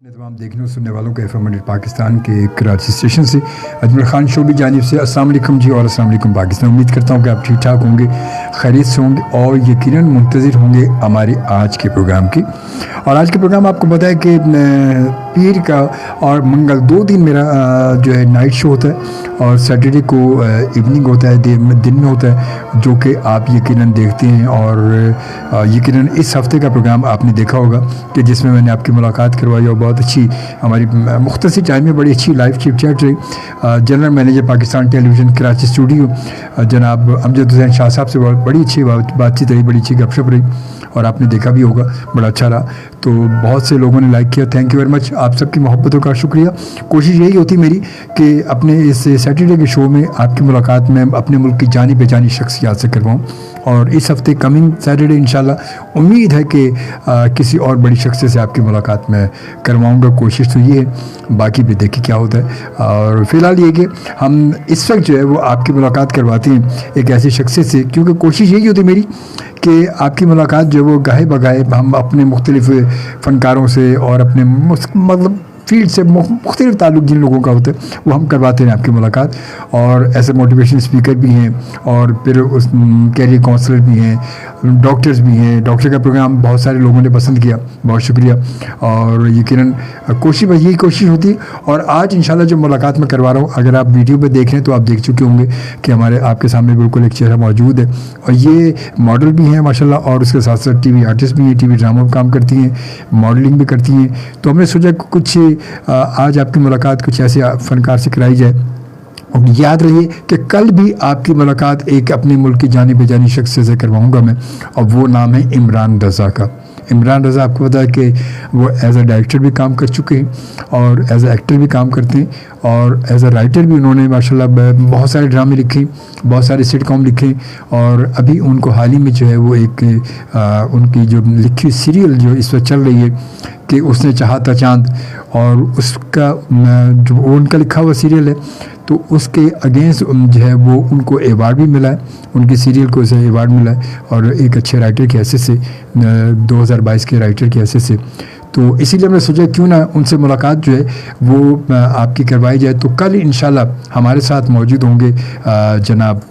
तमाम देखने और सुनने वालों को FM 100 पाकिस्तान के कराची स्टेशन से अजमल खान शो की जानिब से अस्सलाम वालेकुम जी और अस्सलाम वालेकुम पाकिस्तान। उम्मीद करता हूँ कि आप ठीक ठाक होंगे, खैरियत से होंगे और यकीनन मुंतज़िर होंगे हमारे आज के प्रोग्राम की। और आज के प्रोग्राम आपको पता है कि पीर का और मंगल 2 दिन मेरा जो है नाइट शो होता है और सैटरडे को इवनिंग होता है, दिन में होता है, जो कि आप यकीनन देखते हैं। और यकीनन इस हफ़्ते का प्रोग्राम आपने देखा होगा कि जिसमें मैंने आपकी मुलाकात करवाई और बहुत अच्छी हमारी मुख्तसर टाइम में बड़ी अच्छी लाइव चिप चैट रही। General manager Pakistan television Karachi studio जनाब अमजद हुसैन शाह साहब से बड़ी अच्छी बातचीत रही, बड़ी अच्छी गपशप रही और आपने देखा भी होगा, बड़ा अच्छा रहा। तो बहुत से लोगों ने लाइक किया, थैंक यू वेरी मच, आप सबकी मोहब्बतों का शुक्रिया। कोशिश यही होती मेरी कि अपने इस सैटरडे के शो में आपकी मुलाकात में अपने मुल्क की जानी पहचानी शख्सियात से करवाऊँ। और इस हफ्ते कमिंग सैटरडे इंशाल्लाह उम्मीद है कि किसी और बड़ी शख्सियत से आपकी मुलाकात में करवाऊँगा। कोशिश तो ये है, बाकी भी देखिए क्या होता है। और फ़िलहाल ये कि हम इस वक्त जो है वो आपकी मुलाकात करवाते हैं एक ऐसी शख्सियत से, क्योंकि कोशिश यही होती मेरी कि आपकी मुलाकात जो वो गाहे बगाहे हम अपने मुख्तलिफ़ फ़नकारों से और अपने मतलब फील्ड से मुख्तलिफ ताल्लुक़ जिन लोगों का होता है वो हम करवाते हैं आपकी मुलाकात। और ऐसे मोटिवेशनल स्पीकर भी हैं और फिर उस कैरियर काउंसलर भी हैं, डॉक्टर्स भी हैं। डॉक्टर का प्रोग्राम बहुत सारे लोगों ने पसंद किया, बहुत शुक्रिया। और यकीनन कोशिश बस यही कोशिश होती है। और आज इंशाल्लाह जो मुलाकात मैं करवा रहा हूँ, अगर आप वीडियो पे देख रहे हैं तो आप देख चुके होंगे कि हमारे आपके सामने बिल्कुल एक चेहरा मौजूद है। और ये मॉडल भी हैं माशाल्लाह, और उसके साथ साथ TV आर्टिस्ट भी हैं, TV ड्रामा में काम करती हैं, मॉडलिंग भी करती हैं। तो हमने सोचा कुछ आज आपकी मुलाकात कुछ ऐसे फ़नकार से कराई जाए। और याद रहिए कि कल भी आपकी मुलाकात एक अपने मुल्क की जानी बेजानी शख्स से करवाऊँगा मैं, और वो नाम है इमरान रज़ा का। इमरान रज़ा आपको पता है कि वो एज अ डायरेक्टर भी काम कर चुके हैं और एज अ एक्टर भी काम करते हैं, और एज अ राइटर भी उन्होंने माशाल्लाह बहुत सारे ड्रामे लिखे, बहुत सारे सिटकॉम लिखे। और अभी उनको हाल ही में जो है वो एक उनकी जो लिखी हुई सीरियल जो इस वक्त चल रही है कि उसने चाहा था चांद, और उसका जो उनका लिखा हुआ सीरियल है तो उसके अगेंस्ट जो है वो उनको अवार्ड भी मिला है, उनकी सीरियल को उसे अवार्ड मिला है, और एक अच्छे राइटर की हैसियत से 2022 के राइटर की हैसियत से। तो इसीलिए हमने सोचा क्यों ना उनसे मुलाकात जो है वो आपकी करवाई जाए। तो कल इंशाल्लाह हमारे साथ मौजूद होंगे जनाब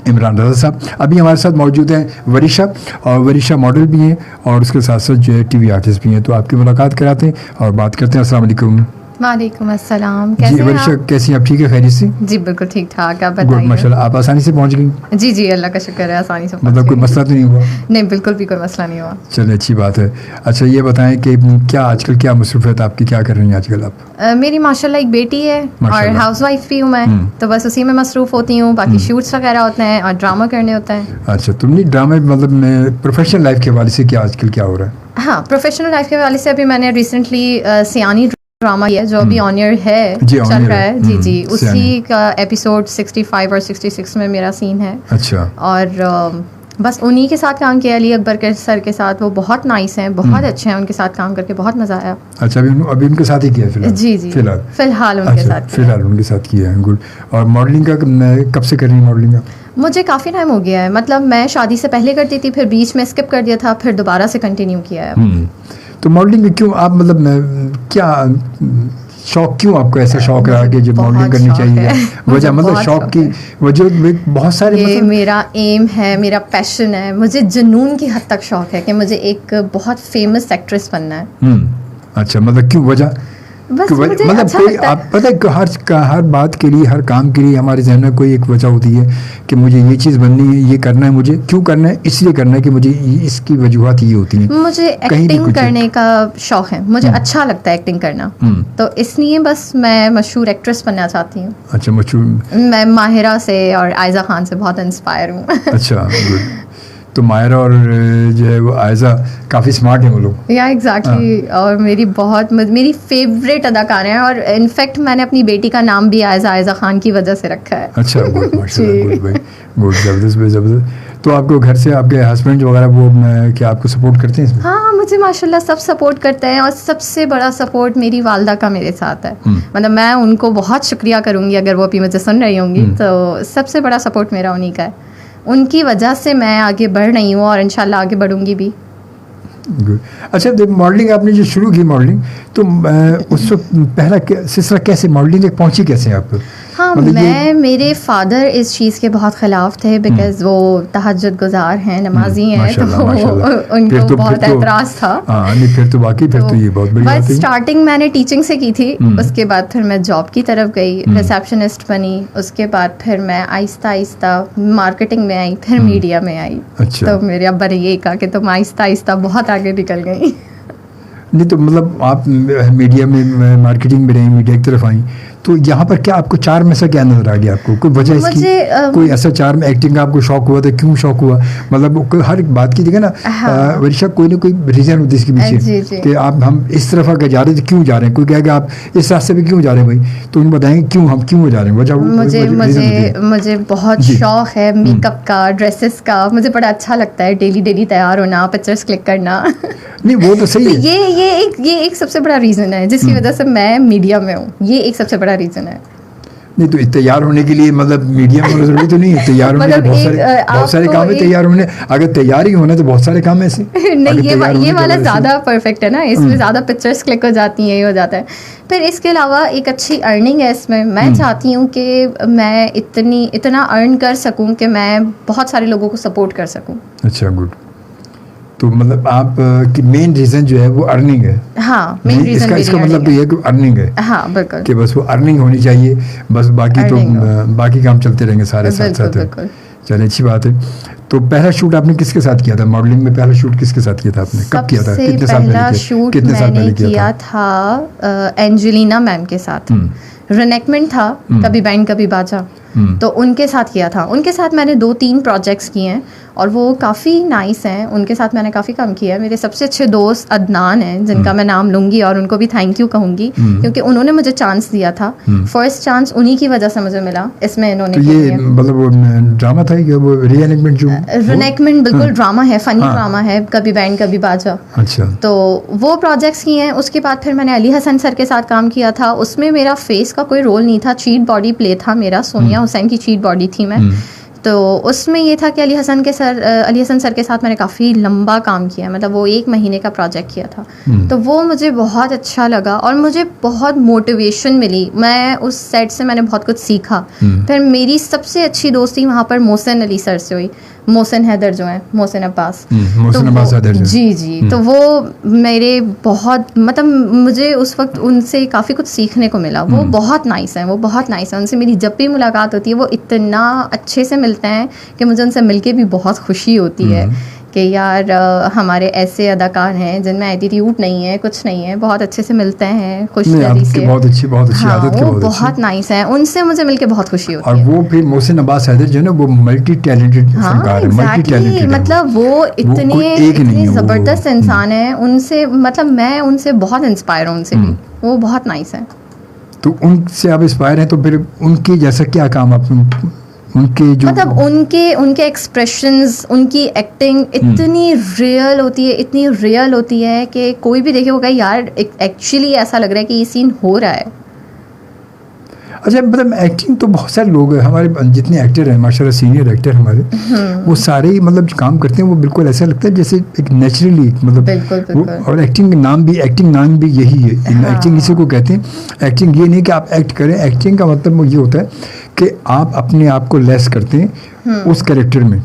इमरान रज़ा साहब। अभी हमारे साथ मौजूद हैं वरिशा, और वरिशा मॉडल भी हैं और उसके साथ साथ जो है TV आर्टिस्ट भी हैं। तो आपकी मुलाकात कराते हैं और बात करते हैं। अस्सलाम वालेकुम। वालेकुम अस्सलाम। कैसे जी वरिशा, कैसी हैं आप? ठीक है, खैरियत से? जी बिल्कुल ठीक ठाक, आप बताइए। गुड, माशाल्लाह। आप आसानी से पहुंच गई? जी जी अल्लाह का शुक्र है, आसानी से मतलब कोई मसला तो नहीं हुआ? नहीं, बिल्कुल भी कोई मसला नहीं हुआ। चलिए, अच्छी बात है। अच्छा ये बताएं कि क्या आजकल क्या मसरूफियत आपकी, क्या कर रही हैं आजकल आप? मेरी माशाल्लाह एक बेटी है और हाउस वाइफ भी हूँ मैं, तो बस उसी में मसरूफ़ होती हूँ। बाकी शूट्स वगैरह होते हैं और ड्रामा करने होता है। अच्छा, तुमने ड्रामे मतलब प्रोफेशनल लाइफ के हवाले से क्या आजकल क्या हो रहा है? हाँ, प्रोफेशनल लाइफ के हवाले से अभी मैंने रिसेंटली सियानी ड्रामा किया जो अभी ऑन एयर है, चल रहा है। जी जी, उसी का एपिसोड 65 और 66 में मेरा सीन है। अच्छा। और बस उन्हीं के साथ काम किया, अली अकबर के सर के साथ। वो बहुत नाइस हैं, बहुत अच्छे हैं, उनके साथ काम करके बहुत मज़ा आया। अच्छा, अभी उनके साथ ही किया है फिलहाल? जी जी, फिलहाल उनके साथ। फिलहाल उनके साथ किया है, गुड। और मॉडलिंग का कब से कर रही हैं मॉडलिंग का? मुझे काफ़ी टाइम हो गया है, मतलब मैं शादी से पहले करती थी, फिर बीच में स्किप कर दिया था, फिर दोबारा से कंटिन्यू किया है। तो मॉडलिंग में क्यों आप मतलब क्या शौक, क्यों आपको ऐसा शौक रहा कि जो मॉडलिंग करनी चाहिए? वजह मतलब शौक की वजह बहुत सारे, ये मेरा एम है, मेरा पैशन है, मुझे जुनून की हद तक शौक है कि मुझे एक बहुत फेमस एक्ट्रेस बनना है। अच्छा, मतलब क्यों वजह? बस मुझे मतलब अच्छा कोई लगता है। आप पता है हर बात के लिए, हर काम के लिए हमारे जहन में कोई एक वजह होती है कि मुझे ये चीज़ बननी है, ये करना है, मुझे क्यों करना है, इसलिए करना है कि मुझे इसकी वजूहत ये होती हैं। मुझे एक्टिंग करने का शौक है, मुझे अच्छा लगता है एक्टिंग करना, तो इसलिए बस मैं मशहूर एक्ट्रेस बनना चाहती हूँ। अच्छा, मशहूर। मैं माहिरा से और आयजा खान से बहुत इंस्पायर हूँ। अच्छा, गुड। तो मायरा और जो है वो आयजा काफ़ी स्मार्ट हैं वो लोग। या एग्जैक्टली, और मेरी फेवरेट अदाकार हैं, और इनफैक्ट मैंने अपनी बेटी का नाम भी आयजा खान की वजह से रखा है। अच्छा, गुड, माशाल्लाह, गुड भाई, गुड, ज़बरदस्त। तो आपको घर से आपके हस्बैंड वगैरह वो क्या आपको सपोर्ट करते हैं इसमें? हाँ, मुझे माशाल्लाह सब सपोर्ट करते हैं, और सबसे बड़ा सपोर्ट मेरी वालदा का मेरे साथ है। मतलब मैं उनको बहुत शुक्रिया करूँगी अगर वो अभी मुझे सुन रही होंगी, तो सबसे बड़ा सपोर्ट मेरा उन्हीं का है। उनकी वजह से मैं आगे बढ़ रही हूँ और इंशाल्लाह आगे बढ़ूँगी भी। اچھا ماڈلنگ آپ نے جو شروع کی ماڈلنگ تو اس وقت پہلا سلسلہ کیسے ماڈلنگ تک پہنچی کیسے آپ؟ ہاں میرے فادر اس چیز کے بہت خلاف تھے بیکاز وہ تہجد گزار ہیں, نمازی ہیں, تو ان کو بہت اعتراض تھا. پھر تو واقعی پھر تو یہ بہت بڑی بات ہے. بٹ اسٹارٹنگ میں نے ٹیچنگ سے کی تھی, اس کے بعد پھر میں جاب کی طرف گئی, ریسیپشنسٹ بنی, اس کے بعد پھر میں آہستہ آہستہ مارکیٹنگ میں آئی, پھر میڈیا میں آئی. تو میرے ابا نے یہ کہا کہ تم آہستہ آہستہ بہت آگے نکل گئی. نہیں تو مطلب آپ میڈیا میں مارکیٹنگ میں رہی, میڈیا کی طرف آئیں, تو یہاں پر کیا آپ کو چار میں سے کیا نظر آ گیا آپ کو؟ کوئی وجہ اس کی, کوئی ایسا چار میں ایکٹنگ کا آپ کو شوق ہوا تھا, کیوں شوق ہوا؟ مطلب کوئی ہر بات کی جگہ نا ورشا کوئی نہ کوئی ریزن ہوتی ہے اس کے پیچھے کہ آپ ہم اس طرف آگے جا رہے تھے, کیوں جا رہے ہیں؟ کوئی کہے کہ آپ اس راستے پہ کیوں جا رہے ہیں بھائی, تو انہیں بتائیں گے کیوں ہم کیوں جا رہے ہیں. وجہ مجھے بہت شوق ہے میک اپ کا, ڈریسز کا, مجھے بڑا اچھا لگتا ہے ڈیلی تیار ہونا, پکچرز کلک کرنا. نہیں وہ تو صحیح ہے, یہ ایک سب سے بڑا ریزن ہے جس کی وجہ سے میں میڈیا میں ہوں. یہ ایک سب سے بڑا ریزن ہے. نہیں تو تیار ہونے کے لیے مطلب میڈیا میں ضروری تو نہیں ہے, تیار ہونے کے بہت سارے کام ہے. تیار ہونے اگر تیار ہی ہونا تو بہت سارے کام ایسے نہیں, یہ والا زیادہ پرفیکٹ ہے نا, اس میں زیادہ پکچرز کلک ہو جاتی ہیں, یہ ہو جاتا ہے. پھر اس کے علاوہ ایک اچھی ارننگ ہے اس میں. میں چاہتی ہوں کہ میں اتنا ارن کر سکوں کہ میں بہت سارے لوگوں کو سپورٹ کر سکوں. اچھا گڈ. تو مطلب آپ کی مین ریزن جو ہے وہ ارننگ ہے. ہاں مین ریزن اس کا مطلب تو یہ ہے کہ ارننگ ہے. ہاں بالکل, کہ بس وہ ارننگ ہونی چاہیے, بس باقی تو باقی کام چلتے رہیں گے سارے ساتھ ساتھ. چلے اچھی بات ہے. تو پہلا شوٹ آپ نے کس کے ساتھ کیا تھا ماڈلنگ میں؟ پہلا شوٹ کس کے ساتھ کیا تھا آپ نے, کب کیا تھا, کتنے سال پہلے؟ پہلا شوٹ میں نے کیا تھا اینجلینا میم کے ساتھ. رینیکمنٹ تھا کبھی بینڈ کبھی باجا, تو ان کے ساتھ کیا تھا. ان کے ساتھ میں نے 2-3 پروجیکٹس کیے ہیں اور وہ کافی نائس ہیں. ان کے ساتھ میں نے کافی کام کیا ہے. میرے سب سے اچھے دوست عدنان ہیں جن کا میں نام لوں گی اور ان کو بھی تھینک یو کہوں گی کیونکہ انہوں نے مجھے چانس دیا تھا. فرسٹ چانس انہی کی وجہ سے مجھے ملا. اس میں انہوں نے یہ مطلب وہ ڈرامہ تھا کہ وہ رینیکمنٹ بالکل ڈرامہ ہے, فنی ڈرامہ ہے, کبھی بینڈ کبھی باجا. اچھا. تو وہ پروجیکٹس کیے ہیں. اس کے بعد پھر میں نے علی حسن سر کے ساتھ کام کیا تھا. اس میں میرا فیس کا کوئی رول نہیں تھا, چیٹ باڈی پلے تھا میرا. سونیا حسین کی چیٹ باڈی تھی میں. تو اس میں یہ تھا کہ علی حسن سر کے ساتھ میں نے کافی لمبا کام کیا, مطلب وہ 1 مہینے کا پروجیکٹ کیا تھا. تو وہ مجھے بہت اچھا لگا اور مجھے بہت موٹیویشن ملی. میں اس سیٹ سے میں نے بہت کچھ سیکھا. پھر میری سب سے اچھی دوستی وہاں پر محسن علی سر سے ہوئی. محسن حیدر جو ہیں, محسن عباس, جی. تو وہ میرے بہت مطلب مجھے اس وقت ان سے کافی کچھ سیکھنے کو ملا. وہ بہت نائس ہیں, وہ بہت نائس ہیں. ان سے میری جب بھی ملاقات ہوتی ہے وہ اتنا اچھے سے ملتے ہیں کہ مجھے ان سے مل کے بھی بہت خوشی ہوتی ہے کہ یار ہمارے ایسے اداکار ہیں جن میں ایٹیٹیوڈ نہیں ہے, کچھ نہیں ہے, بہت اچھے سے ملتے ہیں, خوش دلی سے. بہت اچھی عادت کے, وہ بہت نائس ہیں. ان سے مجھے مل کے بہت خوشی ہوتی ہے. اور وہ پھر محسن عباس حیدر جو ہے نا وہ ملٹی ٹیلنٹڈ فنکار ہے, ملٹی ٹیلنٹڈ, مطلب وہ اتنے زبردست انسان ہیں. ان سے مطلب میں ان سے بہت انسپائر ہوں. ان سے بھی وہ بہت نائس ہیں. تو ان سے آپ انسپائر ہیں تو پھر ان کی جیسا کیا کام آپ ان کے جو مطلب ان کے ایکسپریشنز, ان کی ایکٹنگ اتنی ریئل ہوتی ہے کہ کوئی بھی دیکھے ہوگا یار ایکچولی ایسا لگ رہا ہے کہ یہ سین ہو رہا ہے. اچھا مطلب ایکٹنگ تو بہت سارے لوگ ہیں ہمارے جتنے ایکٹر ہیں ماشاء اللہ, سینئر ایکٹر ہمارے, وہ سارے ہی مطلب کام کرتے ہیں وہ بالکل ایسا لگتا ہے جیسے ایک نیچرلی مطلب. اور ایکٹنگ نام بھی یہی ہے. ایکٹنگ اسی کو کہتے ہیں. ایکٹنگ یہ نہیں کہ آپ ایکٹ کریں, ایکٹنگ کا مطلب یہ ہوتا ہے کہ آپ اپنے آپ کو لیس کرتے ہیں اس کریکٹر میں.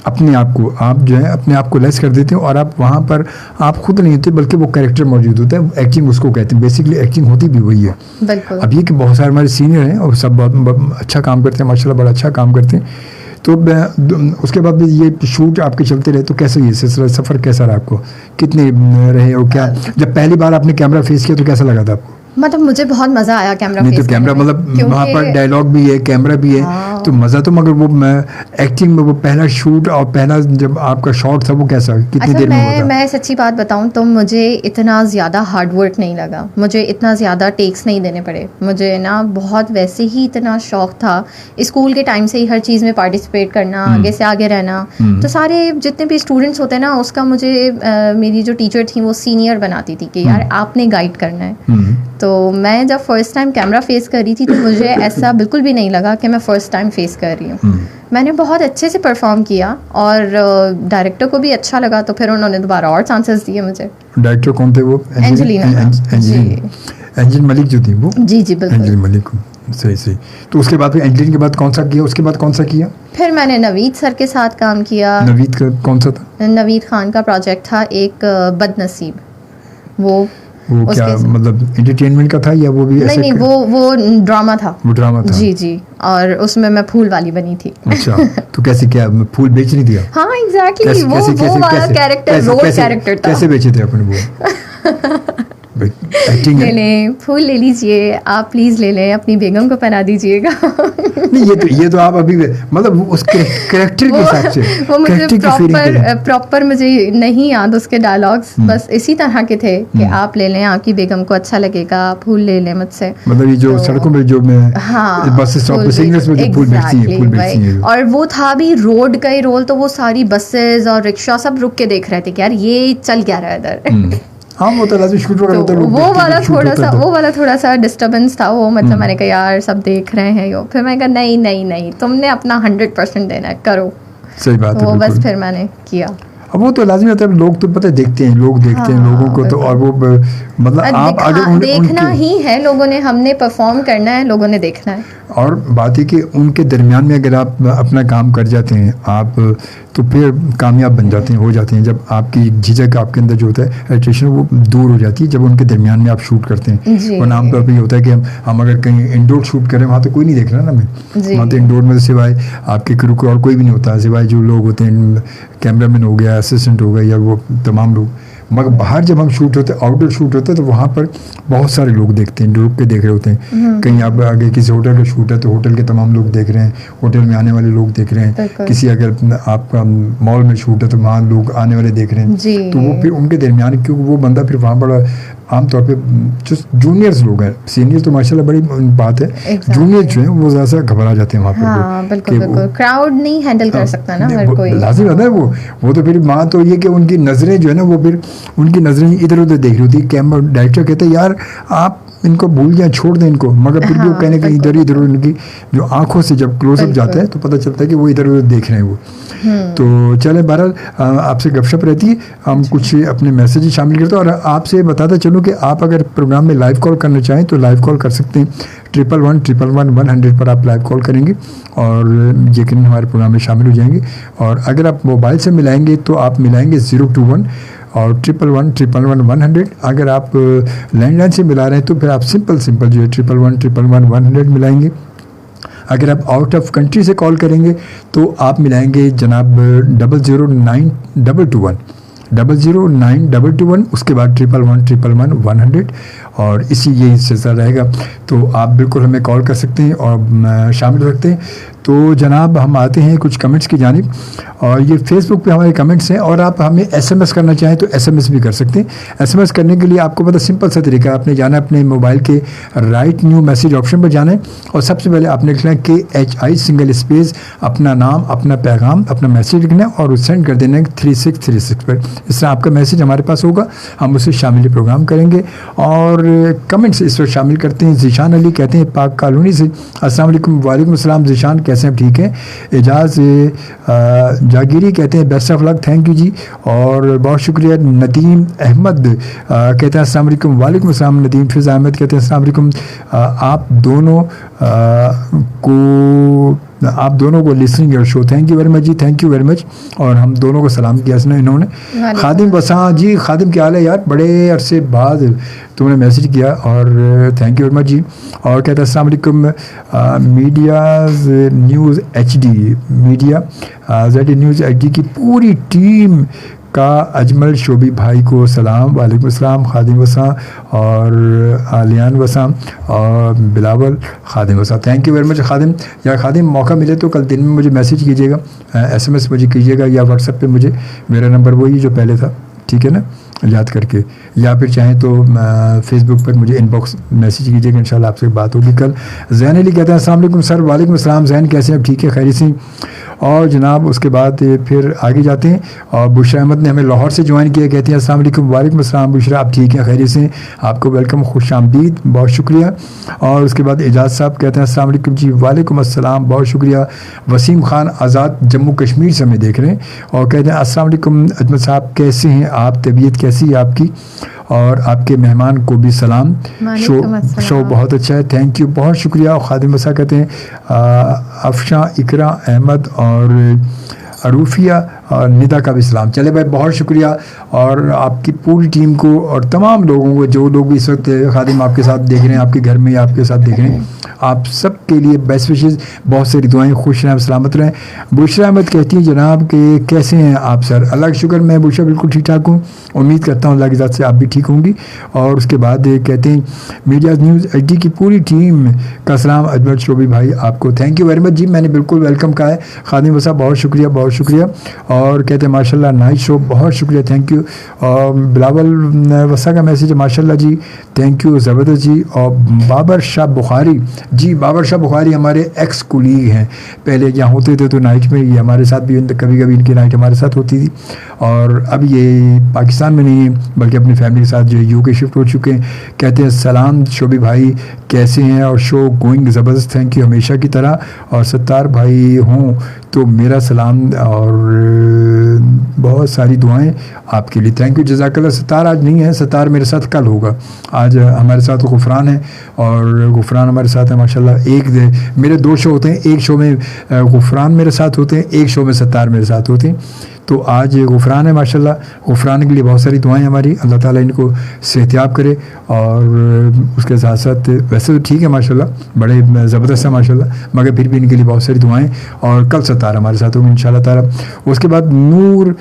اپنے آپ کو آپ جو ہے اپنے آپ کو لیس کر دیتے ہیں اور آپ وہاں پر آپ خود نہیں ہوتے بلکہ وہ کریکٹر موجود ہوتا ہے. ایکٹنگ اس کو کہتے ہیں. بیسکلی ایکٹنگ ہوتی بھی وہی ہے. اب یہ کہ بہت سارے ہمارے سینئر ہیں اور سب بہت اچھا کام کرتے ہیں, ماشاء اللہ بڑا اچھا کام کرتے ہیں. تو اس کے بعد یہ شوٹ آپ کے چلتے رہے تو کیسے یہ سلسلہ سفر کیسا رہا آپ کو, کتنے رہے اور کیا جب پہلی بار آپ نے کیمرہ فیس کیا تو کیسا لگا تھا آپ کو؟ مطلب مجھے بہت مزہ آیا کیمرہ فیس. نہیں تو کیمرہ مطلب وہاں پر ڈائلاگ بھی ہے, کیمرہ بھی ہے, تو مزہ تو, مگر وہ ایکٹنگ میں وہ پہلا شوٹ اور پہلا جب آپ کا شاٹ تھا وہ کیسا, کتنی دیر میں ہوتا؟ میں سچی بات بتاؤں تو مجھے اتنا زیادہ ہارڈ ورک نہیں لگا, مجھے اتنا زیادہ ٹیکس نہیں دینے پڑے. مجھے نا بہت ویسے ہی اتنا شوق تھا اسکول کے ٹائم سے ہی ہر چیز میں پارٹیسپیٹ کرنا, آگے سے آگے رہنا. تو سارے جتنے بھی اسٹوڈنٹس ہوتے ہیں نا, اس کا مجھے میری جو ٹیچر تھیں وہ سینئر بناتی تھی کہ یار آپ نے گائیڈ کرنا ہے. تو میں جب فرسٹ ٹائم کیمرہ فیس کر رہی تھی تو مجھے ایسا بالکل بھی نہیں لگا کہ میں فرسٹ ٹائم فیس کر رہی ہوں. میں نے بہت اچھے سے پرفارم کیا اور ڈائریکٹر کو بھی اچھا لگا, تو پھر انہوں نے دوبارہ اور چانسز دیے مجھے. ڈائریکٹر کون تھے وہ؟ اینجل ملک جو تھی وہ. جی جی بالکل, اینجل ملک. صحیح. تو اس کے بعد پھر اینجلین کے بعد کون سا کیا؟ اس کے بعد کون سا کیا؟ پھر میں نے نوید سر کے ساتھ کام کیا. نوید کا کون سا تھا؟ نوید خان کا پروجیکٹ تھا ایک بد نصیب. وہ کیا مطلب انٹرٹینمنٹ کا تھا یا وہ بھی ایسے؟ نہیں, وہ ڈرامہ تھا. وہ ڈرامہ تھا. جی جی, اور اس میں میں پھول والی بنی تھی. اچھا, تو کیسے کیا پھول بیچ نہیں دیا؟ ہاں ایگزیکٹلی, وہ والا کیریکٹر, رول کیریکٹر تھا. کیسے بیچے تھے اپنے وہ؟ لے لیں پھول, لے لیجئے آپ, پلیز لے لیں, اپنی بیگم کو پہنا دیجیے گا. نہیں, یہ تو آپ ابھی مطلب اس کریکٹر کے حساب سے وہ مجھے پراپر مجھے نہیں یاد اس کے ڈائلاگس, بس اسی طرح کے تھے کہ آپ لے لیں, آپ کی بیگم کو اچھا لگے گا, پھول لے لیں مجھ سے. مطلب یہ جو سڑکوں پہ جو میں بس اسٹاپ پہ سگنلز میں پھول بیچتی ہیں. اور وہ تھا بھی روڈ کا ہی رول, تو وہ ساری بسز اور رکشا سب رک کے دیکھ رہے تھے کہ یار یہ چل کیا رہا ہے ادھر. ہاں وہ تو لازمی شوٹ وغیرہ ہوتا ہے. وہ والا تھوڑا سا ڈسٹربنس تھا وہ, مطلب میں نے کہا یار سب دیکھ رہے ہیں یہ, پھر میں نے کہا نہیں تم نے اپنا 100% دینا ہے, کرو. صحیح بات ہے. وہ بس پھر میں نے کیا. اب وہ تو لازمی ہوتا ہے, لوگ تو پتہ دیکھتے ہیں لوگوں کو تو, اور وہ مطلب آپ اگر دیکھنا ہی ہے لوگوں نے, ہم نے پرفارم کرنا ہے, لوگوں نے دیکھنا ہے. اور بات ہے کہ ان کے درمیان میں اگر آپ اپنا کام کر جاتے ہیں آپ, تو پھر کامیاب بن جاتے ہیں, ہو جاتے ہیں. جب آپ کی جھجک آپ کے اندر جو ہوتا ہے ایٹریشن, وہ دور ہو جاتی ہے جب ان کے درمیان میں آپ شوٹ کرتے ہیں. ورنہ عام طور پہ یہ ہوتا ہے کہ ہم اگر کہیں انڈور شوٹ کریں, وہاں تو کوئی نہیں دیکھ رہا نا ہمیں. وہاں تو انڈور میں سوائے آپ کے کرو کو اور کوئی بھی نہیں ہوتا, سوائے جو لوگ ہوتے ہیں, کیمرہ مین ہو گیا, اسسٹنٹ ہو گیا, یا وہ تمام لوگ. مگر باہر جب ہم شوٹ ہوتے ہیں, آؤٹ ڈور شوٹ ہوتا ہے, تو وہاں پر بہت سارے لوگ دیکھتے ہیں, رک کے دیکھ رہے ہوتے ہیں. کہیں آپ آگے کسی ہوٹل کا شوٹ ہے تو ہوٹل کے تمام لوگ دیکھ رہے ہیں, ہوٹل میں آنے والے لوگ دیکھ رہے ہیں. کسی اگر آپ کا مال میں شوٹ ہے تو وہاں لوگ آنے والے دیکھ رہے ہیں. تو وہ پھر ان کے درمیان, کیونکہ وہ بندہ پھر وہاں بڑا عام طور پہ جو جونیئرز لوگ ہیں, سینئر تو ماشاء اللہ بڑی بات ہے, جونیئر جو ہیں وہ زیادہ سے گھبرا جاتے ہیں وہاں پر. بالکل کراؤڈ نہیں ہینڈل کر سکتا نا ہر کوئی, لازم ہوتا ہے وہ تو پھر وہاں تو یہ کہ ان کی نظریں جو ہے نا, وہ پھر ان کی نظریں ادھر ادھر دیکھ رہی ہوتی ہے. کیمرہ ڈائریکٹر کہتے ہیں یار آپ ان کو بھول جائیں, چھوڑ دیں ان کو, مگر پھر بھی وہ کہنے کہ ادھر ان کی جو آنکھوں سے جب کلوز اپ جاتا ہے تو پتہ چلتا ہے کہ وہ ادھر ادھر دیکھ رہے ہیں وہ. تو چلیں بہرحال آپ سے گپ شپ رہتی ہے, ہم کچھ اپنے میسیج شامل کرتے ہیں. اور آپ سے بتاتا چلوں کہ آپ اگر پروگرام میں لائیو کال کرنا چاہیں تو لائیو کال کر سکتے ہیں. 11111 پر آپ لائیو کال کریں گے اور یقیناً ہمارے پروگرام میں شامل ہو جائیں گے. اور اگر آپ موبائل سے ملائیں گے تو آپ ملائیں گے 021 اور 11111 اگر آپ لینڈ لائن سے ملا رہے ہیں تو پھر آپ سمپل جو ہے 11111 ملائیں گے. اگر آپ آؤٹ آف کنٹری سے کال کریں گے تو آپ ملائیں گے جناب 00922 اس کے بعد 11111 اور اسی یہی سلسلہ رہے گا. تو آپ بالکل ہمیں کال کر سکتے ہیں اور شامل ہو سکتے ہیں. تو جناب ہم آتے ہیں کچھ کمنٹس کی جانب, اور یہ فیس بک پہ ہمارے کمنٹس ہیں, اور آپ ہمیں ایس ایم ایس کرنا چاہیں تو ایس ایم ایس بھی کر سکتے ہیں. ایس ایم ایس کرنے کے لیے آپ کو پتہ سمپل سا طریقہ, آپ نے جانا اپنے موبائل کے رائٹ نیو میسیج آپشن پر جانا ہے, اور سب سے پہلے آپ نے لکھنا ہے KHI سنگل اسپیس اپنا نام, اپنا پیغام, اپنا میسیج لکھنا ہے اور سینڈ کر دینا ہے 3636 پر. اس طرح آپ کا میسیج ہمارے پاس ہوگا, ہم اسے شامل پروگرام کریں گے. اور کمنٹس اس وقت شامل کرتے ہیں. ذیشان علی کہتے ہیں پاک کالونی سے, السلام علیکم. وعلیکم السلام ذیشان, کیسے ہیں, ٹھیک ہیں. اعجاز جاگیری کہتے ہیں best of luck, thank you جی, اور بہت شکریہ. ندیم احمد کہتے ہیں السلام علیکم. وعلیکم السلام ندیم. فیض احمد کہتے ہیں السلام علیکم. آپ دونوں کو listening your show, thank you very much جی, تھینک یو ویری مچ. اور ہم دونوں کو سلام کیا انہوں نے. خادم وساں جی, خادم کیا حال ہے یار, بڑے عرصے بعد تم نے میسیج کیا, اور تھینک یو ویری مچ جی. اور کہتا ہے السلام علیکم. Medias news HD media ZD news HD کی پوری ٹیم کا اجمل شعبی بھائی کو سلام. وعلیکم السلام. خادم وساں اور آلیان وساں اور بلاول خادم وساں, تھینک یو ویری مچ خادم. یا خادم موقع ملے تو کل دن میں مجھے میسیج کیجیے گا, ایس ایم ایس مجھے کیجیے گا, یا واٹس ایپ پہ مجھے, میرا نمبر وہی جو پہلے تھا, ٹھیک ہے نا, یاد کر کے. یا پھر چاہیں تو فیس بک پر مجھے ان باکس میسیج کیجیے گا, انشاءاللہ آپ سے بات ہوگی کل. زین علی کہتے ہیں السلام علیکم سر. وعلیکم السلام زین, کیسے ہیں, ٹھیک ہے, خیریت سے. اور جناب اس کے بعد پھر آگے جاتے ہیں. اور بشرا احمد نے ہمیں لاہور سے جوائن کیا, کہتے ہیں السلام علیکم. وعلیکم السلام بشرا, آپ ٹھیک ہیں, خیریت سے ہیں؟ آپ کو ویلکم, خوش آمدید, بہت شکریہ. اور اس کے بعد اعجاز صاحب کہتے ہیں السلام علیکم جی. وعلیکم السلام, بہت شکریہ. وسیم خان آزاد جموں کشمیر سے ہمیں دیکھ رہے ہیں اور کہتے ہیں السلام علیکم اجمل صاحب, کیسے ہیں آپ, طبیعت کیسی ہے آپ کی, اور آپ کے مہمان کو بھی سلام. شو بہت اچھا ہے, تھینک یو, بہت شکریہ. اور خادم مسا کہتے ہیں افشاں, اقرا احمد اور عروفیہ اور ندا کا بھی سلام. چلے بھائی, بہت شکریہ. اور آپ کی پوری ٹیم کو اور تمام لوگوں کو, جو لوگ اس وقت خادم آپ کے ساتھ دیکھ رہے ہیں, آپ کے گھر میں یا آپ کے ساتھ دیکھ رہے ہیں, آپ سب کے لیے بیسٹ وشز, بہت ساری دعائیں, خوش رہیں, سلامت رہیں. بشرا احمد کہتی ہیں جناب کہ کیسے ہیں آپ سر. اللہ کا شکر, میں بشرا بالکل ٹھیک ٹھاک ہوں, امید کرتا ہوں اللہ کی ذات سے آپ بھی ٹھیک ہوں گی. اور اس کے بعد کہتے ہیں میڈیا نیوز ایچ ڈی کی پوری ٹیم کا سلام اجمل شعبی بھائی آپ کو, تھینک یو ویری مچ جی. میں نے بالکل ویلکم کہا ہے. خادم وسا بہت شکریہ, بہت شکریہ. اور کہتے ہیں ماشاء اللہ نائس شو, بہت شکریہ, تھینک یو. اور بلاول وسا کا میسیج ہے ماشاء اللہ جی, تھینک یو, زبردست جی. اور بابر شاہ بخاری جی, بابر شاہ بخاری ہمارے ایکس کولیگ ہیں, پہلے یہاں ہوتے تھے تو نائٹ میں یہ ہمارے ساتھ بھی کبھی کبھی ان کی نائٹ ہمارے ساتھ ہوتی تھی. اور اب یہ پاکستان میں نہیں ہیں بلکہ اپنی فیملی کے ساتھ جو یو کے شفٹ ہو چکے ہیں. کہتے ہیں سلام شعبی بھائی, کیسے ہیں, اور شو گوئنگ زبردست, تھینک یو ہمیشہ کی طرح. اور ستار بھائی ہوں تو میرا سلام اور بہت ساری دعائیں آپ کے لیے, تھینک یو, جزاک اللہ. ستار آج نہیں ہے, ستار میرے ساتھ کل ہوگا. آج ہمارے ساتھ غفران ہے, اور غفران ہمارے ساتھ ہے ماشاء اللہ. ایک میرے 2 شو ہوتے ہیں, ایک شو میں غفران میرے ساتھ ہوتے ہیں, ایک شو میں ستار میرے ساتھ ہوتے ہیں. تو آج غفران ہے ماشاء اللہ. غفران کے لیے بہت ساری دعائیں ہماری, اللہ تعالیٰ ان کو صحتیاب کرے. اور اس کے ساتھ ساتھ ویسے تو ٹھیک ہے ماشاء اللہ, بڑے زبردست ہے ماشاء اللہ, مگر پھر بھی ان کے لیے بہت ساری دعائیں. اور کل ستار ہمارے ساتھ ہوگی ان شاء اللہ تعالیٰ. اس کے بعد نور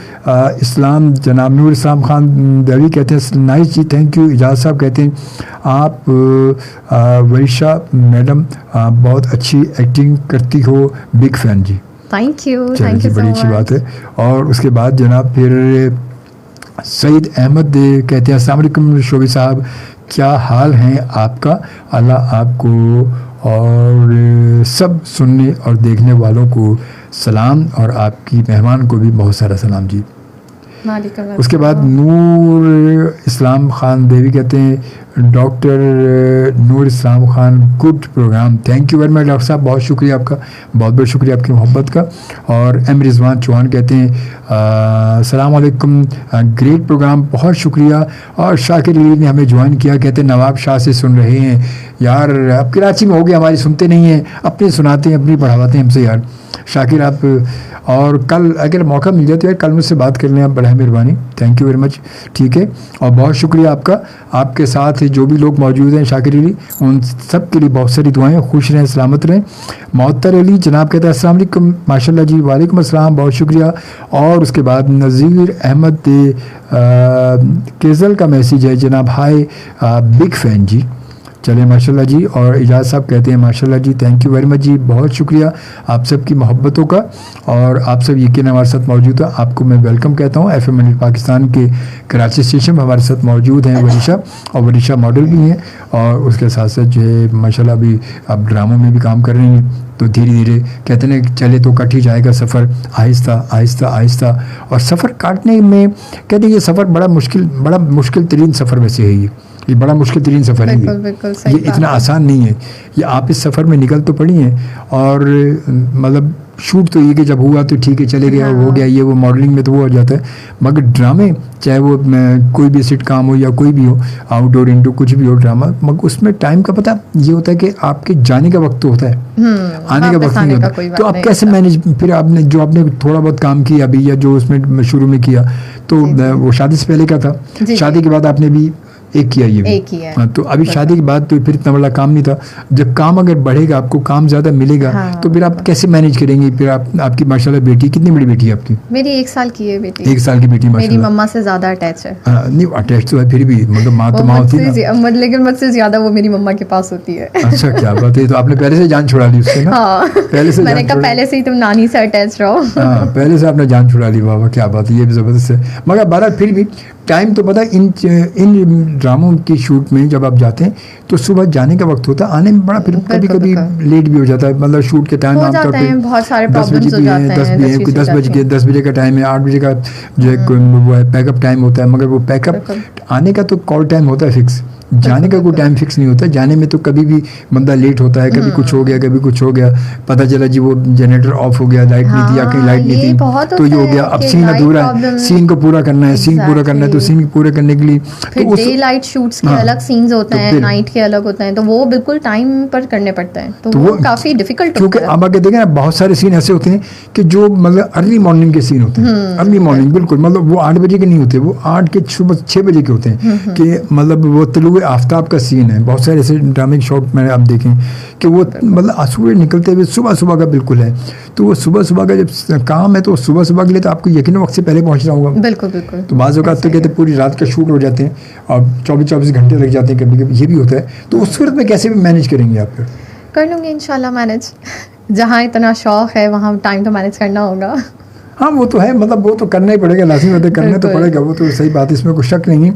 اسلام, جناب نور اسلام خان دیوی کہتے ہیں نائس جی, تھینک یو. اعجاز صاحب کہتے ہیں آپ ورشا میڈم بہت اچھی ایکٹنگ کرتی ہو, بگ فین جی. تھینک یو, تھینک یو, بڑی اچھی بات ہے. اور اس کے بعد جناب پھر سعید احمد کہتے ہیں السلام علیکم شعبی صاحب, کیا حال ہیں آپ کا, اللہ آپ کو اور سب سننے اور دیکھنے والوں کو سلام, اور آپ کی مہمان کو بھی بہت سارا سلام جی. اس کے بعد نور اسلام خان دیوی کہتے ہیں doctor Noor Islam Khan, good programme, thank you very much doctor صاحب, بہت شکریہ آپ کا, بہت بہت شکریہ آپ کی محبت کا. اور ایم رضوان چوہان کہتے ہیں السلام علیکم, گریٹ پروگرام, بہت شکریہ. اور شاکر علی نے ہمیں جوائن کیا, کہتے ہیں نواب شاہ سے سن رہے ہیں یار, اب کراچی میں ہو گیا, ہماری سنتے نہیں ہیں, اپنے سناتے ہیں, اپنی پڑھاتے ہیں ہم سے یار شاکر آپ. اور کل اگر موقع مل جائے تو یار کل مجھ سے بات کر لیں آپ, بڑا مہربانی, تھینک یو ویری مچ, ٹھیک ہے. اور بہت شکریہ آپ کا, آپ کے ساتھ جو بھی لوگ موجود ہیں شاکر علی, ان سب کے لیے بہت ساری دعائیں, خوش رہیں, سلامت رہیں. معطر علی جناب کہتے ہیں السلام علیکم ماشاء اللہ جی. وعلیکم السلام, بہت شکریہ. اور اس کے بعد نذیر احمد کیزل کا میسیج ہے جناب, ہائے بگ فین جی. چلیں ماشاء اللہ جی. اور اعجاز صاحب کہتے ہیں ماشاء اللہ جی, تھینک یو ویری مچ جی, بہت شکریہ آپ سب کی محبتوں کا. اور آپ سب یقین ہمارے ساتھ موجود ہیں, آپ کو میں ویلکم کہتا ہوں. ایف ایم پاکستان کے کراچی اسٹیشن میں ہمارے ساتھ موجود ہیں ورشا, اور ورشا ماڈل بھی ہیں, اور اس کے ساتھ ساتھ جو ہے ماشاء اللہ ابھی اب ڈراموں میں بھی کام کر رہی ہیں. تو دھیرے دھیرے کہتے ہیں چلے تو کٹ ہی جائے گا سفر, آہستہ آہستہ آہستہ. اور سفر کاٹنے میں کہتے ہیں یہ سفر بڑا مشکل ترین سفر میں سے ہے, یہ بڑا مشکل ترین سفر ہے, یہ اتنا آسان نہیں ہے. یہ آپ اس سفر میں نکل تو پڑی ہیں, اور مطلب شوٹ تو یہ کہ جب ہوا تو ٹھیک ہے چلے گیا, ہو گیا, یہ وہ ماڈلنگ میں تو وہ ہو جاتا ہے. مگر ڈرامے چاہے وہ کوئی بھی سیٹ کام ہو یا کوئی بھی ہو, آؤٹ ڈور انڈور کچھ بھی ہو ڈرامہ, مگر اس میں ٹائم کا پتہ یہ ہوتا ہے کہ آپ کے جانے کا وقت تو ہوتا ہے, آنے کا وقت نہیں ہوتا. تو آپ کیسے مینیج, پھر آپ نے جو آپ نے تھوڑا بہت کام کیا ابھی یا جو اس میں شروع میں کیا, تو وہ شادی سے پہلے کا تھا, شادی کے بعد آپ نے بھی ایک کیا, یہ بھی تو ابھی شادی کے بعد تو پھر اتنا بڑا کام نہیں تھا. جب کام اگر بڑھے گا, آپ کو کام زیادہ ملے گا, تو پھر آپ کیسے مینیج کریں گے؟ پھر آپ کی ماشاء اللہ بیٹی, کتنی بڑی بیٹی ہے آپ کی؟ میری 1 سال کی ہے بیٹی. 1 سال کی بیٹی ماشاء اللہ. میری مما سے زیادہ اٹیچ ہے. نہیں اٹیچ تو ہے, پھر بھی مطلب ماں تو ماں ہوتی ہے, لیکن مجھ سے زیادہ وہ میری مما کے پاس ہوتی ہے. اچھا کیا بات ہے, تو آپ نے پہلے سے جان چھڑا لی اس سے نا؟ پہلے سے میں نے کہا پہلے سے ہی تم نانی سے اٹیچ رہو. ہاں پہلے سے آپ نے جان چھڑا لی, واہ کیا بات ہے, یہ بھی زبردست ہے. مگر بہرحال پھر بھی ٹائم تو پتہ ان ڈراموں کی شوٹ میں جب آپ جاتے ہیں تو صبح جانے کا وقت ہوتا ہے, آنے میں بڑا پھر کبھی کبھی لیٹ بھی ہو جاتا ہے, مطلب شوٹ کے ٹائم عام طور پہ 10 بجے بھی ہے, 10 بجے کا ٹائم ہے, 8 بجے کا جو ہے وہ ہے پیک اپ ٹائم ہوتا ہے, مگر وہ پیک اپ آنے کا تو کال ٹائم ہوتا ہے فکس, جانے کا کوئی ٹائم فکس نہیں ہوتا. جانے میں تو کبھی بھی بندہ لیٹ ہوتا ہے, کبھی کچھ ہو گیا, کبھی کچھ ہو گیا, پتہ چلا جی وہ جنریٹر آف ہو گیا, لائٹ نہیں تھی یا کہیں لائٹ نہیں تھی تو یہ ہو گیا. اب سین ادھورا ہے, سین کو پورا کرنا ہے, سین پورا کرنا ہے, تو سین پورا کرنے کے لیے پھر ڈے لائٹ شوٹس کے الگ سینز ہوتے ہیں, نائٹ کے الگ ہوتے ہیں, تو وہ بالکل ٹائم پر کرنے پڑتے ہیں, تو وہ کافی ڈیفیکلٹ ہوتا ہے. کیونکہ اب آگے دیکھیں نا بہت سارے سین ایسے ہوتے ہیں کہ جو مطلب ارلی مارننگ کے سین ہوتے ہیں, ارلی مارننگ بالکل, مطلب وہ 8 بجے کے نہیں ہوتے, وہ 8 کے صبح 6 بجے کے ہوتے ہیں, کہ مطلب وہ طلوع آفتاب کا سین ہے. بہت سارے ایسے ڈرامے شاٹ میں آپ دیکھیں کہ وہ مطلب سورج نکلتے ہوئے صبح کا بالکل ہے, تو وہ صبح کا جب کام ہے تو صبح کے لیے تو آپ کو یقیناً وقت سے پہلے پہنچنا ہوگا. بالکل بالکل. تو بعض اوقات تو کہتے ہیں پوری رات کا شوٹ ہو جاتے ہیں اور 24 گھنٹے لگ جاتے ہیں, کبھی کبھی یہ بھی ہوتا ہے. تو اس صورت میں کیسے بھی مینیج کریں گے آپ؟ کر لوں گی انشاءاللہ مینیج, جہاں اتنا شوق ہے وہاں ٹائم تو مینیج کرنا ہوگا. ہاں وہ تو ہے, مطلب وہ تو کرنا ہی پڑے گا, لازمی ہوتا ہے کرنا تو پڑے گا, وہ تو صحیح بات ہے, اس میں کوئی شک نہیں ہے.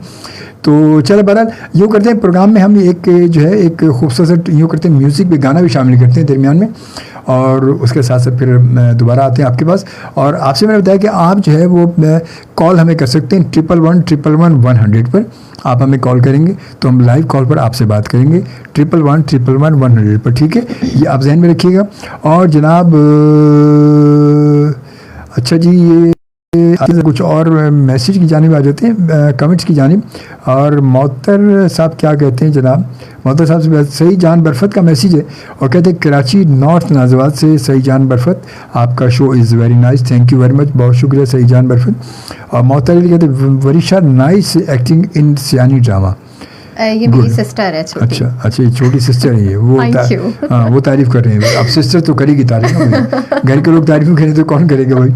تو چلو بہرحال یوں کرتے ہیں پروگرام میں ہم ایک جو ہے ایک خوبصورت یوں کرتے ہیں میوزک بھی, گانا بھی شامل کرتے ہیں درمیان میں, اور اس کے ساتھ ساتھ پھر دوبارہ آتے ہیں آپ کے پاس. اور آپ سے میں نے بتایا کہ آپ جو ہے وہ کال ہمیں کر سکتے ہیں 11111 پر. آپ ہمیں کال کریں گے تو ہم لائیو کال پر آپ سے بات کریں گے 11111 پر, ٹھیک ہے, یہ آپ ذہن میں رکھیے گا. اور جناب اچھا جی, یہ کچھ اور میسیج کی جانب آ جاتے ہیں, کمنٹس کی جانب. اور معطر صاحب کیا کہتے ہیں جناب, معطر صاحب سے سعید جان برفت کا میسیج ہے, اور کہتے ہیں کراچی نارتھ نازآباد سے سعید جان برفت, آپ کا show is very nice, thank you very much, بہت شکریہ سعید جان برفت. اور معطر علی کہتے ہیں وریشا nice acting in Sayani drama. یہ میری سسٹر ہے چھوٹی. اچھا یہ چھوٹی سسٹر ہے, وہ تعریف کر رہے ہیں. اب سسٹر تو کرے گی تعریف, گھر کے لوگ تعریف کریں تو کون کرے گا بھائی.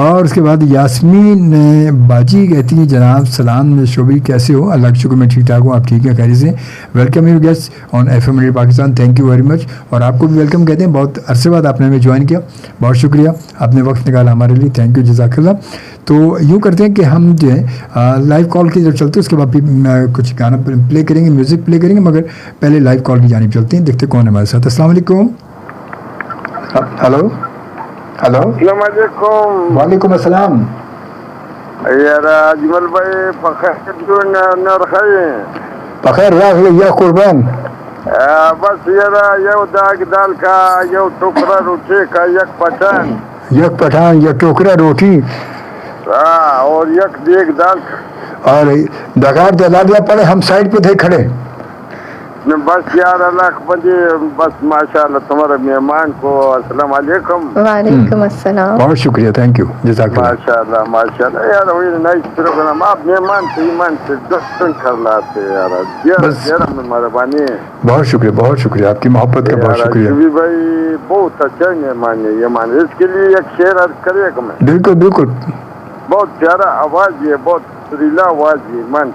اور اس کے بعد یاسمین باجی کہتی ہیں جناب سلام شعبی, کیسے ہو؟ اللہ کا شکر میں ٹھیک ٹھاک ہوں, آپ ٹھیک ہیں خیریت سے؟ Welcome you guest on FM radio Pakistan, thank you very much. اور آپ کو بھی ویلکم کہتے ہیں, بہت عرصے بعد آپ نے ہمیں جوائن کیا, بہت شکریہ, آپ نے وقت نکالا ہمارے لیے, تھینک یو, جزاک اللہ. تو یوں کرتے ہیں کہ ہم جو ہے لائیو کال کی جب چلتے ہیں اس کے بعد پھر کچھ گانا پلے کریں گے, میوزک پلے کریں گے, مگر پہلے لائیو کال کی جانب چلتے ہیں, دیکھتے کون ہے ہمارے ساتھ. السلام علیکم. ہلو السلام علیکم. وعلیکم السلام. یار اجمل بھائی بخیر راغ یا قربان. بس یار یو داغ دال کا, یو ٹکڑا روٹی کا, یک پٹھان یا ٹوکرا روٹی, اور یک دیگ دال کا. اور دگار دلا دیا پڑے, ہم سائڈ پہ تھے کھڑے. بس یار اللہ بندی, بس ماشاء اللہ تمہارے مہمان کو السلام علیکم. وعلیکم السلام. بہت شکریہ, تھینک یو, جزاک اللہ. ماشاء اللہ یار, وہی نائس پروگرام, آپ مہمان سے ایمان سے دستن کر لاتے یار, یار مہربانی. بہت شکریہ آپ کی محبت کا, بہت شکریہ. شبی بھائی بہت اچھا مہمان ہے, یہ مان اس کے لیے ایک شعر عرض کرے گا میں. بالکل. بہت پیارا آواز ہے, بہت سریلا آواز ہے من.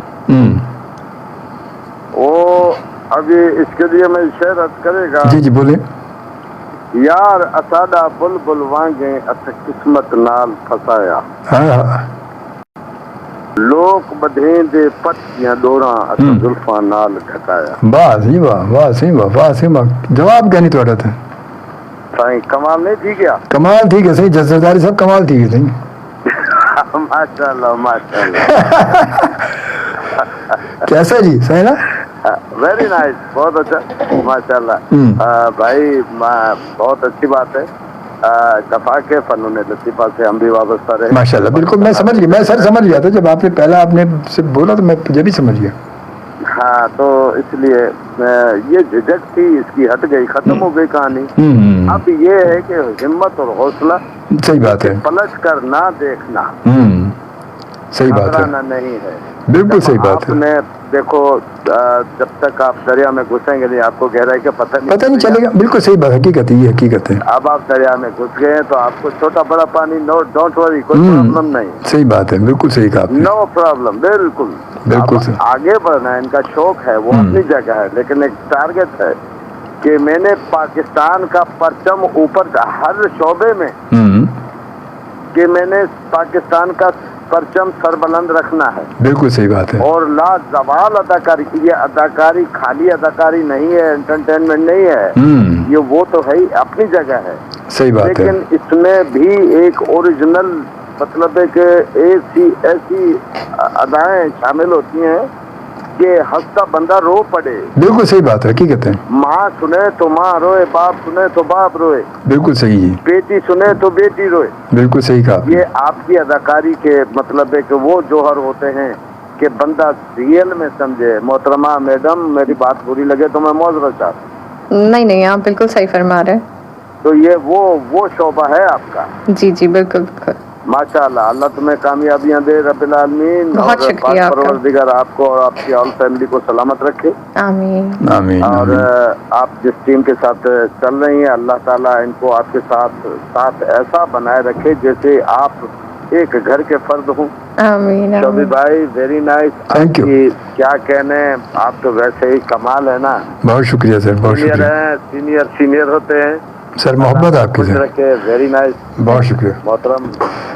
وہ ابھی اس کے لیے میں شعر عرض کرے گا. جی بولے. یار اساڈا بلبل وانگے ات قسمت نال پھسایا, لوک بدھیں دے پتیاں ڈوراں ات زلفاں نال ڈھکایا. واہ صحیح جواب کیا نہیں توڑا تھا. سائیں کمال نہیں تھی کیا؟ کمال ٹھیک ہے صحیح, جزرداری صاحب کمال ٹھیک ہے صحیح. ماشاء اللہ. کیسا جی, صحیح نا؟ ویری نائس, بہت اچھا ماشاء اللہ. بھائی بہت اچھی بات ہے, دفاع کے فنون لطیفہ سے ہم بھی وابستہ رہے. ماشاء اللہ, بالکل. میں سمجھ گیا, میں سر سمجھ گیا تھا جب آپ نے پہلا آپ نے سے بولا تو میں یہ بھی سمجھ گیا. ہاں, تو اس لیے یہ جھجک تھی اس کی ہٹ گئی, ختم ہو گئی کہانی. اب یہ ہے کہ ہمت اور حوصلہ, صحیح بات ہے, پلٹ کر نہ دیکھنا, صحیح بات ہے, نہیں ہے. بالکل صحیح بات ہے. آپ نے دیکھو جب تک آپ دریا میں گھسیں گے نہیں آپ کو گہرائی کا پتہ نہیں چلے گا. بالکل صحیح بات, حقیقت ہے, یہ حقیقت ہے. اب آپ دریا میں گھس گئے تو آپ کو چھوٹا بڑا پانی, نو ڈونٹ وری, کوئی پرابلم نہیں. صحیح بات ہے, بالکل صحیح کہا آپ نے. نو پرابلم, بالکل. آگے بڑھنا ہے, ان کا شوق ہے, وہ اپنی جگہ ہے, لیکن ایک ٹارگٹ ہے کہ میں نے پاکستان کا پرچم اوپر ہر شعبے میں, کہ میں نے پاکستان کا परचम सरबुलंद रखना है। बिल्कुल सही बात है। और लाजवाल अदाकारी, ये अदाकारी खाली अदाकारी नहीं है, एंटरटेनमेंट नहीं है, ये वो तो है ही, अपनी जगह है, सही बात है। लेकिन इसमें भी एक ओरिजिनल मतलब है कि ऐसी अदाएं शामिल होती हैं कि हंसता बंदा रो पड़े। बिल्कुल सही बात है, हकीकत है। माँ सुने तो माँ रोए, बाप सुने तो बाप रोए, बिल्कुल सही है। बेटी सुने तो बेटी रोए। बिल्कुल सही कहा। ये आपकी अदाकारी के मतलब है कि वो जौहर होते हैं कि बंदा रियल में समझे। मोहतरमा मैडम, मेरी बात बुरी लगे तो मैं मौजूद चाहता हूँ। नहीं, आप बिल्कुल सही फरमा रहे हैं। तो ये वो शोभा है आपका। जी बिल्कुल। माशाअल्लाह, अल्लाह तुम्हें कामयाबियां दे रब्बिल आलमीन। बहुत शुक्रिया आपका। परवरदिगार आपको और आपकी ऑल फैमिली को सलामत रखे। आमीन आमीन। और आप जिस टीम के साथ चल रही हैं, अल्लाह ताला इनको आपके साथ ऐसा बनाए रखे जैसे आप एक घर के फर्द हूँ। आमीन। शोभी भाई, वेरी नाइस। Thank you. क्या कहने, आप तो वैसे ही कमाल है ना। बहुत शुक्रिया सर, बहुत सीनियर शुक्रिया हैं, सीनियर होते हैं सर। मोहब्बत आपकी सर, रखे। वेरी नाइस, बहुत शुक्रिया। मोहतरम,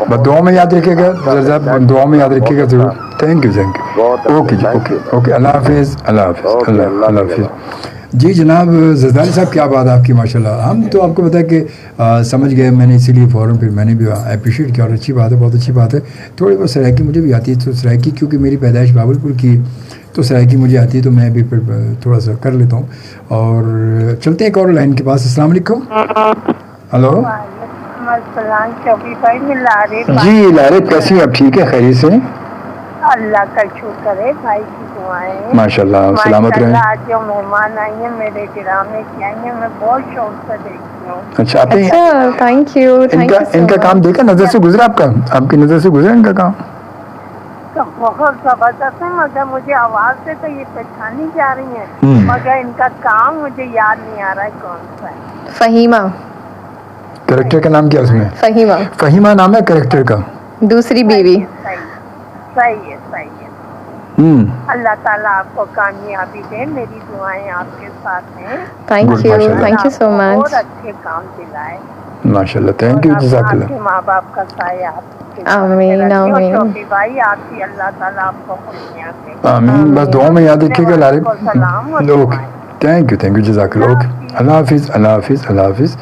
बस दुआ में याद रखिएगा, दुआ में याद रखिएगा जरूर। Thank you. ओके जी, ओके। अल्लाह हाफिज़, अल्लाह हाफिज़, अल्लाह हाफिज़। जी जनाब ज़रदारी साहब, क्या बात है आपकी, माशाल्लाह। हम तो आपको पता है कि समझ गए, मैंने इसीलिए फ़ौरन फिर मैंने भी अप्रिशिएट किया और अच्छी बात है, बहुत अच्छी बात है। थोड़ी बहुत सराइकी मुझे भी आती है, तो सराइकी क्योंकि मेरी पैदाइश बावलपुर की, तो सराइकी मुझे आती है, तो मैं भी फिर थोड़ा सा कर लेता हूँ। और चलते हैं एक और लाइन के पास। अस्सलाम वालेकुम। हेलो जी लारिब, कैसी हैं आप? ठीक है, खैरियत से? अल्लाह का शुक्र है, भाई की दुआएं। माशाल्लाह, सलामत रहें। आज जो मेहमान आई हैं मेरे ड्रामे की आई हैं, मैं बहुत शौक से देखती हूँ। अच्छा, आपने थैंक यू। इनका काम देखा, नजर से गुजरा आपकी नजर से गुजरा इनका काम? तो बहुत जबरदस्त है, मगर मुझे आवाज से तो ये पहचानी जा रही है, मगर इनका काम मुझे याद नहीं आ रहा है कौन सा है। फहीमा कैरेक्टर का नाम क्या उसमें? फहीमा नाम है कैरेक्टर का, दूसरी बीवी। सही है। अल्लाह ताला आपको कामयाबी दे, मेरी दुआएं आपके साथ हैं। Thank you so much. बहुत अच्छे काम दिलाए माशाल्लाह। थैंक यू, जज़ाकल्लाह। आपके माँ बाप का साया आमीन आमीन। छोटी भाई आपकी, अल्लाह ताला आपको खुशियाँ दे। आमीन। बस दुआ में याद रखिएगा लारिब। सलाम। ओके, थैंक यू, जज़ाकल्लाह। ओके, अल्लाह हाफिज़, अल्लाह हाफिज़, अल्लाह हाफिज़।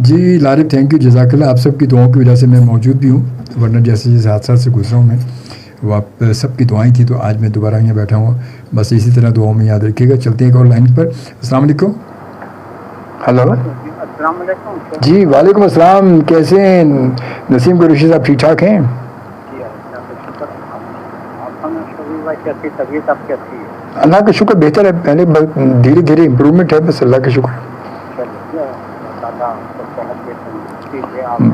जी लारिब, थैंक यू, जज़ाकल्लाह। आप सबकी दुआओं की वजह से मैं मौजूद भी हूँ, वरना जैसे हादसा से गुजरा हूँ मैं, वो आप सबकी दुआएं थी, तो आज मैं दोबारा यहाँ बैठा हूँ। बस इसी तरह दुआओं में याद रखिएगा। चलते हैं एक और लाइन पर। अस्सलाम वालेकुम। हेलो जी, वालेकुम अस्सलाम। कैसे हैं नसीम कुरैशी साहब, ठीक ठाक हैं? अल्लाह का शुक्र, बेहतर है, पहले धीरे धीरे इम्प्रूवमेंट है, बस अल्लाह का शुक्र।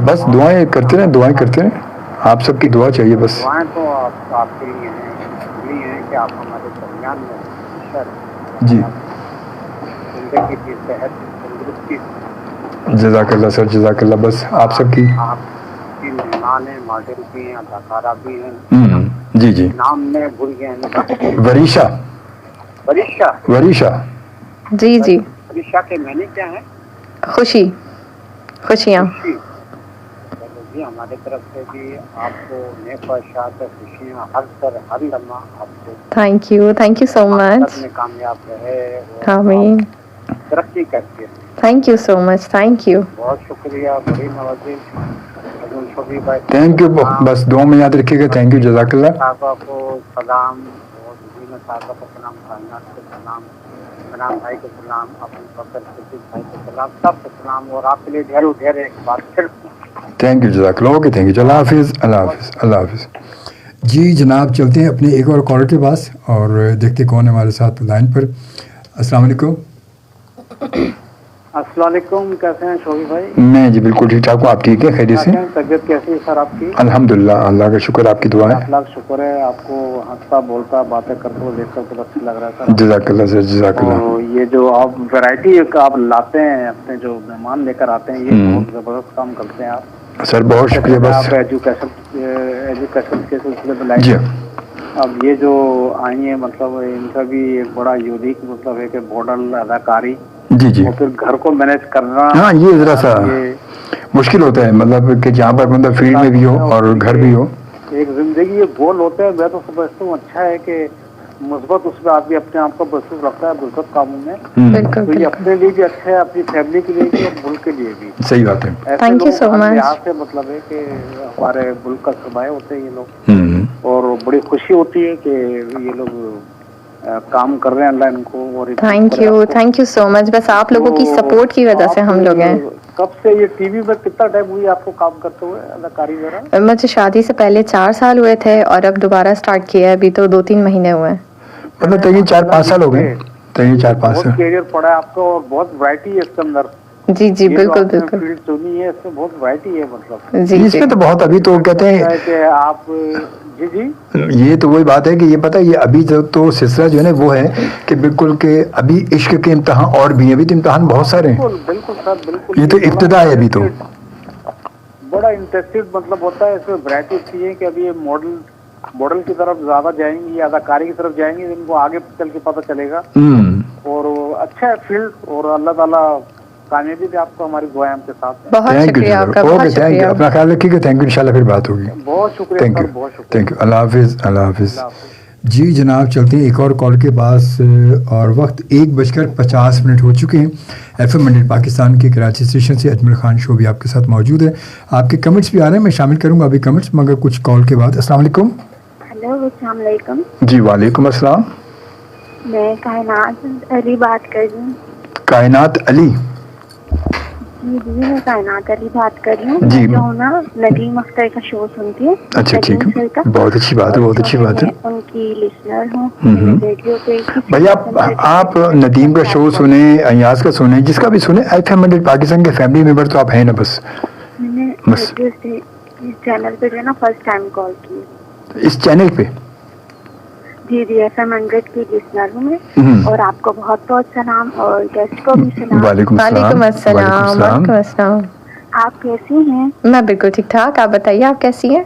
बस दुआएं करते रहें, आप सबकी दुआ चाहिए बस। दुआएं तो आपके लिए हैं कि आप हमारे दरमियान में जी, जिंदगी की सेहत तंदुरुस्ती। जज़ाकल्लाह सर, जज़ाकल्लाह। बस आप सबकी। आपकी मेहमान हैं, मॉडल भी हैं, अदाकारा भी हैं। जी नाम में भूल गए हैं। वरीशा जी वरीशा के मैंने क्या है? खुशियाँ। जी हमारे तरफ से भी आपको नेक ख्वाहिशात, खुशियाँ हर लम्हा आपको। Thank you so much. में कामयाब रहे, आमीन, तरक्की करते हैं। Thank you so much, thank you. बहुत शुक्रिया, बड़ी नवाजी। थैंक यू, बस दुआ में याद रखिएगा। थैंक यू, जज़ाकल्लाह। साहबा को सलाम, और मुबीना साहबा को सलाम, कायनात को सलाम, इमरान भाई को सलाम, अपन बकर सिद्दीक भाई को सलाम, सबको सलाम। और आपके लिए ढेर एक बात फिर। थैंक यू, जज़ाकल्लाह। Okay, thank you. अल्लाह हाफिज़, अल्लाह हाफिज़, अल्लाह हाफिज़। जी जनाब, चलते हैं अपने एक और कॉलर के पास और देखते कौन है हमारे साथ लाइन पर। अस्सलाम वालेकुम। अस्सलाम वालेकुम, कैसे हैं शोभी भाई? मैं जी बिल्कुल ठीक ठाक हूँ, आप ठीक है, खैरियत से? तबीयत कैसी है सर आपकी? अल्हम्दुलिल्लाह, अल्लाह का शुक्र, आपकी दुआ है। अल्लाह का शुक्र है। आपको हंसता बोलता बातें करते हुए देखकर तो अच्छा लग रहा है सर। जज़ाकल्लाह सर, जज़ाकल्लाह। तो ये जो आप वैरायटी आप लाते हैं, अपने जो मेहमान लेकर आते हैं, ये बहुत जबरदस्त काम करते हैं आप सर। बहुत शुक्रिया। बस आप एजुकेशन के सिलसिले में लाए। अब ये जो आई है, मतलब इनका भी एक बड़ा यूनिक मतलब है कि मॉडल अदाकारी। जी और फिर घर को मैनेज करना, हाँ, ये जरा सा मुश्किल होता है, मतलब कि जहाँ पर मतलब फील्ड में भी हो और घर भी हो। एक जिंदगी ये गोल होते हैं, मैं तो समझता हूँ अच्छा है कि मुस्बत उसमें आदमी अपने आप को महसूस रखता है मुस्बत कामों में, बिल्कुल तो ये अपने लिए भी अच्छा है, अपनी फैमिली के लिए भी और मुल्क के लिए भी। सही बात है। ऐसे Thank you लोग so much. यहाँ से मतलब है कि हमारे मुल्क का सरमाया होते हैं ये लोग, और बड़ी खुशी होती है कि ये लोग काम कर रहे हैं, अल्लाह इनको और थैंक यू सो मच। बस आप लोगों की सपोर्ट की वजह से हम लोग हैं। कब से ये टीवी में कितना टाइम हुई आपको काम करते हुए अदाकारी वगैरह? मुझे शादी से पहले 4 साल हुए थे और अब दोबारा स्टार्ट किया है, अभी तो 2-3 महीने हुए हैं। मतलब तकरीबन 4-5 साल हो गए, तकरीबन 4-5 बहुत साल। कैरियर पड़ा है आपको और बहुत वैरायटी है इसके अंदर। जी जी, बिल्कुल बिल्कुल फील्ड चुनी है, इसमें बहुत वैरायटी है मतलब। जी जी। इसमें तो बहुत, अभी तो कहते हैं कि आप जी जी, ये तो वही बात है कि ये पता है, ये अभी तो सिलसिला जो है ना वो है कि बिल्कुल के अभी इश्क के इम्तहान और भी हैं, अभी तो इम्तहान बहुत सारे हैं। बिल्कुल बिल्कुल सर, बिल्कुल। ये तो इब्तिदा है अभी तो। बड़ा इंटरेस्टेड मतलब होता है, इसमें वैरायटी अच्छी है कि अभी ये मॉडल की तरफ ज्यादा जाएंगी या अदाकारी की तरफ जाएंगी, इनको आगे चल के पता चलेगा। और अच्छा है फील्ड, और अल्लाह ताला कामयाबी भी आपको, हमारी दुआएं आपके साथ हैं। बहुत थैंक यू शुक्रिया आपका, बहुत ओके, थैंक यू, शुक्रिया। अपना ख्याल रखिएगा। थैंक यू, इंशाल्लाह फिर बात होगी। बहुत शुक्रिया थैंक सर, यू, बहुत शुक्रिया। थैंक यू, अल्लाह हाफिज़, अल्लाह हाफिज़। जी जनाब, चलते हैं एक और कॉल के पास, और वक्त 1:50 हो चुके हैं। FM मंडेल पाकिस्तान के कराची स्टेशन से अजमल खान शो भी आपके साथ मौजूद है। आपके कमेंट्स भी आ रहे हैं, मैं शामिल करूंगा अभी कमेंट्स, मगर कुछ कॉल के बाद। अस्सलाम वालेकुम। हेलो, अस्सलाम वालेकुम। जी वालेकुम अस्सलाम। मैं कायनात अली बात कर रही हूँ। कायनात अली? जी जी, मैं कायनात अली बात कर रही हूँ। जी। जो ना नदीम अख्तर का शो सुनती है। अच्छा ठीक नदीम है, सर का। बहुत अच्छी बात है, बहुत अच्छी बात है। मैं उनकी लिसनर हूँ रेडियो पे। भैया आप नदीम का शो सुने, अयाज का सुने, जिसका भी सुने, FM मंडेल पाकिस्तान के फैमिली मेंबर तो आप हैं ना बस। मैंने बस। रेडियो से इस चैनल पे जो है ना फर्स्ट टाइम कॉल की। इस चैनल पे? जी जी, FM 100 की लिसनर हूँ मैं, और आपको बहुत बहुत सलाम, और गेस्ट को भी सलाम। वालेकुम वालेकुम अस्सलाम। वालेकुम अस्सलाम। आप कैसी हैं? मैं बिल्कुल ठीक ठाक, आप बताइए आप कैसी हैं?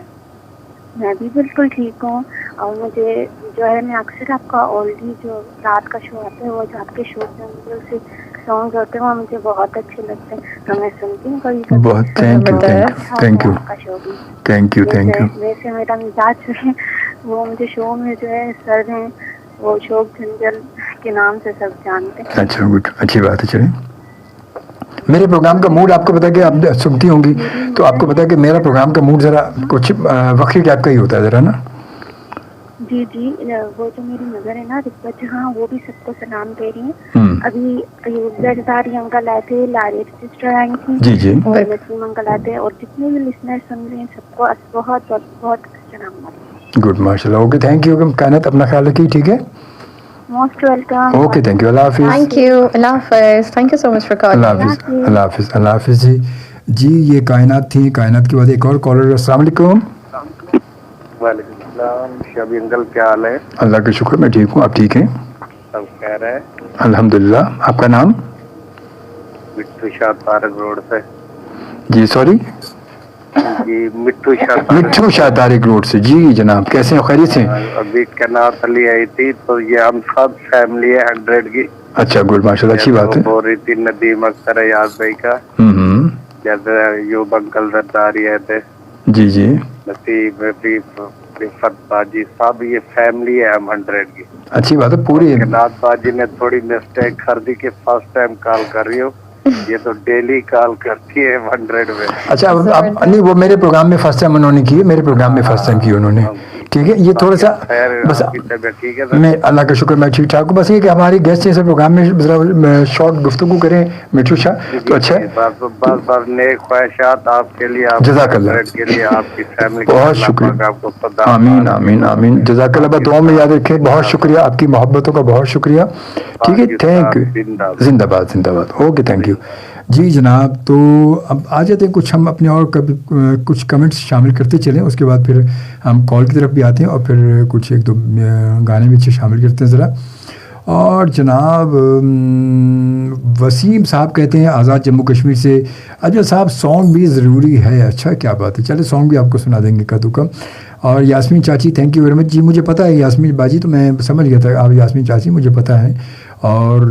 मैं भी बिल्कुल ठीक हूँ, और मुझे जो है, मैं अक्सर आपका ओल्डी जो रात का शो आता है, वो जो आपके शो के अंदर से सॉन्ग होते हैं वो मुझे बहुत अच्छे लगते हैं, तो मैं सुनती हूँ कभी। बहुत थैंक यू, थैंक यू, आपका शो भी। Thank you, thank you. वैसे मेरा मिजाज जो है वो मुझे शो में जो है सर हैं वो शोक झंझल के नाम से सब जानते हैं। अच्छा गुड, अच्छी बात है। चलिए, मेरे प्रोग्राम का मूड आपको पता है कि आप सुनती होंगी, तो आपको पता है कि मेरा प्रोग्राम का मूड ज़रा कुछ वक्री टाइप का ही होता है ज़रा ना। जी जी, वो जो मेरी नजर है ना रिश्वत जहाँ, वो भी सबको सलाम दे रही हैं। अभी जरदारी अंकल आए थे, लारियत सिस्टर आई थी, जी जी, और नसीम अंकल आए थे, और जितने भी लिसनर सुन रहे हैं सबको बहुत बहुत बहुत सलाम। गुड, माशाल्लाह। ओके, थैंक यू कायनात, अपना ख्याल रखिए, ठीक है? Most welcome. Okay, thank you, अल्लाह हाफिज़। थैंक यू, अल्लाह हाफिज़। Thank you so much for calling. अल्लाह हाफिज़, अल्लाह हाफिज़, अल्लाह हाफिज़। जी ये कायनात थी। कायनात के बाद एक और कॉलर। अस्सलाम वालेकुम। वालेकुम सलाम। शबी अंकल, क्या हाल है? अल्लाह का शुक्र, मैं ठीक हूँ, आप ठीक हैं? सब कह रहे हैं। अल्हम्दुलिल्लाह। आपका नाम? मिट्टू शाह तारक रोड से। जी सॉरी, जी मिट्टू शाह। मिट्टू शाह तारिक रोड से। जी जनाब, कैसे हैं, खैरियत से? अभी कायनात अली आई थी, तो ये हम सब फैमिली है 100 की। अच्छा गुड, माशाल्लाह, अच्छी बात है। बोल रही थी नदीम अख्तर, याद भाई का, जैसे यूब अंकल जरदारी आए थे, जी जी, नसीब रिफत बाजी, सब ये फैमिली है हम 100 की। अच्छी बात है। पूरी कायनात बाजी ने थोड़ी मिस्टेक कर दी कि फर्स्ट टाइम कॉल कर रही हो, ये तो डेली कॉल करती है 100 में। अच्छा, अब नहीं, वो मेरे प्रोग्राम में फर्स्ट टाइम उन्होंने की, मेरे प्रोग्राम में फर्स्ट टाइम की उन्होंने, ठीक है? ये थोड़ा सा बस, ठीक है, मैं अल्लाह का शुक्र मैं ठीक ठाक हूँ। बस ये कि हमारी गेस्ट जैसे प्रोग्राम में जरा शॉर्ट गुफ्तगू करें मिट्टू शाह, तो अच्छा है। बस नेक ख्वाहिशात आपके लिए, आप जज़ाकल्लाह के लिए, आपकी फैमिली, बहुत शुक्रिया। आपको आमीन आमीन आमीन, जज़ाकल्लाह। दुआ में याद रखें, बहुत शुक्रिया, आपकी मोहब्बतों का बहुत शुक्रिया, ठीक है? थैंक यू, जिंदाबाद जिंदाबाद। Okay, thank you. जी जनाब, तो अब आ जाते हैं कुछ हम अपने और कभी कुछ कमेंट्स शामिल करते चलें, उसके बाद फिर हम कॉल की तरफ भी आते हैं, और फिर कुछ एक दो गाने भी शामिल करते हैं ज़रा। और जनाब वसीम साहब कहते हैं आज़ाद जम्मू कश्मीर से, अजय साहब सॉन्ग भी ज़रूरी है। अच्छा, क्या बात है, चले सॉन्ग भी आपको सुना देंगे कदू कम। और यास्मीन चाची, थैंक यू वेरी मच। जी मुझे पता है यास्मीन बाजी, तो मैं समझ गया था आप यास्मीन चाची, मुझे पता है। और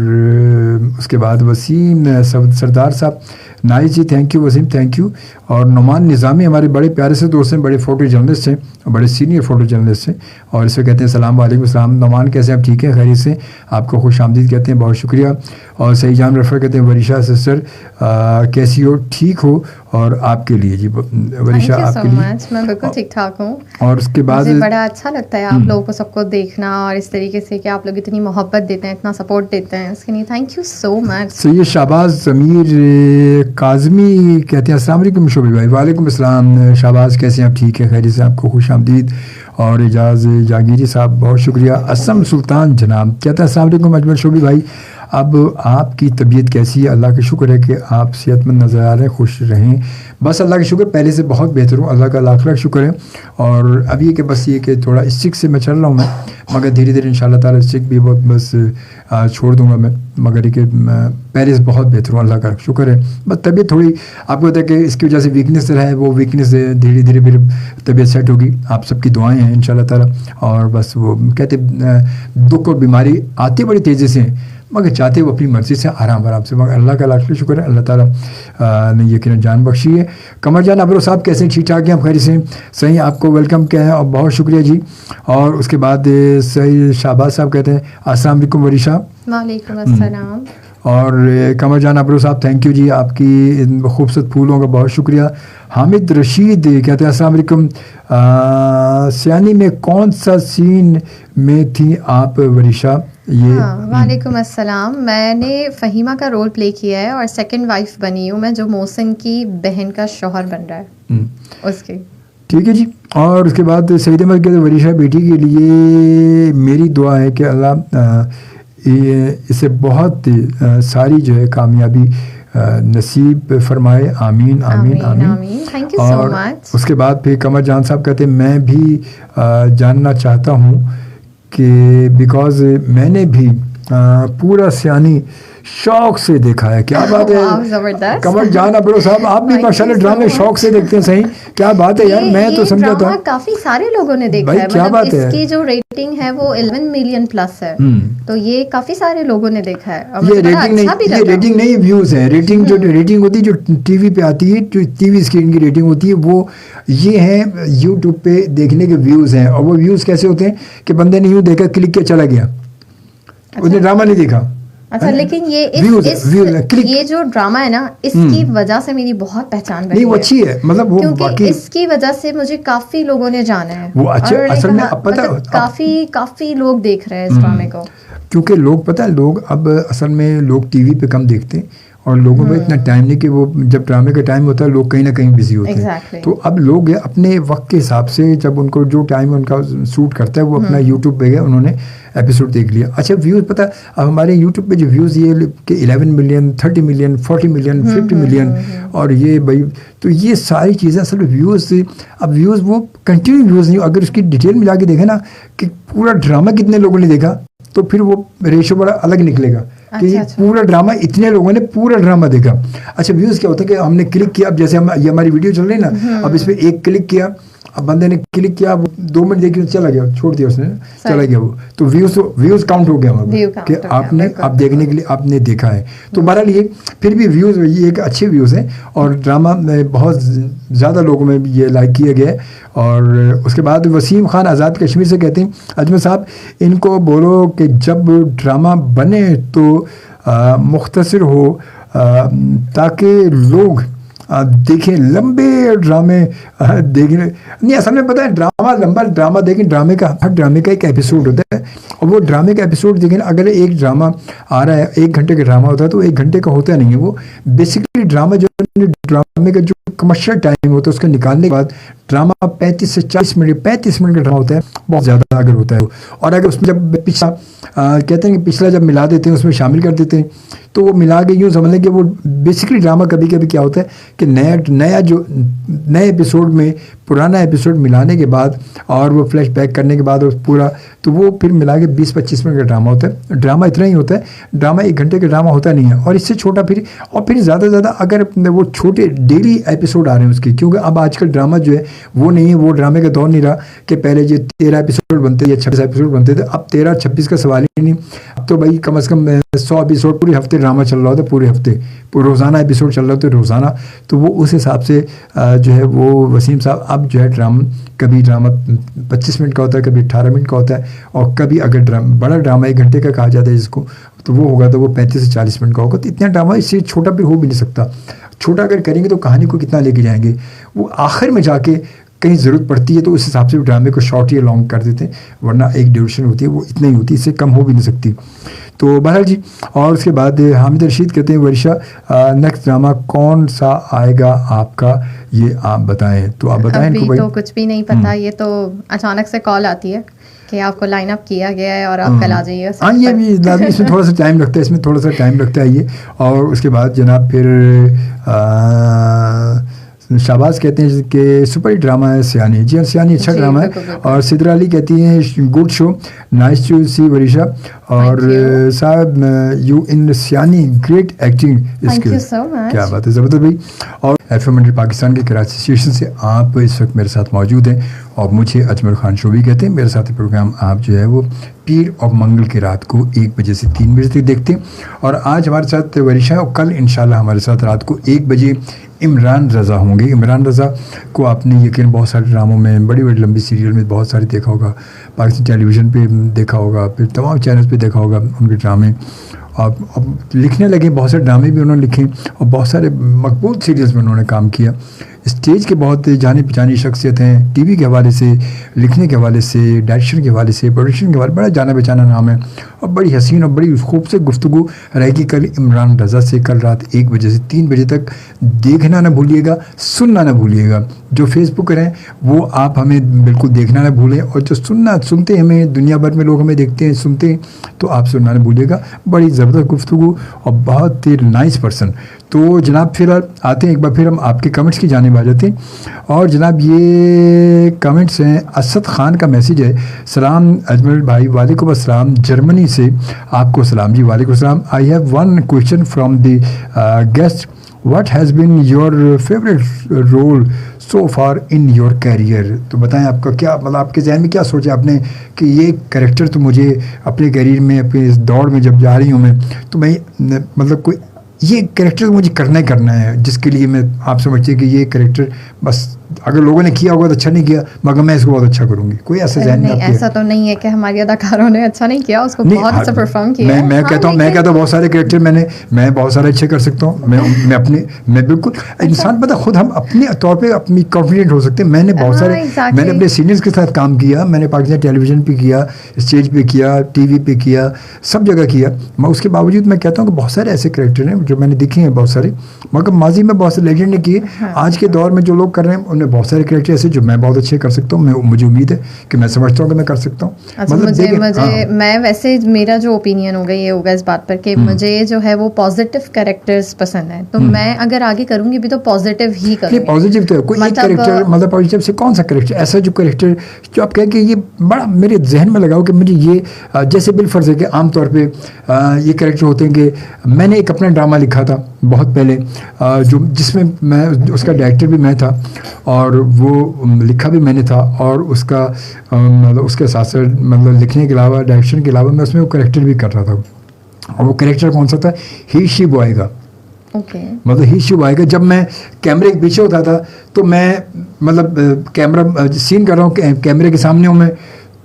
उसके बाद वसीम सरदार साहब, नाइस जी, thank you Wasim, thank you. और नुमान निज़ामी हमारे बड़े प्यारे से दोस्त हैं, बड़े फ़ोटो जर्नलिस्ट हैं और बड़े सीनियर फ़ोटो जर्नलिस्ट हैं, और इसे कहते हैं सलाम वालेकुम सलाम। नुमान कैसे आप ठीक हैं, खैरियत से? आपको खुश आमदीद कहते हैं, बहुत शुक्रिया। और सही जान रफ़ा कहते हैं वरीशा सिस्टर कैसी हो, ठीक हो? और आपके लिए जी वरीशा, आपके लिए मैं बिल्कुल ठीक ठाक हूँ। और उसके बाद मुझे बड़ा अच्छा लगता है आप लोगों को सबको देखना, और इस तरीके से कि आप लोग इतनी मोहब्बत देते हैं, इतना सपोर्ट देते हैं, उसके लिए thank you so much. Syed Shahbaz Zameer Kazmi कहते हैं अस्सलाम वालेकुम शोबी भाई। वालेकुम अस्सलाम शाहबाज, कैसे हैं आप, ठीक है, खैरियत से? आपको खुश आमदीद। और एजाज़ जागीरी साहब बहुत शुक्रिया। असम सुल्तान जनाब कहते हैं अस्सलाम वालेकुम अजमल शोबी भाई, अब आपकी तबीयत कैसी है? अल्लाह का शुक्र है कि आप सेहतमंद नज़र आ रहे हैं, खुश रहें। बस अल्लाह का शुक्र, पहले से बहुत बेहतर हूँ, अल्लाह का लाख लाख शुक्र है। और अब ये कि बस ये कि थोड़ा स्टिक से मैं चल रहा हूँ मैं, मगर धीरे धीरे इंशाल्लाह ताला स्टिक भी बहुत बस छोड़ दूँगा मैं, मगर ये कि पहले से बहुत बेहतर हूँ, अल्लाह का शुक्र है। बस तबीयत थोड़ी आपको पता है कि इसकी वजह से वीकनेस रहा है, वो वीकनेस धीरे धीरे फिर तबीयत सेट होगी। आप सबकी दुआएँ हैं इंशाल्लाह ताला। और बस वो कहते दुख और बीमारी आती बड़ी तेज़ी से हैं, मगर चाहते वो अपनी मर्ज़ी से आराम से, मगर अल्लाह का लाख शुक्र है, अल्लाह ताला ने यकीनन जान बख्शी है। कमर जान अबरो साहब कैसे, ठीक ठाक हैं आप, खैर से? सही, आपको वेलकम क्या है और बहुत शुक्रिया जी। और उसके बाद सही शाहबाज साहब कहते हैं अस्सलाम वालेकुम वरीशा। वालेकुम अस्सलाम। और कमर जान अबरो साहब थैंक यू जी, आपकी इन खूबसूरत फूलों का बहुत शुक्रिया। हामिद रशीद कहते हैं अस्सलाम वालेकुम, सियानी में कौन सा सीन में थी आप वरीशा? ये वालेकुम अस्सलाम। मैंने फ़हीमा का रोल प्ले किया है और सेकंड वाइफ बनी हूँ मैं, जो मोहसिन की बहन का शौहर बन रहा है उसके। ठीक है जी। और उसके बाद सईद अहमद कहते वरीशा बेटी के लिए मेरी दुआ है कि अल्लाह इसे बहुत सारी जो है कामयाबी नसीब फरमाए, आमीन आमीन आमीन। Thank you so much. उसके बाद फिर कमर जान साहब कहते हैं मैं भी जानना चाहता हूँ कि बिकॉज मैंने भी पूरा सियानी शौक से देखा है। क्या बात है कमर जान अबरो साहब, आप भी माशाल्लाह ड्रामे शौक से देखते हैं, सही क्या बात है यार। मैं तो समझा था काफी सारे लोगों ने देखा है, क्या बात है, इसकी जो रेटिंग है वो 11 मिलियन प्लस है, तो ये काफी सारे लोगों ने देखा है। ये रेटिंग नहीं व्यूज है। रेटिंग जो रेटिंग होती है जो टीवी पे आती है, जो टीवी स्क्रीन की रेटिंग होती है, वो ये है यूट्यूब पे देखने के व्यूज हैं। और वो व्यूज कैसे होते हैं कि बंदे ने यूँ देखा, क्लिक किया, चला गया, उसने ड्रामा नहीं देखा। अच्छा, लेकिन ये ये जो ड्रामा है ना, इसकी वजह से मेरी बहुत पहचान बनी है। वो अच्छी है, मतलब वो क्योंकि इसकी वजह से मुझे काफी लोगों ने जाना है। वो अच्छे असल में अब पता काफी लोग देख रहे हैं इस ड्रामे को, क्योंकि लोग पता है लोग अब असल में लोग टीवी पे कम देखते हैं और लोगों में इतना टाइम नहीं कि वो जब ड्रामे का टाइम होता है लोग कहीं ना कहीं बिजी होते हैं। तो अब लोग अपने वक्त के हिसाब से जब उनको जो टाइम उनका सूट करता है वो अपना यूट्यूब पे गए, उन्होंने एपिसोड देख लिया। अच्छा, व्यूज़ पता अब हमारे यूट्यूब पे जो व्यूज़ ये कि 11 मिलियन 30 मिलियन 40 मिलियन 50 मिलियन, और ये भाई तो ये सारी चीज़ें असल में व्यूज़ से अब व्यूज़ वो कंटिन्यू व्यूज़ नहीं, अगर उसकी डिटेल मिला के देखें ना कि पूरा ड्रामा कितने लोगों ने देखा तो फिर वो रेशो बड़ा अलग निकलेगा कि पूरा ड्रामा इतने लोगों ने पूरा ड्रामा देखा। अच्छा, व्यूज़ क्या होता है कि हमने क्लिक किया, अब जैसे हम ये हमारी वीडियो चल रही है ना, अब इस पर एक क्लिक किया, अब बंदे ने क्लिक किया, वो 2 मिनट देखी चला गया, छोड़ दिया उसने, चला गया वो, तो व्यूज़ काउंट हो गया हमारा कि आपने आप देखने के लिए आपने देखा है। तो बहरहाल ये फिर भी व्यूज़ ये एक अच्छे व्यूज़ हैं और ड्रामा में बहुत ज़्यादा लोगों में ये लाइक किया गया है। और उसके बाद वसीम खान आज़ाद कश्मीर से कहते हैं अजमल साहब इनको बोलो कि जब ड्रामा बने तो मुख्तसर हो ताकि लोग देखें, लंबे ड्रामे देखने नहीं। असल में पता है ड्रामा लंबा ड्रामा देखें, ड्रामे का हर ड्रामे का एक एपिसोड होता है और वो ड्रामे का एपिसोड देखें। अगर एक ड्रामा आ रहा है 1 घंटे का ड्रामा होता है तो 1 घंटे का होता नहीं है वो। बेसिकली ड्रामा जो ड्रामे का जो कमर्शियल टाइम होता है उसका निकालने के बाद ड्रामा 35 से 40 मिनट 35 मिनट का ड्रामा होता है, बहुत ज़्यादा अगर होता है। और अगर उसमें जब पिछला कहते हैं कि पिछला जब मिला देते हैं उसमें शामिल कर देते हैं तो वो मिला के यूँ समझ लें कि वो बेसिकली ड्रामा कभी कभी क्या होता है कि नए एपिसोड में पुराना एपिसोड मिलाने के बाद और वो फ्लैश बैक करने के बाद पूरा तो वो फिर मिला के 20-25 मिनट का ड्रामा होता है। ड्रामा इतना ही होता है, ड्रामा 1 घंटे का ड्रामा होता नहीं है। और इससे छोटा फिर ज़्यादा से ज़्यादा अगर वो छोटे डेली एपिसोड आ रहे हैं उसके, क्योंकि अब आजकल ड्रामा जो है वो नहीं है, वो ड्रामे का दौर नहीं रहा कि पहले जो 13 एपिसोड बनते या 26 एपिसोड बनते थे। अब 13-26 का सवाल ही नहीं। अब तो भाई कम से कम 100 एपिसोड पूरे हफ्ते ड्रामा चल रहा होता है, पूरे हफ्ते रोज़ाना एपिसोड चल रहा होता है रोज़ाना, तो वो उस हिसाब से जो है वो वसीम साहब अब जो है कभी ड्रामा 25 मिनट का होता है, कभी 18 मिनट का होता है, और कभी अगर बड़ा ड्रामा 1 घंटे का कहा जाता है जिसको, तो वो होगा तो वो 35 से 40 मिनट का होगा। तो इतना ड्रामा इससे छोटा भी हो भी नहीं सकता। छोटा अगर करेंगे तो कहानी को कितना लेके जाएंगे, वो आखिर में जाके कहीं ज़रूरत पड़ती है तो उस हिसाब से ड्रामे को शॉर्ट या लॉन्ग कर देते हैं, वरना एक ड्यूरेशन होती है वो इतना ही होती है, इससे कम हो भी नहीं सकती। तो बहरहाल जी, और उसके बाद हामिद रशीद कहते हैं वर्षा नेक्स्ट ड्रामा कौन सा आएगा आपका, ये आप बताएं। तो आप बताएं अभी भाई। तो कुछ भी नहीं पता, ये तो अचानक से कॉल आती है कि आपको लाइन अप किया गया है और आप कल आ जाइए। हाँ, ये भी लाजमी, इसमें थोड़ा सा टाइम लगता है, इसमें थोड़ा सा टाइम लगता है ये। और उसके बाद जनाब फिर शाबाज कहते हैं कि सुपर ड्रामा है सियानी। जी हाँ, सियानी अच्छा ड्रामा है। और सिद्रा अली कहती हैं गुड शो, नाइस टू सी वरीशा, और साहब यू इन सियानी ग्रेट एक्टिंग स्किल्स। क्या बात है, ज़बरदस्त भाई। और FM 100 पाकिस्तान के कराची स्टेशन से आप इस वक्त मेरे साथ मौजूद हैं, और मुझे अजमल खान शोभी कहते हैं। मेरे साथ प्रोग्राम आप जो है वो पीर और मंगल की रात को 1 बजे से 3 बजे तक देखते हैं। और आज हमारे साथ वरीशा, और कल इंशाल्लाह हमारे साथ रात को 1 बजे इमरान रज़ा होंगे। इमरान रज़ा को आपने यकीन बहुत सारे ड्रामों में, बड़ी बड़ी लंबी सीरियल में बहुत सारे देखा होगा, पाकिस्तान टेलीविज़न पे देखा होगा, फिर तमाम चैनल्स पे देखा होगा उनके ड्रामे। और अब लिखने लगे, बहुत सारे ड्रामे भी उन्होंने लिखे और बहुत सारे मकबूल सीरियल्स में उन्होंने काम किया। स्टेज के बहुत जानी पहचानी शख्सियत हैं, टीवी के हवाले से, लिखने के हवाले से, डायरेक्शन के हवाले से, प्रोडक्शन के हवाले, बड़ा जाना पहचाना नाम है और बड़ी हसीन और बड़ी खूबसूरत गुफ्तगू रहेगी कल इमरान रज़ा से। कल रात 1 बजे से 3 बजे तक देखना ना भूलिएगा, सुनना ना भूलिएगा। जो फेसबुक हैं वो आप हमें बिल्कुल देखना ना भूलें, और जो सुनते हमें, दुनिया भर में लोग हमें देखते हैं, सुनते हैं, तो आप सुनना ना भूलिएगा। बड़ी ज़बरदस्त गुफ्तगू और बहुत ही नाइस पर्सन। तो जनाब फिर आते हैं, एक बार फिर हम आपके कमेंट्स की जानिब आ जाते हैं। और जनाब ये कमेंट्स हैं, असद ख़ान का मैसेज है, सलाम अजमल भाई, वालेकुम अस्सलाम, जर्मनी से आपको सलाम। जी वालेकुम अस्सलाम। I have one question from the guest, what has been your favourite role so far in your career. तो बताएं आपका क्या, मतलब आपके जहन में क्या सोचा आपने कि ये कैरेक्टर तो मुझे अपने कैरियर में, अपने इस दौड़ में जब जा रही हूँ मैं, तो मैं मतलब कोई ये कैरेक्टर मुझे करना ही करना है, जिसके लिए मैं, आप समझते हैं कि ये कैरेक्टर बस अगर लोगों ने किया होगा तो अच्छा नहीं किया, मगर मैं इसको बहुत अच्छा करूंगी। कोई ऐसा जहन नहीं, ऐसा तो नहीं है कि हमारी अदाकारों ने अच्छा नहीं किया, उसको बहुत अच्छा परफॉर्म किया। मैं कहता हूँ बहुत सारे कैरेक्टर मैं बहुत सारे अच्छे कर सकता हूँ। मैं बिल्कुल इंसान, पता खुद हम अपने तौर पे अपनी कॉन्फिडेंट हो सकते हैं। मैंने बहुत सारे, मैंने अपने सीनियर्स के साथ काम किया, मैंने पाकिस्तान टेलीविज़न पे किया, स्टेज पे किया, टीवी पे किया, सब जगह किया। मैं उसके बावजूद मैं कहता हूँ कि बहुत सारे ऐसे कैरेक्टर हैं जो मैंने देखे हैं बहुत सारे, मगर माजी में बहुत से लेजेंड ने किए। आज के दौर में जो लोग कर रहे हैं उनमें बहुत सारे कैरेक्टर ऐसे जो मैं बहुत अच्छे कर सकता हूँ। मुझे उम्मीद है कि मैं समझता हूँ कि मैं कर सकता हूँ। अच्छा, मुझे मैं वैसे मेरा जो ओपिनियन होगा ये होगा इस बात पर कि मुझे जो है वो पॉजिटिव कैरेक्टर्स पसंद है, तो मैं अगर आगे करूँगी भी तो पॉजिटिव ही करूँगी। पॉजिटिव तो है कोई एक कैरेक्टर, मतलब पॉजिटिव से कौन सा कैरेक्टर ऐसा जो कैरेक्टर जो आप कहें कि ये बड़ा मेरे जहन में लगाओ कि मुझे ये, जैसे बिलफर्ज है कि आमतौर पर ये कैरेक्टर होते हैं कि मैंने एक अपना ड्रामा लिखा था बहुत पहले, जो जिसमें मैं, उसका डायरेक्टर भी मैं था और वो लिखा भी मैंने था, और उसका मतलब उसके साथ साथ मतलब लिखने के अलावा, डायरेक्शन के अलावा मैं उसमें वो कैरेक्टर भी कर रहा था। और वो कैरेक्टर कौन सा था, ही शी बॉय का। मतलब ही शी बॉय का जब मैं कैमरे के पीछे होता था तो मैं मतलब कैमरा सीन कर रहा हूँ, कैमरे के सामने हूँ मैं,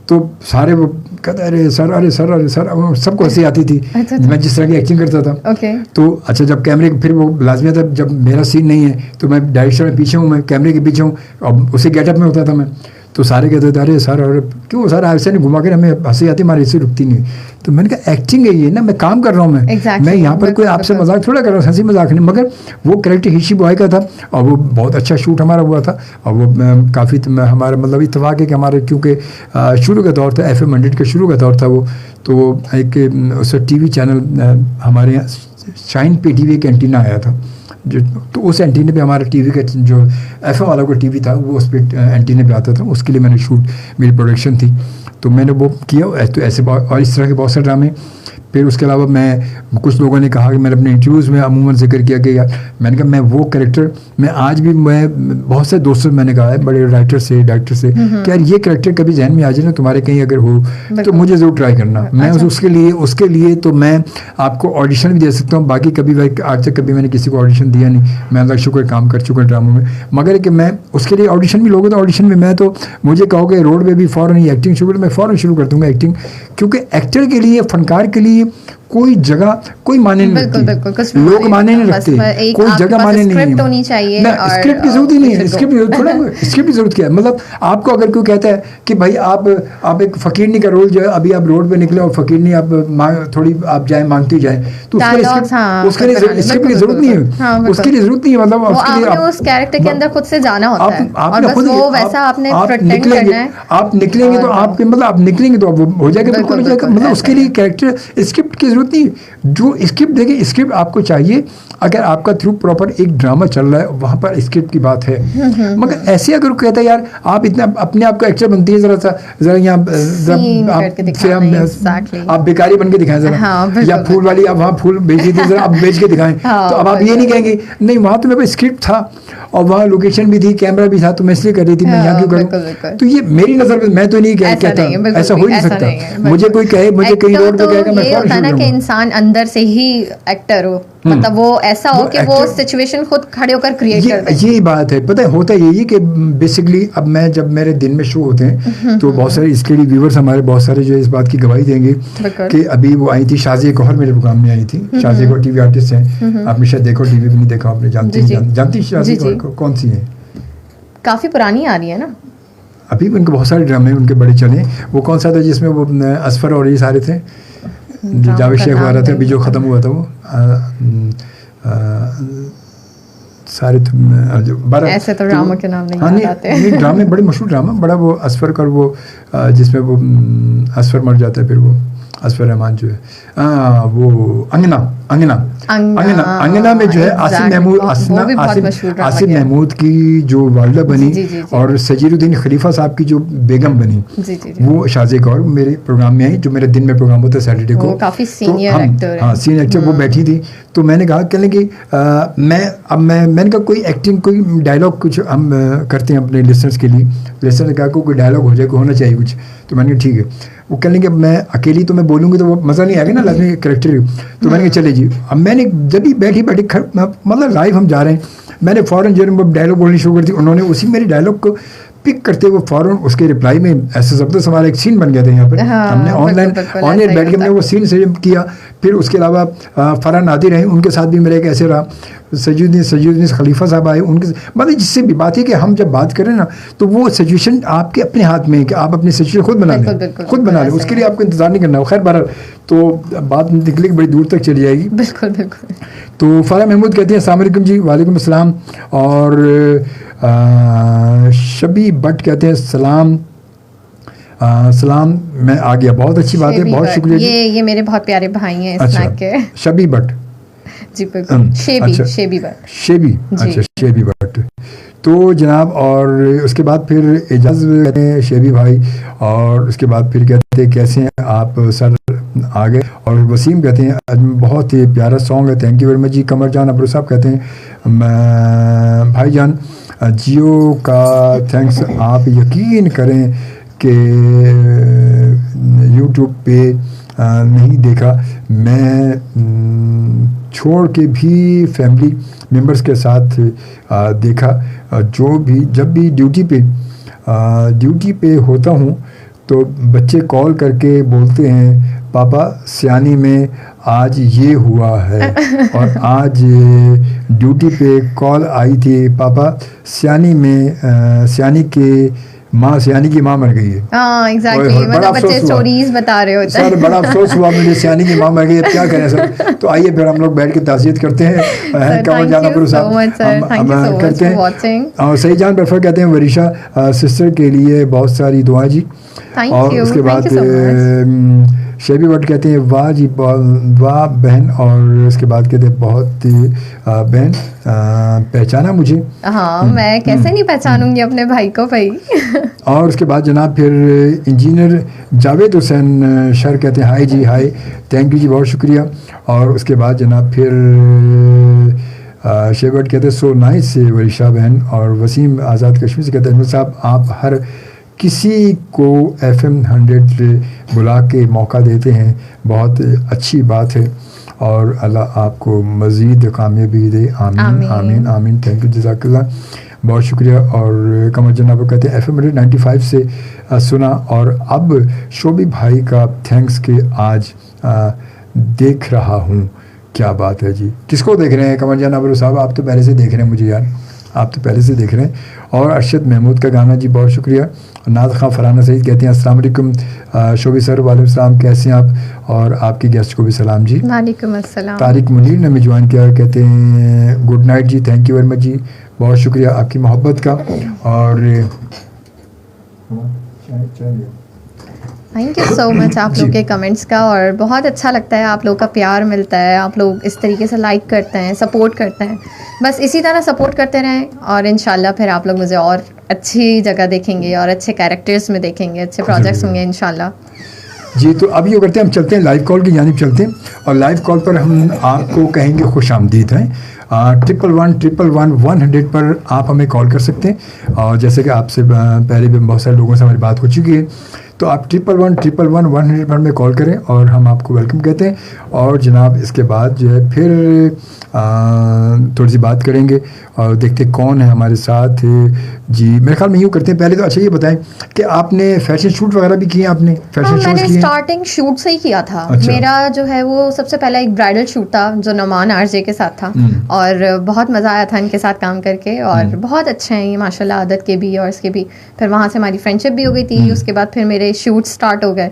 तो सारे वो कहते अरे सर अरे सर अरे सर, सबको हंसी आती थी। अच्छा। मैं जिस तरह की एक्टिंग करता था। तो अच्छा, जब कैमरे फिर वो लाजमी था, जब मेरा सीन नहीं है तो मैं डायरेक्टर में पीछे हूँ, मैं कैमरे के पीछे हूँ, और उसी गेटअप में होता था मैं, तो सारे कहते थे अरे सर अरे क्यों सर ऐसे नहीं घुमा कर, हमें हंसी आती, हमारी ऐसी रुकती नहीं। तो मैंने कहा एक्टिंग है ये ना, मैं काम कर रहा हूँ, मैं यहाँ पर कोई आपसे मजाक थोड़ा कर रहा हूँ, हंसी मजाक नहीं। मगर वो कैरेक्टर हिशी बॉय का था और वो बहुत अच्छा शूट हमारा हुआ था, और वो काफ़ी हमारा मतलब इत्तेफाक है कि हमारे, क्योंकि शुरू का दौर था, FM 100 का शुरू का दौर था वो, तो एक उस TV चैनल हमारे यहाँ शाइन पे TV एक एंटीना आया था, जो तो उस एंटीने पे हमारा TV का जो FM वाला को TV था वो उस पर एंटीने पे आता था, उसके लिए मैंने शूट, मेरी प्रोडक्शन थी, तो मैंने वो किया। तो ऐसे और इस तरह के बहुत सारे ड्रामे। پھر اس کے علاوہ میں کچھ لوگوں نے کہا کہ میں نے اپنے انٹرویوز میں عموماً ذکر کیا کہ یار میں نے کہا میں وہ کریکٹر میں آج بھی میں بہت سے دوستوں سے میں نے کہا ہے بڑے رائٹر سے ڈائریکٹر سے کہ یار یہ کریکٹر کبھی ذہن میں آ جائے نا تمہارے کہیں اگر ہو تو مجھے ضرور ٹرائی کرنا. میں اس کے لیے تو میں آپ کو آڈیشن بھی دے سکتا ہوں. باقی کبھی آج تک کبھی میں نے کسی کو آڈیشن دیا نہیں. میں اللہ شکر کام کر چکا ڈراموں میں, مگر کہ میں اس کے لیے آڈیشن بھی لوگوں تو آڈیشن میں تو مجھے کہو کہ روڈ پہ بھی فوراً ہی ایکٹنگ شروع میں فوراً شروع کر دوں گا ایکٹنگ, کیونکہ ایکٹر کے لیے فنکار کے لیے کوئی جگہ کوئی معنی نہیں رکھتی, لوگ معنی نہیں رکھتے, کوئی جگہ معنی نہیں ہے. اسکرپٹ کی ضرورت ہی نہیں ہے, اسکرپٹ کی ضرورت کیا ہے. مطلب آپ کو اگر کوئی کہتا ہے کہ بھائی آپ ایک فقیرنی کا رول جو ہے ابھی آپ روڈ پہ نکلے اور فقیرنی آپ تھوڑی آپ جائیں مانگتی جائیں تو اس کے لیے اسکرپٹ کی ضرورت نہیں ہے, اس کے لیے ضرورت نہیں ہے. مطلب اس کیریکٹر کے اندر خود سے جانا ہوتا ہے اور بس وہ ویسا آپ نے پریٹینڈ کرنا ہے. آپ نکلیں گے تو آپ کے مطلب آپ نکلیں گے تو ہو جائے گا, بالکل ہو جائے گا. مطلب اس کے لیے کیریکٹر اسکرپٹ کی ضرورت نہیں. جو اسکرپٹ دیکھیں اسکرپٹ آپ کو چاہیے اگر آپ کا تھرو پراپر ایک ڈرامہ چل رہا ہے وہاں پر اسکرپٹ کی بات ہے. مگر ایسے اگر کہتا ہے یار آپ اتنا اپنے آپ کا ایکٹر بنتی ہے ذرا یہاں آپ بیکاری بن کے دکھائیں ذرا, یا پھول والی آپ وہاں پھول بیچی تھی ذرا آپ بیچ کے دکھائیں, تو اب آپ یہ نہیں کہیں گے نہیں وہاں تو میرے پاس اسکرپٹ تھا اور وہاں لوکیشن بھی تھی کیمرہ بھی تھا تو میں اس لیے کر رہی تھی میں یہاں کیوں کروں. تو یہ میری نظر میں تو نہیں کہتا, ایسا ہو نہیں سکتا. مجھے کوئی کہے مجھے کہیں روڈ پہ کہے گا میں ہوتا ہے نا کہ انسان اندر سے ہی ایکٹر ہو, مطلب وہ ایسا ہو کہ وہ سچویشن خود کھڑے ہو کر کریٹ کر دے. یہی بات ہے. پتہ ہوتا یہی کہ بیسکلی اب میں جب میرے دن میں شو ہوتے ہیں تو بہت سارے اس کے لیے ویورز ہمارے بہت سارے جو اس بات کی گواہی دیں گے کہ ابھی وہ آئی تھی شازیہ گوہر میرے پروگرام میں آئی تھی. شازیہ گوہر ٹی وی آرٹسٹ ہیں, آپ نے شاید دیکھو ٹی وی بھی نہیں دیکھا آپ نے, جانتی شازیہ گوہر کو کون سی ہیں؟ کافی پرانی آ رہی ہے نا ابھی ان کے بہت سارے ڈرامے ان کے بڑے چلے. وہ کون سا تھا جس میں وہ اصفر اور یہ سارے تھے جاوید شیخ وغیرہ تھے, ابھی جو ختم ہوا تھا وہ سارے ایسے تو ڈراموں کے نام نہیں آتے. ڈرامے بڑے مشہور ڈرامہ بڑا وہ اصفر کا وہ جس میں وہ اصفر مر جاتا ہے پھر وہ اصفر رحمان جو ہے وہ انگنا میں جو ہے آصف محمود کی جو والدہ بنی اور سجیر الدین خلیفہ صاحب کی جو بیگم بنی وہ شازیہ گوہر میرے پروگرام میں آئی, جو میرے دن میں پروگرام ہوتا ہے سیٹرڈے کو. کافی سینئر ایکٹر ہاں سینئر ایکٹر وہ بیٹھی تھی. تو میں نے کہا کہنے کہ میں نے کہا کوئی ایکٹنگ کوئی ڈائلاگ کچھ ہم کرتے ہیں اپنے لسنرس کے لیے. لسنر نے کہا کوئی ڈائلاگ ہو جائے ہونا چاہیے کچھ. تو میں نے کہا ٹھیک ہے. وہ کہنے کہ میں اکیلی تو میں بولوں گی تو وہ مزہ نہیں آئے گا نا لازمی کریکٹر. تو میں نے کہا چلے جی. اب میں نے جب بھی بیٹھی مطلب لائیو ہم جا رہے ہیں, میں نے فوراً جو ڈائلاگ بولنی شروع کر دی. انہوں نے اسی میری ڈائلاگ کو پک کرتے ہوئے فوراً اس کے رپلائی میں ایسے زبردست ہمارا ایک سین بن گیا تھا یہاں پہ. ہم نے آن لائن بیٹھ کے ہم نے وہ سین سے کیا. پھر اس کے علاوہ فرحان نادر ہیں, ان کے ساتھ بھی میرا ایک ایسے رہا. سجید الدین خلیفہ صاحب آئے, ان کے مطلب جس سے بھی بات ہے کہ ہم جب بات کریں نا تو وہ سچویشن آپ کے اپنے ہاتھ میں ہے کہ آپ اپنی سچویشن خود بنا لیں, اس کے لیے آپ کو انتظار نہیں کرنا. خیر بہرحال تو بات نکلے بڑی دور تک چلی جائے گی. بالکل بالکل. تو فرح محمود کہتے ہیں السلام علیکم جی. وعلیکم السلام. اور شبی بٹ کہتے ہیں سلام میں آ گیا. بہت اچھی بات ہے, بہت شکریہ. یہ میرے بہت پیارے بھائی ہیں اسنیک کے. شبی بٹ جی بالکل. Shabby but. تو جناب اور اس کے بعد پھر اعجاز کہتے ہیں شیبی بھائی, اور اس کے بعد پھر کہتے ہیں کیسے ہیں آپ سر آ گئے. اور وسیم کہتے ہیں بہت ہی پیارا سانگ ہے, تھینک یو ویری مچ جی. قمر جان ابرو صاحب کہتے ہیں بھائی جان جیو کا تھینکس. آپ یقین کریں کہ یوٹیوب پہ نہیں دیکھا, میں چھوڑ کے بھی فیملی ممبرس کے ساتھ دیکھا. جب بھی ڈیوٹی پہ ہوتا ہوں تو بچے کال کر کے بولتے ہیں پاپا سیانی میں آج یہ ہوا ہے, اور آج ڈیوٹی پہ کال آئی تھی پاپا سیانی کی ماں مر گئی ہے. ہاں ایگزیکٹلی, مطلب بچے اسٹوریز بتا رہے ہوتے ہیں. سر بڑا افسوس ہوا مجھے, سیانی کی ماں مر گئی, اب کیا کریں سر. تو آئیے پھر ہم لوگ بیٹھ کے تعزیت کرتے ہیں. کرتے ہیں. اور صحیح جان برفر کہتے ہیں وریشا سسٹر کے لیے بہت ساری دعائیں جی. اور اس کے بعد शेबी भट्ट कहते हैं वाह जी वाह बहन, और उसके बाद कहते हैं बहुत बहन पहचाना मुझे। हाँ, मैं कैसे नहीं पहचानूंगी अपने भाई को भाई। और उसके बाद जनाब फिर इंजीनियर जावेद हुसैन शर कहते हैं हाय जी हाय, थैंक यू जी, बहुत शुक्रिया। और उसके बाद जनाब फिर शेबट कहते हैं सो नाइस से वरीशा बहन। और वसीम आज़ाद कश्मीर से कहते हैं अजमल साहब आप हर किसी को FM 100 बुला के मौका देते हैं, बहुत अच्छी बात है, और अल्लाह आपको मज़ीद कामयाबी दे, आमीन आमीन आमीन। थैंक यू, जज़ाकल्लाह, बहुत शुक्रिया। और कमर जनाब कहते हैं FM 195 से सुना, और अब शोबी भाई का थैंक्स के आज देख रहा हूँ। क्या बात है जी, किसको देख रहे हैं कमर जनाब साहब? आप तो पहले से देख रहे हैं मुझे यार, आप तो पहले से देख रहे हैं। और अरशद महमूद का गाना जी, बहुत शुक्रिया। नाद खां फराना सईद कहते हैं अस्सलाम वालेकुम शोबी सर, वालेकुम सलाम, कैसे हैं आप? और आपके गेस्ट को भी सलाम जी। वालेकुम अस्सलाम। तारिक मुनीर ने हमें ज्वाइन किया, कहते हैं गुड नाइट जी, थैंक यू वेरी मच जी, बहुत शुक्रिया आपकी मोहब्बत का। और थैंक यू सो मच आप लोग के कमेंट्स का, और बहुत अच्छा लगता है आप लोग का प्यार मिलता है, आप लोग इस तरीके से लाइक करते हैं, सपोर्ट करते हैं, बस इसी तरह सपोर्ट करते रहें, और इंशाल्लाह फिर आप लोग मुझे और अच्छी जगह देखेंगे और अच्छे कैरेक्टर्स में देखेंगे, अच्छे प्रोजेक्ट्स होंगे इंशाल्लाह जी। तो अब ये करते हैं, हम चलते हैं लाइव कॉल की जानिब चलते हैं, और लाइव कॉल पर हम आपको कहेंगे खुश आमदीद हैं। 11111 पर आप हमें कॉल कर सकते हैं, और जैसे कि आपसे पहले भी बहुत सारे लोगों से हमारी बात हो चुकी है, तो आप 11111 पर में कॉल करें और हम आपको वेलकम कहते हैं। और जनाब इसके बाद जो है फिर थोड़ी सी बात करेंगे और देखते कौन है हमारे साथ जी। मेरे ख्याल में यूँ करते हैं, पहले तो अच्छा ये बताएं कि आपने फैशन शूट वगैरह भी किए आपने? फैशन शूट मैंने किए? स्टार्टिंग शूट से ही किया था। अच्छा। मेरा जो है वो सबसे पहला एक ब्राइडल शूट था जो नमान आरजे के साथ था, और बहुत मज़ा आया था इनके साथ काम करके, और बहुत अच्छे हैं ये माशाल्लाह, आदत के भी और इसके भी। फिर वहाँ से हमारी फ्रेंडशिप भी हो गई थी, उसके बाद फिर मेरे शूट स्टार्ट हो गए,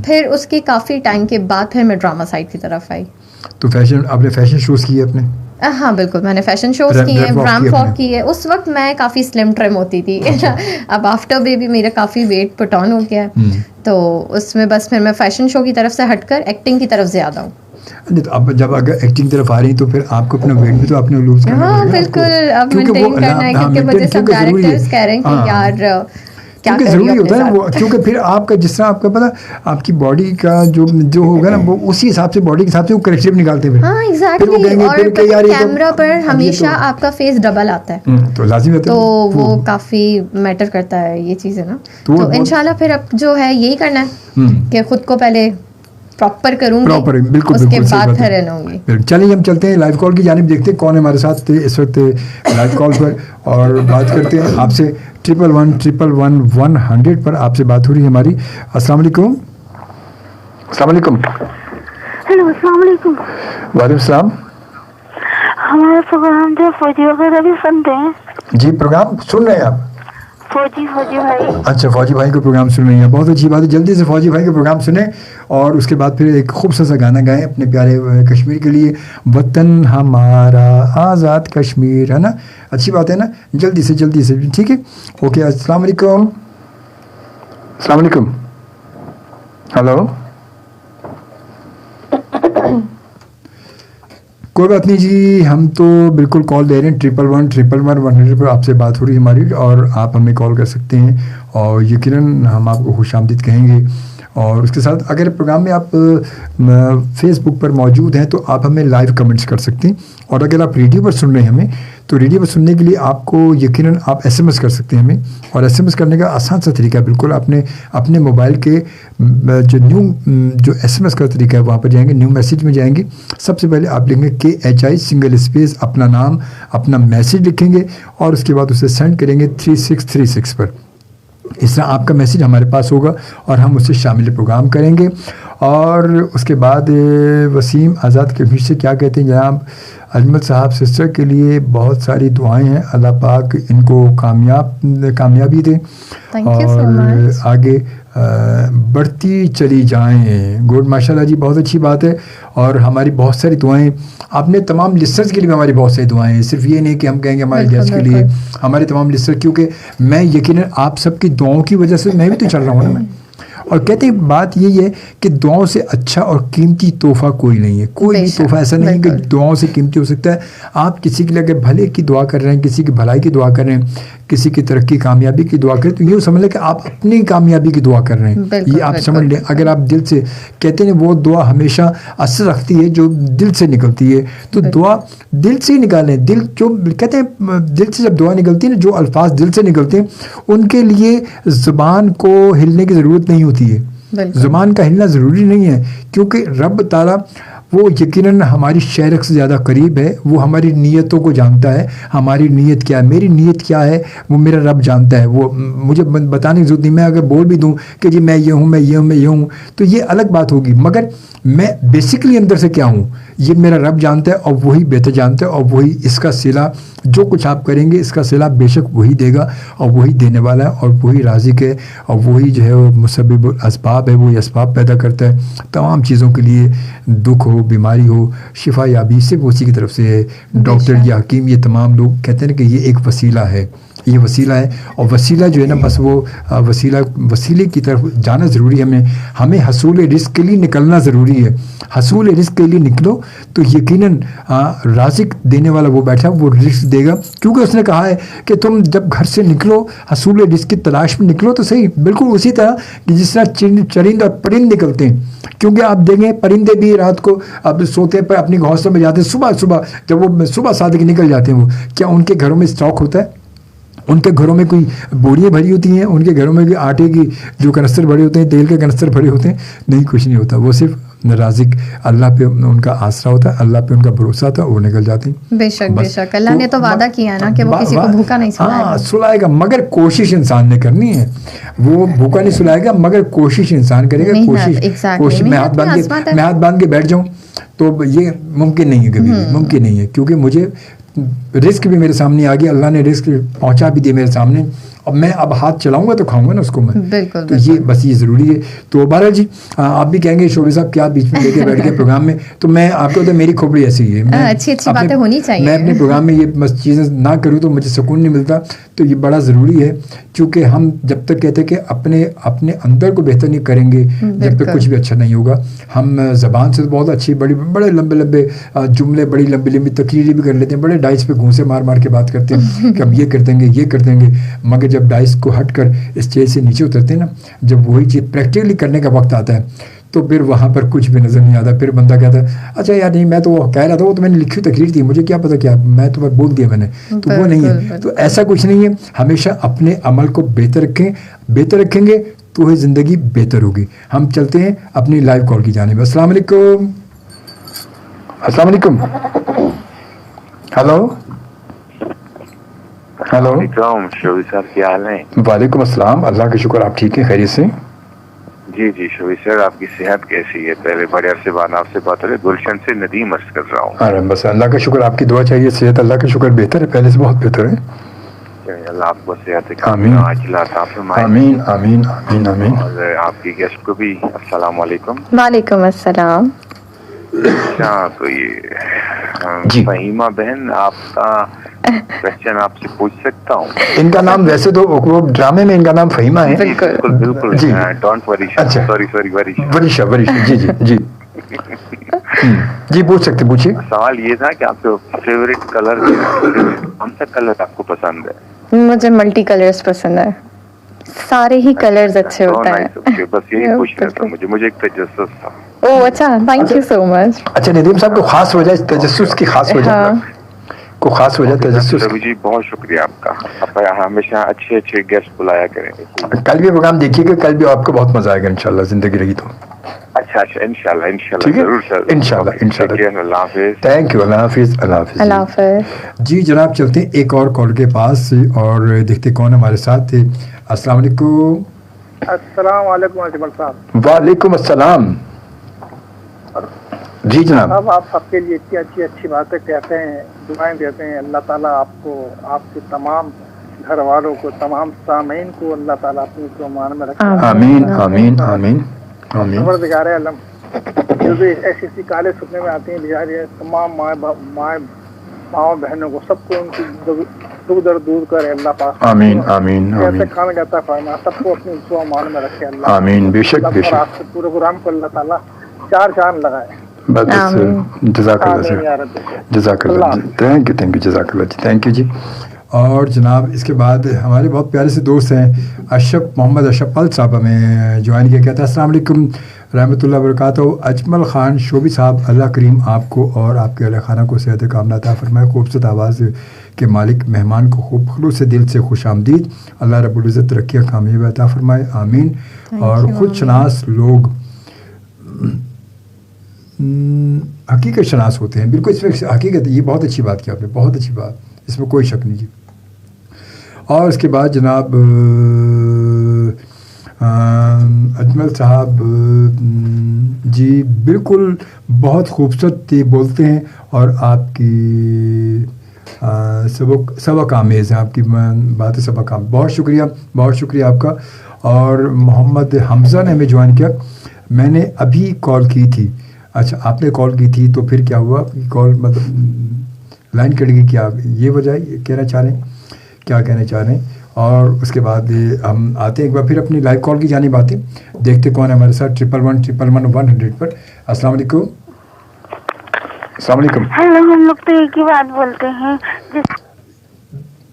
फिर उसके काफ़ी टाइम के बाद फिर मैं ड्रामा साइड की तरफ आई। तो फैशन आपने फैशन शोज किए अपने? हाँ बिल्कुल, मैंने फैशन शोज किए, रैम्प वॉक किए। उस वक्त मैं काफ़ी स्लिम ट्रिम होती थी। अब आफ्टर बेबी मेरा काफ़ी वेट पुट ऑन हो गया है, तो उसमें बस फिर मैं फैशन शो की तरफ से हटकर एक्टिंग की तरफ ज़्यादा हूँ। तो अब जब अगर एक्टिंग तरफ आ रही तो फिर आपको अपना वेट भी तो आपने लूज करना पड़ेगा। हाँ बिल्कुल, अब मेंटेन करना है, क्योंकि मुझे सब डायरेक्टर्स कह रहे हैं कि यार क्योंकि ज़रूरी होता है वो, क्योंकि फिर आपका जिस तरह आपका पता आपकी बॉडी का जो होगा ना वो उसी हिसाब से बॉडी के हिसाब से वो करेक्शन निकालते हैं। हाँ एग्जैक्टली, और कैमरा पर हमेशा आपका फेस डबल आता है, तो लाजिम है, तो वो काफ़ी मैटर करता है ये चीज़ें ना। तो इंशाल्लाह फिर अब जो है यही करना है कि खुद को पहले प्रॉपर करूँगी, बिल्कुल उसके बाद फिर रहूँगी। चलिए हम चलते हैं लाइव कॉल की जानिब, देखते हैं कौन है हमारे साथ इस वक्त लाइव कॉल पर, और बात करते हैं आपसे। 11111 पर आपसे बात हो रही है हमारी। अस्सलाम वालेकुम। अस्सलाम वालेकुम। हेलो, अस्सलाम वालेकुम। वालेकुम सलाम। हमारा प्रोग्राम जो फौजी वगैरह भी सुनते हैं जी? प्रोग्राम सुन रहे हैं आप? फौजी भाई। अच्छा, फौजी भाई का प्रोग्राम सुन रही हैं, बहुत अच्छी बात है। जल्दी से फौजी भाई का प्रोग्राम सुने और उसके बाद फिर एक खूबसूरत सा गाना गाएं अपने प्यारे कश्मीर के लिए। वतन हमारा आज़ाद कश्मीर, है ना? अच्छी बात है ना? जल्दी से, ठीक है, ओके। अस्सलाम वालेकुम। अस्सलाम वालेकुम। हेलो, कोई बात नहीं जी, हम तो बिल्कुल कॉल दे रहे हैं। 11111 पर आपसे बात हो रही है हमारी, और आप हमें कॉल कर सकते हैं, और यकीनन हम आपको खुशामदीद कहेंगे। और उसके साथ अगर प्रोग्राम में आप फेसबुक पर मौजूद हैं तो आप हमें लाइव कमेंट्स कर सकते हैं, और अगर आप रेडियो पर सुन रहे हैं हमें, तो रेडियो पर सुनने के लिए आपको यकीनन आप SMS कर सकते हैं हमें, और SMS करने का आसान सा तरीका बिल्कुल आपने अपने मोबाइल के जो SMS का तरीका है वहाँ पर जाएंगे, न्यू मैसेज में जाएंगे। सबसे पहले आप लिखेंगे KHI सिंगल स्पेस अपना नाम अपना मैसेज लिखेंगे, और उसके बाद उसे सेंड करेंगे 3636 पर। इस तरह आपका मैसेज हमारे पास होगा और हम उसे शामिल प्रोग्राम करेंगे। और उसके बाद वसीम आज़ाद के से क्या कहते हैं जनाब? अजमल साहब सिस्टर के लिए बहुत सारी दुआएं हैं, अल्लाह पाक इनको कामयाबी दे और आगे बढ़ती चली जाएं। गुड, माशाल्लाह जी, बहुत अच्छी बात है। और हमारी बहुत सारी दुआएं आपने तमाम लिस्टर्स के लिए हमारी बहुत सारी दुआएं हैं, सिर्फ ये नहीं कि हम कहेंगे हमारे गेस्ट के लिए, हमारे तमाम लिस्टर, क्योंकि मैं यकीनन आप सबकी दुआओं की वजह से मैं भी तो चल रहा हूँ ना मैं, اور کہتے ہیں بات یہی ہے کہ دعاؤں سے اچھا اور قیمتی تحفہ کوئی نہیں ہے، کوئی بھی تحفہ ایسا نہیں کہ دعاؤں سے قیمتی ہو سکتا ہے. آپ کسی کے لیے اگر بھلے کی دعا کر رہے ہیں، کسی کی بھلائی کی دعا کر رہے ہیں، کسی کی ترقی کامیابی کی دعا کریں، تو یہ سمجھ لیں کہ آپ اپنی کامیابی کی دعا کر رہے ہیں. یہ آپ سمجھ لیں. اگر آپ دل سے کہتے ہیں وہ دعا ہمیشہ اثر رکھتی ہے جو دل سے نکلتی ہے، تو دعا دل سے ہی نکالیں. دل جو کہتے ہیں دل سے جب دعا نکلتی ہے نا، جو الفاظ دل سے نکلتے ہیں ان کے لیے زبان کو ہلنے کی ضرورت نہیں ہوتی ہے. زبان کا ہلنا ضروری نہیں ہے، کیونکہ رب تعالیٰ وہ یقیناً ہماری شہرک سے زیادہ قریب ہے. وہ ہماری نیتوں کو جانتا ہے. ہماری نیت کیا ہے، میری نیت کیا ہے، وہ میرا رب جانتا ہے. وہ مجھے بتانے کی ضرورت نہیں. میں اگر بول بھی دوں کہ جی میں یہ ہوں، میں یہ ہوں، میں یہ ہوں، تو یہ الگ بات ہوگی، مگر میں بیسیکلی اندر سے کیا ہوں یہ میرا رب جانتا ہے، اور وہی بہتر جانتا ہے. اور وہی اس کا صلہ، جو کچھ آپ کریں گے اس کا صلہ بے شک وہی دے گا، اور وہی دینے والا ہے، اور وہی رازق ہے، اور وہی جو ہے وہ مسبب الاسباب ہے. وہی اسباب پیدا کرتا ہے تمام چیزوں کے لیے. دکھ ہو، بیماری ہو، شفا یابی صرف اسی کی طرف سے ہے. ڈاکٹر یا حکیم یہ تمام لوگ کہتے ہیں کہ یہ ایک وسیلہ ہے، یہ وسیلہ ہے. اور وسیلہ جو ہے نا، بس وہ وسیلے کی طرف جانا ضروری ہے. ہمیں حصول رزق کے لیے نکلنا ضروری ہے. حصول رزق کے لیے نکلو تو یقیناً رازق دینے والا وہ بیٹھا، وہ رزق دے گا. کیونکہ اس نے کہا ہے کہ تم جب گھر سے نکلو حصول رزق کی تلاش میں نکلو، تو صحیح بالکل اسی طرح کہ جس طرح چرند اور پرند نکلتے ہیں. کیونکہ آپ دیکھیں پرندے بھی رات کو اب سوتے پر اپنے گھونسلے میں جاتے ہیں، صبح جب وہ صبح صادق نکل جاتے ہیں. وہ کیا ان کے گھروں میں اسٹاک ہوتا ہے؟ ان کے گھروں میں کوئی بوریاں بھری ہوتی ہیں؟ ان کے گھروں میں آٹے کی جو کنستر بھرے ہوتے ہیں، تیل کے کنستر بھرے ہوتے ہیں؟ نہیں، کچھ نہیں ہوتا. وہ صرف رازق اللہ پہ ان کا آسرا ہوتا ہے، اللہ پہ ان کا بھروسہ تھا، وہ نکل جاتے ہیں. بے شک بے شک. اللہ نے تو وعدہ کیا نا کہ وہ کسی کو بھوکا نہیں سلائے گا. ہاں سلائے گا، مگر کوشش انسان نے کرنی ہے. وہ بھوکا نہیں سلائے گا، مگر کوشش انسان کرے گا. کوشش میں ہاتھ باندھ کے بیٹھ جاؤں تو یہ ممکن نہیں ہے، کبھی ممکن نہیں ہے. کیونکہ مجھے رزق بھی میرے سامنے آ گیا، اللہ نے رزق پہنچا بھی دیا میرے سامنے. اب میں اب ہاتھ چلاؤں گا تو کھاؤں گا نا اس کو میں. بالکل. تو یہ بس یہ ضروری ہے. تو بہرحال جی آپ بھی کہیں گے شعبے صاحب کیا بیچ میں لے کے بیٹھ گئے پروگرام میں، تو میں آپ کو میری کھوپڑی ایسی ہی ہے. اچھی باتیں ہونی چاہیے. میں اپنے پروگرام میں یہ بس چیزیں نہ کروں تو مجھے سکون نہیں ملتا. تو یہ بڑا ضروری ہے، کیونکہ ہم جب تک کہتے ہیں کہ اپنے اندر کو بہتر نہیں کریں گے جب تک کچھ بھی اچھا نہیں ہوگا. ہم زبان سے بہت اچھی بڑے لمبے جملے، بڑی لمبی تقریریں بھی کر لیتے ہیں، بڑے ڈائس پہ گھونسے مار کے بات کرتے ہیں کہ ہم یہ کر دیں گے، یہ کر دیں گے. مگر جب ڈائس کو ہٹ کر اسٹیج سے نیچے اترتے ہیں نا، جب وہی چیز پریکٹیکلی کرنے کا وقت آتا ہے تو پھر وہاں پر کچھ بھی نظر نہیں آتا. پھر بندہ کہتا ہے اچھا یار نہیں، میں تو وہ کہہ رہا تھا، وہ تو میں نے لکھی تقریر تھی، مجھے کیا پتا کیا میں تو بول دیا میں نے. تو وہ نہیں ہے. تو ایسا کچھ نہیں ہے. ہمیشہ اپنے عمل کو بہتر رکھیں گے تو ہی زندگی بہتر ہوگی. ہم چلتے ہیں اپنی لائیو کال کی جانب. السلام علیکم. السلام علیکم. Hello hello. شوبی صاحب کیا حال ہے؟ وعلیکم السلام. اللہ کا شکر، آپ ٹھیک ہیں، خیریت سے؟ جی شوبی صاحب، آپ کی صحت کیسی ہے؟ پہلے بڑے عرصے بعد آپ سے بات ہو رہی. گلشن سے ندیم عرض کر رہا ہوں. بس اللہ کا شکر، آپ کی دعا چاہیے. صحت اللہ کا شکر بہتر ہے، پہلے سے بہت بہتر ہے. اللہ آپ کو صحت آمین. آمین آمین آمین آمین. اور آپ کی گیسٹ کو بھی السلام علیکم. وعلیکم السلام. اچھا، تو یہ فہیمہ بہن، آپ کا کوشچن آپ سے پوچھ سکتا ہوں؟ ان کا نام ویسے تو وہ ڈرامے میں ان کا نام فہیمہ ہے. بالکل جی. Don't worry. اچھا سوری وریشا. جی جی پوچھ سکتے، پوچھیے. سوال یہ تھا کہ آپ کا فیوریٹ کلر کون سا کلر آپ کو پسند ہے؟ مجھے ملٹی کلرز پسند ہے. سارے ہی کلرز اچھے ہوتے ہیں. بس یہی پوچھنا تھا مجھے ایک تجسس تھا. اوہ اچھا، تھینک یو سو مچ. اچھا ندیم صاحب کو خاص وجہ تجسس کی خاص وجہ تجسس جی بہت شکریہ آپ کا. آپ ہمیشہ اچھے گیسٹ بلایا کریں. کل بھی پروگرام دیکھیے گا، کل بھی آپ کو بہت مزہ آئے گا انشاءاللہ، زندگی رہی تو. اچھا انشاءاللہ ضرور انشاءاللہ. اللہ حافظ. Thank you. اللہ حافظ. جی جناب چلتے ہیں ایک اور کال کے پاس اور دیکھتے کون ہمارے ساتھ تھے. السلام علیکم. السلام علیکم اجمل صاحب. وعلیکم السلام. جی جناب. اب آپ سب کے لیے اتنی اچھی باتیں کہتے ہیں، دعائیں دیتے ہیں. اللہ تعالیٰ آپ کو، آپ کے تمام گھر والوں کو، تمام سامعین کو اللہ تعالیٰ اپنی امان میں رکھے. آمین آمین آمین آمین. خبردار علم جو بھی ایسی کالے سکنے میں آتی ہیں بیچاری، تمام ماؤں بہنوں کو، سب کو ان کی दुख दर्द दूर करे अल्लाह पाक। आमीन आमीन ऐसे आमीन खाना जाता फरमा, सबको अपनी दुआ मान में रखे अल्लाह। आमीन। बेशक सब बेशक। आपसे पूरे प्रोग्राम को अल्लाह ताला चार चांद लगाए। बस जज़ाकल्लाह आमीन या सर, रब्बी। जज़ाकल्लाह, थैंक यू जज़ाकल्लाह जी, थैंक यू जी। और जनाब इसके बाद हमारे बहुत प्यारे से दोस्त हैं अशरफ मोहम्मद अशरफ पल साहब हमें ज्वाइन किया। कहता है अस्सलाम वालेकुम रहमतुल्लाहि व बरकातहू। अजमल खान शोबी साहब, अल्लाह करीम आपको और आपके अहले खाना को सेहत कामना अता फरमाए। खूबसूरत आवाज़ के मालिक मेहमान को खूब खलूस से दिल से खुश आमदीद, अल्लाह रब्बुल इज़्ज़त तरक्की और कामयाबी अता फरमाए, आमीन। और खुद शनास लोग हकीकत शनास होते हैं, बिल्कुल इसमें हकीकत, ये बहुत अच्छी बात की आपने, बहुत अच्छी बात, इसमें कोई शक नहीं जी। और इसके बाद जनाब अजमल साहब जी बिल्कुल बहुत खूबसूरत बोलते हैं और आपकी सबक आमेज़ हैं, आपकी बातें सबक आमेज़। बहुत शुक्रिया आपका। और मोहम्मद हमज़ा ने हमें ज्वाइन किया। मैंने अभी कॉल की थी। अच्छा, आपने कॉल की थी तो फिर क्या हुआ? कॉल मतलब लाइन कट गई क्या? ये वजह कहना चाह रहे हैं, क्या कहना चाह रहे हैं? और उसके बाद हम आते हैं एक बार फिर अपनी लाइव कॉल की जानिब आते हैं। देखते कौन है हमारे साथ 11111 पर। अस्सलाम वालेकुम। अस्सलाम वालेकुम। हेलो, हम लोग तो एक ही बात बोलते हैं।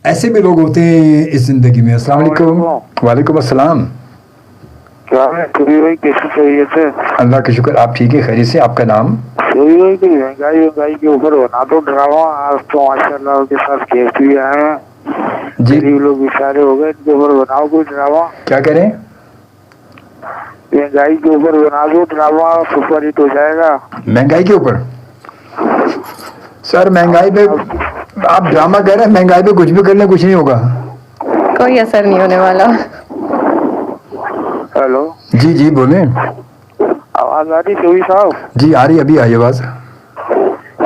ऐसे भी लोग होते हैं इस ज़िंदगी में। अस्सलाम वालेकुम। वालेकुम अस्सलाम। क्या है कभी भाई, कैसी खैरियत है? अल्लाह का शुक्र, आप ठीक है, खैरियत से? आपका नाम? कभी भाई की महंगाई के ऊपर बना दो ड्रामा। आज तो माशाल्लाह के साथ केस भी आए हैं जी। गरीब लोग बेचारे हो गए, इनके ऊपर बनाओ कोई ड्रामा। क्या करें? महंगाई के ऊपर बना दो ड्रामा, सुपर हिट हो जाएगा। महंगाई के ऊपर? सर महंगाई पे आप ड्रामा कह रहे हैं, महंगाई पे कुछ भी कर लें कुछ नहीं होगा, कोई असर नहीं होने वाला। हेलो जी जी बोलें। आवाज आ रही शोभी साहब? जी आ रही, अभी आई आवाज़।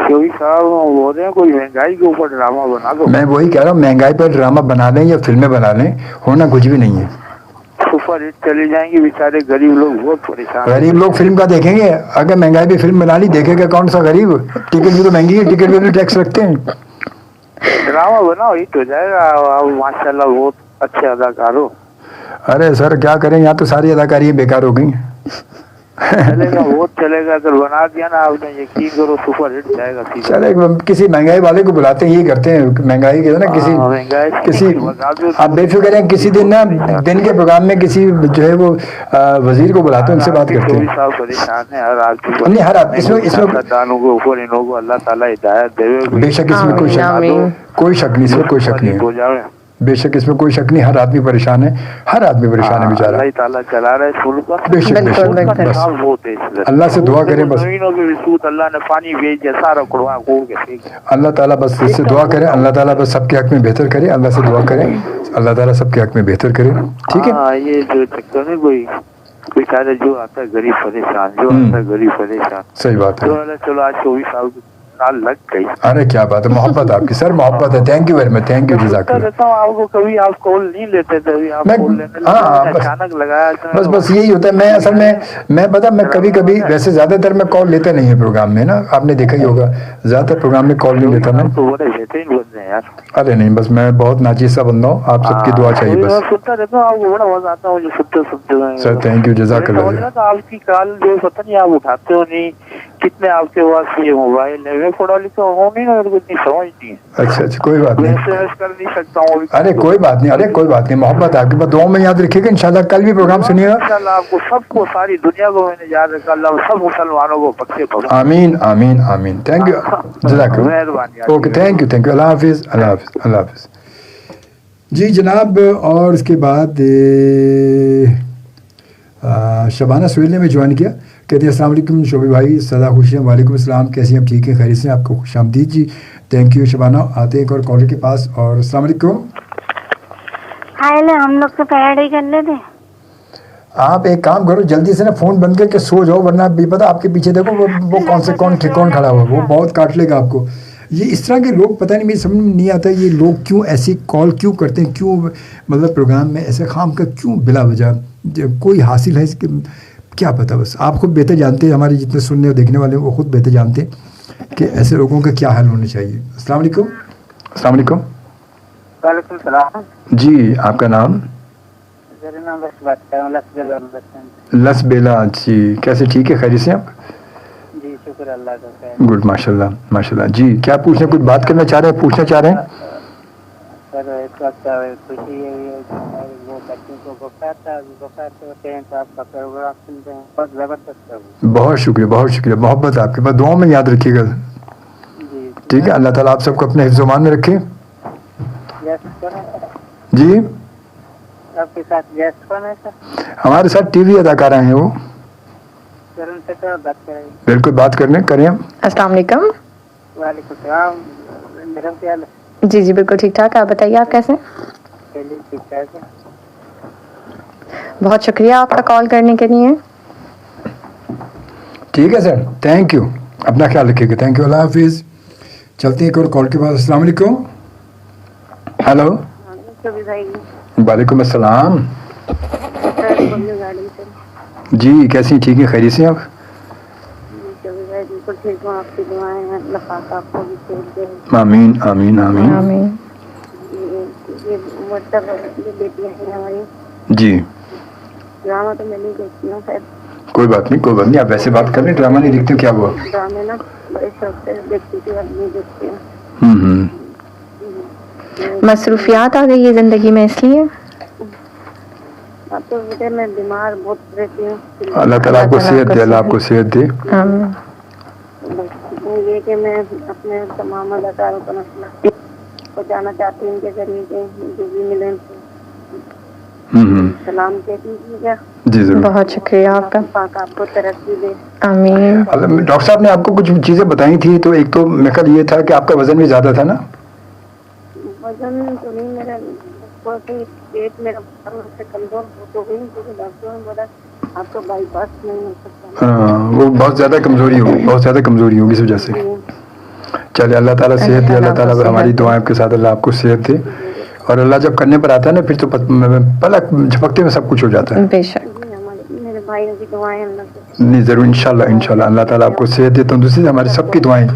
शोभी साहब बोल रहे हैं कोई महंगाई के ऊपर ड्रामा बना दो। मैं वही कह रहा हूँ, महंगाई पर ड्रामा बना लें या फिल्में बना लें, होना कुछ भी नहीं है। सुपर हिट चली जाएंगी, बेचारे गरीब लोग बहुत परेशान। गरीब लोग फिल्म का देखेंगे? अगर महंगाई पे फिल्म बना ली, देखेगा कौन सा गरीब? टिकट भी तो महंगी है, टिकट पे भी टैक्स रखते हैं। ड्रामा बनाओ, हिट हो जाएगा। आप माशाल्लाह बहुत अच्छे अदाकार हो। अरे सर क्या करें, यहाँ तो सारी अदाकारियाँ बेकार हो गई। चलेगा, बहुत चलेगा। अगर बना दिया ना आपने, यकीन करो सुपर हिट जाएगा। चले किसी महंगाई वाले को बुलाते हैं, ये करते हैं महंगाई के ना किसी आप बेफिक्र हैं, किसी दिन ना दिन के प्रोग्राम में किसी जो है वो वजीर को बुलाते हैं, उनसे बात करते हैं। परेशान है हर आदमी, नहीं हर आदमी इसमें दानों के ऊपर इन लोगों को अल्लाह ताला हिदायत देवे। बेशक इसमें कोई शक नहीं, इसमें कोई शक नहीं, बेशक इसमें कोई शक नहीं। हर आदमी परेशान है, हर आदमी परेशान है बेचारा। अल्लाह ताला चला रहा है सुन पर। बेशक बस अल्लाह से दुआ करें, बस अल्लाह ने पानी भेज दिया सारा कुड़वा को के। अल्लाह ताला बस इससे दुआ करें, अल्लाह ताला बस सबके हक में बेहतर करे। अल्लाह से दुआ करें, अल्लाह ताला सबके हक में बेहतर करे। ठीक है, ये जो चक्कर में कोई बेचारे जो आता है गरीब परेशान, जो आता है गरीब परेशान। सही बात है। चलो आज 24 साल लग गई। अरे क्या बात है, मोहब्बत आपकी सर, मोहब्बत है। Thank you very much, thank you जज़ाकल्लाह। आपको कभी आप कॉल नहीं लेते थे, आप कॉल लेने अचानक लगाया। बस यही होता है। मैं असल में मैं कभी कभी वैसे ज्यादातर मैं कॉल लेता नहीं है प्रोग्राम में ना, आपने देखा ही होगा, ज्यादातर प्रोग्राम में कॉल नहीं लेता मैं। तो बड़े बेहतरीन बंदे हैं यार। अरे नहीं, बस मैं बहुत नाचीज सा बंदा हूँ, आप सबकी दुआ चाहिए बस। सुनता रहता हूँ, आपको बड़ा मजा आता है सुनते सर। थैंक यू जज़ाकल्लाह। आपकी कॉल जो पता नहीं आप उठाते हो नहीं, कितने आपके पास ये मोबाइल है। मैं पढ़ा लिखा हूँ नहीं ना, मेरे को इतनी समझ नहीं है। अच्छा कोई बात नहीं, कर नहीं सकता हूँ। अरे कोई बात नहीं, अरे कोई बात नहीं, मोहब्बत आपके पास दुआ में याद रखिएगा। इंशाल्लाह कल भी प्रोग्राम सुनिएगा। आपको सबको, सारी दुनिया को मैंने याद रखा। अल्लाह सब मुसलमानों को पक्के पकड़। आमीन आमीन आमीन। थैंक यू जज़ाकल्लाह, मेहरबानी। Okay, thank you. अल्लाह हाफिज़, अल्लाह हाफिज़, अल्लाह हाफिज़। जी जनाब, और इसके बाद शबाना सुहेल ने में ज्वाइन किया। कहते हैं अस्सलाम वालेकुम शोभी भाई, सदा खुश हैं। वालेकुम अस्सलाम, कैसे हैं आप? ठीक है, खैरियत से? आपको खुश आमदीद जी, थैंक यू शबाना। आते हैं एक और कॉलर के पास। और अस्सलाम वालेकुम। हम लोग तो पैड ही कर लेते। आप एक काम करो, जल्दी से ना फ़ोन बंद करके सो जाओ, वरना बेपता आपके पीछे देखो वो कौन खड़ा हुआ, वो बहुत काट लेगा आपको। ये इस तरह के लोग, पता नहीं, मेरी समझ में नहीं आता ये लोग क्यों ऐसी कॉल क्यों करते हैं, क्यों मतलब प्रोग्राम में ऐसे खाम का क्यों बिला वजह कोई हासिल है इसके, क्या पता। बस आप खुद बेहतर जानते हैं, हमारे जितने सुनने और देखने वाले हैं वो खुद बेहतर जानते हैं कि ऐसे लोगों का क्या हाल होना चाहिए। अस्सलाम वालेकुम। अस्सलाम वालेकुम। वालेकुम सलाम। जी, आपका नाम? मेरा नाम बस बात है लसबेला। लसबेला जी, कैसे? ठीक है, खैरियत से आप? जी शुक्र अल्लाह का। गुड, माशाल्लाह माशाल्लाह। जी, क्या पूछना, कुछ बात करना चाह रहे हैं, पूछना चाह रहे हैं? सर इस वक्त खुशी है वो बच्चों को बुखार होते हैं तो आपका प्रोग्राम सुनते हैं, बहुत ज़बरदस्त है। बहुत शुक्रिया, मोहब्बत आपके पास, दुआ में याद रखिएगा। जी ठीक है, अल्लाह ताला आप सबको अपने हिफ्ज़-ओ-मान में रखे। जी, आपके साथ गेस्ट कौन है सर? हमारे साथ टीवी अदाकारा हैं वो। सर उनसे तो बात करेंगे। बिल्कुल, बात करें। अस्सलाम वालेकुम। वालेकुम सलाम। मेरा क्या हाल है? जी बिल्कुल ठीक ठाक, आप बताइए आप कैसे? चलिए ठीक ठाक है। बहुत शुक्रिया आपका कॉल करने के लिए। ठीक है सर, थैंक यू, अपना ख्याल रखिएगा, थैंक यू, अल्लाह हाफिज़। चलते हैं एक और कॉल के बाद। अस्सलाम वालेकुम। हेलो, वालेकुम अस्सलाम। जी, कैसी हैं? ठीक है, खैरियत से आप? बिल्कुल ठीक हूँ, आपकी दुआएं हैं, अल्लाह पाक आपको भी सेहत दे। आमीन आमीन आमीन। ये मतलब ये बेटियाँ हैं हमारी। जी, ड्रामा तो मैं नहीं देखती हूँ, खैर कोई बात नहीं, आप वैसे बात कर रहे हैं, ड्रामा नहीं देखते, क्या हुआ? ड्रामे ना बड़े शौक से देखती थी, अब नहीं देखती हूँ। मसरूफियात आ गई है जिंदगी में, इसलिए अब तो बेटे मैं बीमार बहुत रहती हूँ। अल्लाह ताला आपको सेहत दे, अल्लाह आपको सेहत दे। ये कि मैं अपने तमाम अदाकारों को मसला पहुँचाना चाहती हूँ, इनके जरिए के जो भी मिले सलाम कह दीजिएगा। जी जरूर, बहुत शुक्रिया आपका, पाक आपको तरक्की दे। आमीन। डॉक्टर साहब ने आपको कुछ चीज़ें बताई थी, तो एक तो मेरा ख्याल ये था कि आपका वजन भी ज़्यादा था ना? वजन तो नहीं, मेरा पेट मेरा से कमजोर हो गई, क्योंकि डॉक्टर ने बोला आपको बाईपास नहीं हो सकता। हाँ, वो बहुत ज़्यादा कमजोरी होगी इस वजह से। चलिए, अल्लाह ताला सेहत दे, अल्लाह ताला हमारी दुआएं आपके साथ, अल्लाह आपको सेहत दे। और अल्लाह जब करने पर आता है ना, फिर तो पलक झपकते में सब कुछ हो जाता है। बेशक, मेरे भाइयों की दुआएं अल्लाह से। नहीं, ज़रूर, इंशाल्लाह अल्लाह ताला आपको सेहत दे, तंदुरुस्ती, हमारी सबकी दुआएं,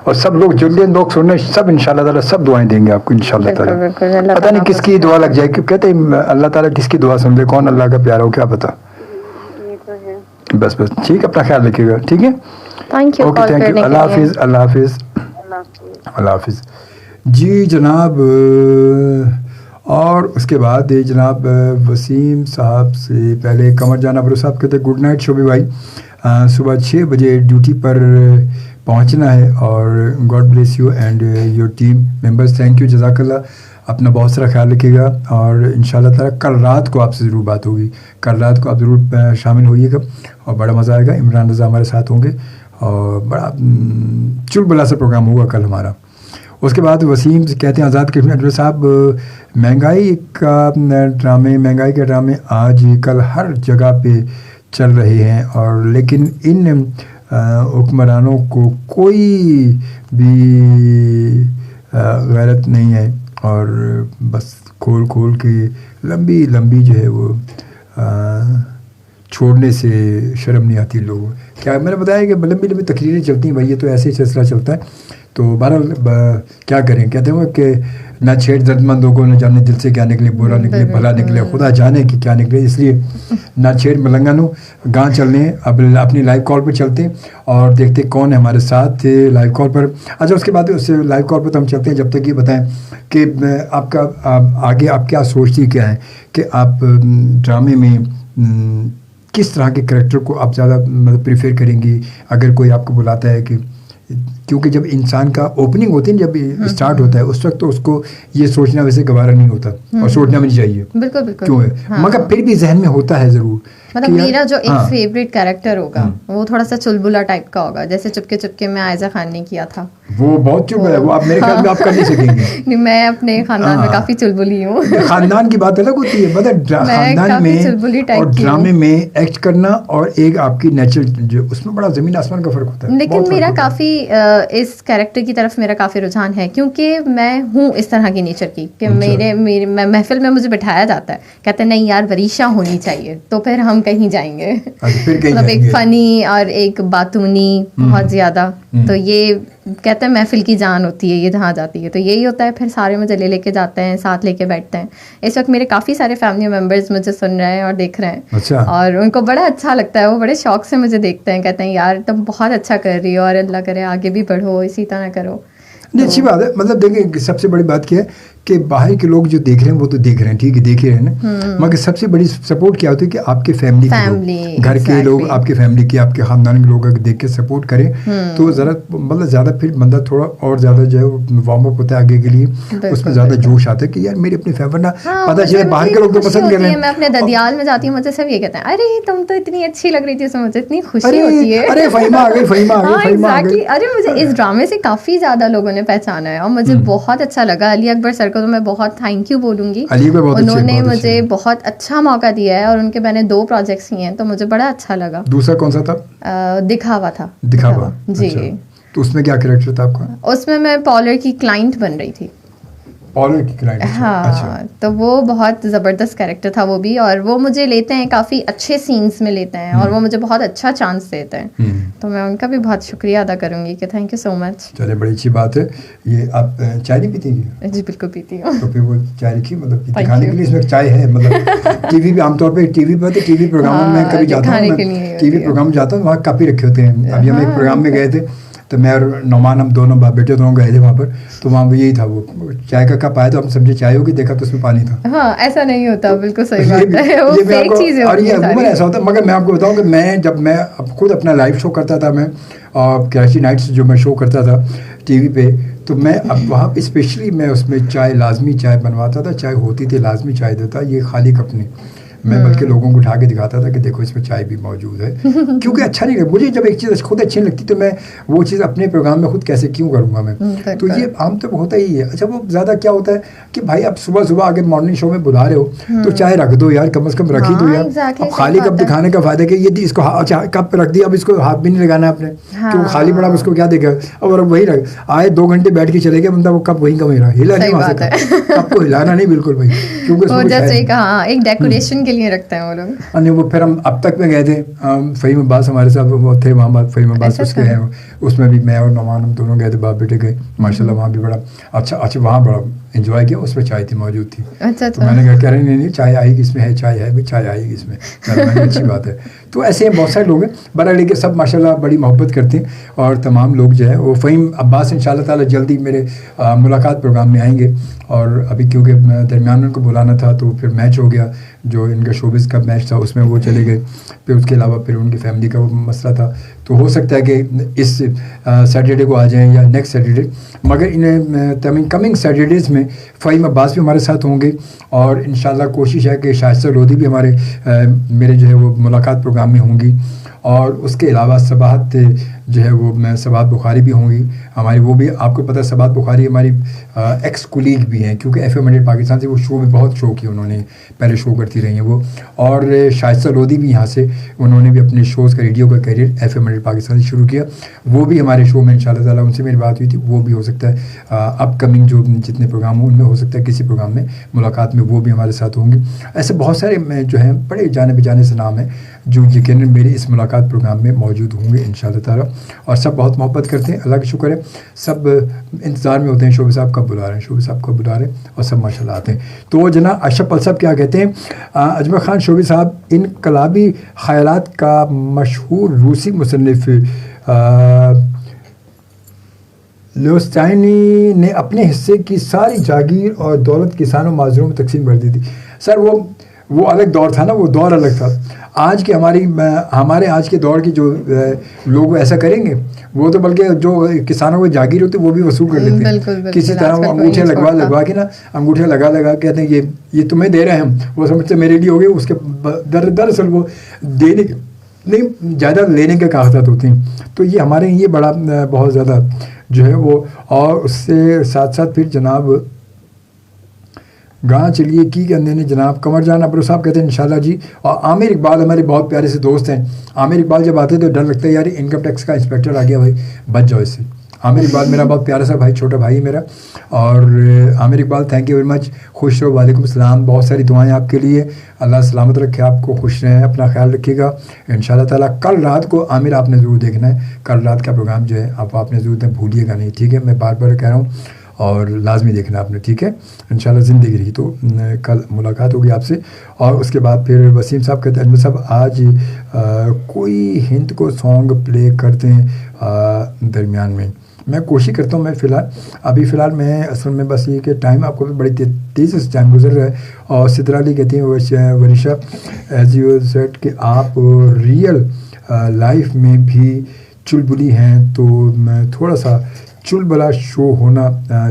और सब लोग जितने लोग सुन रहे हैं सब इंशाल्लाह ताला सब दुआएं देंगे आपको इंशाल्लाह ताला। पता नहीं किसकी दुआ लग जाए, कहते हैं अल्लाह ताला किसकी दुआ सुन ले, कौन अल्लाह का प्यारा हो, क्या पता। ये तो है। बस ठीक, अपना ख्याल रखिएगा, ठीक है, thank you, okay, thank you, अल्लाह हाफिज़। जी जनाब, और उसके बाद जनाब वसीम साहब से पहले कमर जाना बरो साहब कहते गुड नाइट शोभी भाई, सुबह 6 बजे ड्यूटी पर पहुंचना है, और God bless you and your team members, thank you, जज़ाकल्लाह। अपना बहुत सारा ख्याल रखिएगा, और इंशाल्लाह ताला कल रात को आपसे ज़रूर बात होगी, कल रात को आप ज़रूर शामिल होइएगा, और बड़ा मज़ा आएगा। इमरान रज़ा हमारे साथ होंगे, और बड़ा चुलबुला सा प्रोग्राम होगा कल हमारा। उसके बाद वसीम कहते हैं आज़ाद कृष्ण अजमेर साहब, महंगाई के ड्रामे आज कल हर जगह पे चल रहे हैं, और लेकिन इन हुक्मरानों को कोई भी गैरत नहीं है, और बस खोल के लंबी जो है वो छोड़ने से शर्म नहीं आती लोगों। क्या मैंने बताया कि लंबी तकरीरें चलती हैं भाई, ये तो ऐसे ही सिलसिला चलता है। तो बहरहाल क्या करें, कहते हैं कि ना छेड़ दर्दमंदों को, न जाने दिल से क्या निकले, बुरा निकले भला निकले, खुदा जाने कि क्या निकले, इसलिए ना छेड़ मलंगनों गाँव चलने। अब अपनी लाइव कॉल पर चलते हैं और देखते कौन है हमारे साथ लाइव कॉल पर। अच्छा, उसके बाद उससे लाइव कॉल पर तो हम चलते हैं, जब तक ये बताएं कि आपका आगे आप क्या सोचती क्या है कि आप ड्रामे में किस तरह के करैक्टर को आप ज़्यादा मतलब प्रीफर करेंगी, अगर कोई आपको बुलाता है कि, क्योंकि जब इंसान का ओपनिंग होती है, जब स्टार्ट होता है, उस वक्त तो उसको ये सोचना वैसे गवारा नहीं होता, और सोचना भी नहीं चाहिए, बिल्कुल क्यों है, मगर फिर भी जहन में होता है ज़रूर। मतलब मेरा जो एक फेवरेट कैरेक्टर होगा वो थोड़ा सा चुलबुला टाइप का होगा, जैसे चुपके में आयजा खान ने किया था, वो बहुत चुलबुला है, वो आप मेरे ख्याल में आप कर नहीं सकेंगे। नहीं, मैं अपने खानदान में काफी चुलबुली हूँ। खानदान की बात अलग होती है, मतलब खानदान में और ड्रामे में एक्ट करना, और एक आपकी नेचुरल जो, उसमें बड़ा जमीन आसमान का फर्क होता है। लेकिन मेरा काफी इस कैरेक्टर की तरफ मेरा काफी रुझान है, क्योंकि मैं हूँ इस तरह की नेचर की कि मेरे महफिल में मुझे बिठाया जाता है, कहते हैं नहीं यार वरीशा होनी चाहिए, तो फिर हम कहीं जाएंगे, मतलब एक फनी और एक बातूनी बहुत ज्यादा, तो ये कहते हैं महफिल की जान होती है ये जहाँ जाती है, तो यही होता है, फिर सारे मुझे ले लेके जाते हैं, साथ लेके बैठते हैं. इस वक्त मेरे काफ़ी सारे फैमिली मेम्बर्स मुझे सुन रहे हैं और देख रहे हैं. अच्छा. और उनको बड़ा अच्छा लगता है, वो बड़े शौक से मुझे देखते हैं, कहते हैं यार तुम बहुत अच्छा कर रही हो और अल्लाह करे आगे भी बढ़ो, इसी तरह करो. नहीं, अच्छी बात है. मतलब देखिए, सबसे बड़ी बात क्या है कि बाहर के लोग जो देख रहे हैं वो तो देख रहे हैं, ठीक है, देख ही रहे हैं ना, मगर सबसे बड़ी सपोर्ट क्या होती है कि आपके फैमिली के लोग, घर के लोग, आपके फैमिली के, आपके खानदान के लोग अगर देख के सपोर्ट करें तो ज़रा मतलब ज़्यादा फिर बंदा थोड़ा और ज़्यादा जो है वार्म अप होता है आगे के लिए, उसमें ज़्यादा जोश आता है कि यार मेरी अपनी फैमिली ना पता चले. बाहर के लोग तो पसंद कर रहे हैं. मैं अपने ददियाल में जाती हूँ, मुझे सब ये कहते हैं अरे तुम तो इतनी अच्छी लग रही थी, उसमें मुझे इतनी खुशी होती है. अरे फहीमा आ गई, फहीमा आ गई, फहीमा आ गई. अरे मुझे इस ड्रामे से काफ़ी ज़्यादा लोगों ने पहचाना है और मुझे बहुत अच्छा लगा. अली अकबर सर को तो मैं बहुत थैंक यू बोलूँगी, उन्होंने मुझे बहुत अच्छा मौका दिया है और उनके मैंने 2 प्रोजेक्ट्स किए हैं तो मुझे बड़ा अच्छा लगा. दूसरा कौन सा था? दिखावा था. दिखावा जी. तो उसमें क्या कैरेक्टर था आपका? उसमें मैं पॉलर की क्लाइंट बन रही थी. पॉलर की क्लाइंट? हाँ. अच्छा. तो वो बहुत ज़बरदस्त कैरेक्टर था वो भी, और वो मुझे लेते हैं काफ़ी अच्छे सीन्स में लेते हैं और वो मुझे बहुत अच्छा चांस देते हैं, तो मैं उनका भी बहुत शुक्रिया अदा करूँगी कि थैंक यू सो मच. चलिए, बड़ी अच्छी बात है. ये आप चाय नहीं पीती? जी बिल्कुल पीती हूँ. तो फिर वो चाय लिखी, मतलब दिखाने के लिए इसमें चाय है. मतलब टीवी पे आमतौर पर टीवी पर तो टीवी प्रोग्राम में कभी जाता हूँ, टीवी प्रोग्राम जाता हूँ, वहाँ काफ़ी रखे होते हैं. अभी हम एक प्रोग्राम में गए थे तो मैं और नौमान, हम दोनों बाप बेटे दोनों गए थे वहाँ पर, तो वहाँ यही था, वो चाय का कप आया तो हम समझे चाय होगी, देखा तो उसमें पानी था. हाँ, ऐसा नहीं होता, बिल्कुल सही बात है, वो फेक चीज़ें होती हैं सारी. ऐसा होता है. मगर मैं आपको बताऊँ कि जब मैं खुद अपना लाइव शो करता था, मैं कराची नाइट्स जो मैं शो करता था टीवी पे, तो मैं अब वहाँ पे स्पेशली मैं उसमें चाय, लाजमी चाय बनवाता था, चाय होती थी, लाजमी चाय देता, ये खाली कप नहीं. मैं बल्कि लोगों को उठा के दिखाता था कि देखो इसमें चाय भी मौजूद है, क्योंकि अच्छा नहीं लगा मुझे. जब एक चीज़ खुद अच्छी नहीं लगती तो मैं वो चीज़ अपने प्रोग्राम में खुद कैसे क्यों करूँगा मैं. तो ये आम तो होता ही है. अच्छा, वो ज़्यादा क्या होता है कि भाई आप सुबह सुबह आगे मॉर्निंग शो में बुला रहे हो तो चाय रख दो यार, कम से कम रख ही दो यार. अब खाली कप दिखाने का फायदा कि ये इसको अच्छा कप रख दिया, अब इसको हाथ भी नहीं लगाना आपने, कि वो खाली पड़ा, उसको क्या देगा. और वही रख आए 2 घंटे बैठ के चले गए बंदा, वो कप वहीं का वहीं रहा, हिला नहीं वहाँ से, कप को हिलाना नहीं बिल्कुल भाई, क्योंकि एक डेकोरेशन के लिए रखते हैं वो लोग. नहीं, वो फिर हम अब तक में गए थे, फ़हीम अब्बास हमारे साथ वो थे वहाँ, फ़हीम अब्बास उसके हैं, उसमें भी मैं और नौमान हम दोनों गए थे, बाप बेटे गए माशाल्लाह. वहाँ भी बड़ा अच्छा वहाँ बड़ा एंजॉय किया. उसमें चाय थी मौजूद थी. अच्छा. तो मैंने कहा रहे नहीं चाय आएगी इसमें, है चाय है भाई, चाय आएगी इसमें. अच्छी बात है. तो ऐसे हैं बहुत सारे लोग हैं, बड़ा लेकिन सब माशाल्लाह बड़ी मोहब्बत करते हैं और तमाम लोग जो है वो फ़हीम अब्बास इंशाल्लाह ताला जल्दी मेरे मुलाकात प्रोग्राम में आएंगे. और अभी क्योंकि दरमियान उनको बुलाना था तो फिर मैच हो गया, जो इनका शोबिज़ का मैच था उसमें वो चले गए. फिर उसके अलावा फिर उनकी फैमिली का वो मसला था, तो हो सकता है कि इस सैटरडे को आ जाएं या नेक्स्ट सैटरडे. मगर इन्हें कमिंग सैटरडेज़ में फ़हीम अब्बास भी हमारे साथ होंगे और इंशाल्लाह कोशिश है कि शाइस्ता लोधी भी हमारे मेरे जो है वो मुलाकात प्रोग्राम में होंगी. और उसके अलावा सबाहत जो है वो सबाहत बुखारी भी होंगी हमारी. वो भी आपको पता है सबाहत बुखारी हमारी एक्स कुलीग भी हैं, क्योंकि FM 100 पाकिस्तान से वो शो में बहुत शो किए उन्होंने, पहले शो करती रही हैं वो. और शाइस्ता लोधी भी यहाँ से, उन्होंने भी अपने शोज़ का रेडियो का करियर FM 100 पाकिस्तान से शुरू किया. वो भी हमारे शो में इंशाल्लाह ताला, उनसे मेरी बात हुई थी, वो भी हो सकता है अपकमिंग जो जितने प्रोग्राम हों उनमें हो सकता है किसी प्रोग्राम में मुलाकात में वो भी हमारे साथ होंगे. ऐसे बहुत सारे जो हैं बड़े जाने पहचाने से नाम हैं जो यकीनन मेरे इस मुलाकात प्रोग्राम में मौजूद होंगे इंशाल्लाह ताला. और सब बहुत मोहब्बत करते हैं, अल्लाह का शुक्र है. सब इंतज़ार में होते हैं शोबे साहब कब बुला रहे हैं, शोबे साहब कब बुला रहे हैं, और सब माशाल्लाह आते हैं. तो जनाब अशरफ अल साहब क्या कहते हैं, अजमल खान शोबे साहब इनकलाबी ख़यालात का मशहूर रूसी मुसन्निफ़ लोस्टाइनी ने अपने हिस्से की सारी जागीर और दौलत किसानों माजरों में तकसीम कर दी थी. सर वो अलग दौर था ना, वो दौर अलग था. आज के हमारे आज के दौर की जो लोग ऐसा करेंगे, वो तो बल्कि जो किसानों को जागीर होती है वो भी वसूल कर लेते हैं किसी तरह. वो अंगूठे लगवा के ना, अंगूठे लगा कहते हैं ये तुम्हें दे रहे हैं हम, वो समझते मेरे लिए हो गए. उसके दरअसल वो देने नहीं ज़्यादा लेने के कागजात होते हैं. तो ये हमारे ये बड़ा बहुत ज़्यादा जो है वो. और उससे साथ साथ फिर जनाब गाँव चलिए की कहते हैं जनाब कमर जान अब्रो साहब कहते हैं इंशाल्लाह जी. और आमिर इकबाल हमारे बहुत प्यारे से दोस्त हैं. आमिर इकबाल जब आते हैं तो डर लगता है यार इनकम टैक्स का इंस्पेक्टर आ गया भाई, बच जाओ इससे. عامر اقبال میرا بہت پیارا سا بھائی، چھوٹا بھائی میرا. اور Aamir Iqbal thank you very much. خوش رہو. وعلیکم السلام. بہت ساری دعائیں آپ کے لیے. اللہ سلامت رکھے آپ کو، خوش رہیں، اپنا خیال رکھیے گا ان شاء اللہ تعالیٰ. کل رات کو عامر آپ نے ضرور دیکھنا ہے. کل رات کا پروگرام جو ہے آپ نے ضرور دیکھنا، بھولیے گا نہیں، ٹھیک ہے؟ میں بار بار کہہ رہا ہوں، اور لازمی دیکھنا آپ نے، ٹھیک ہے؟ انشاءاللہ زندگی رہی تو کل ملاقات ہوگی آپ سے. اور اس کے بعد پھر وسیم صاحب کہتے ہیں اجمل صاحب آج کوئی ہند کو سانگ پلے کرتے ہیں درمیان میں. میں کوشش کرتا ہوں. میں فی الحال میں اصل میں بس یہ کہ ٹائم آپ کو بڑی تیزی سے ٹائم گزر رہا ہے. اور سترا علی کہتی ہیں ورشا ایز یو سیٹ کہ آپ ریئل لائف میں بھی چلبلی ہیں، تو میں تھوڑا سا چلبلا شو ہونا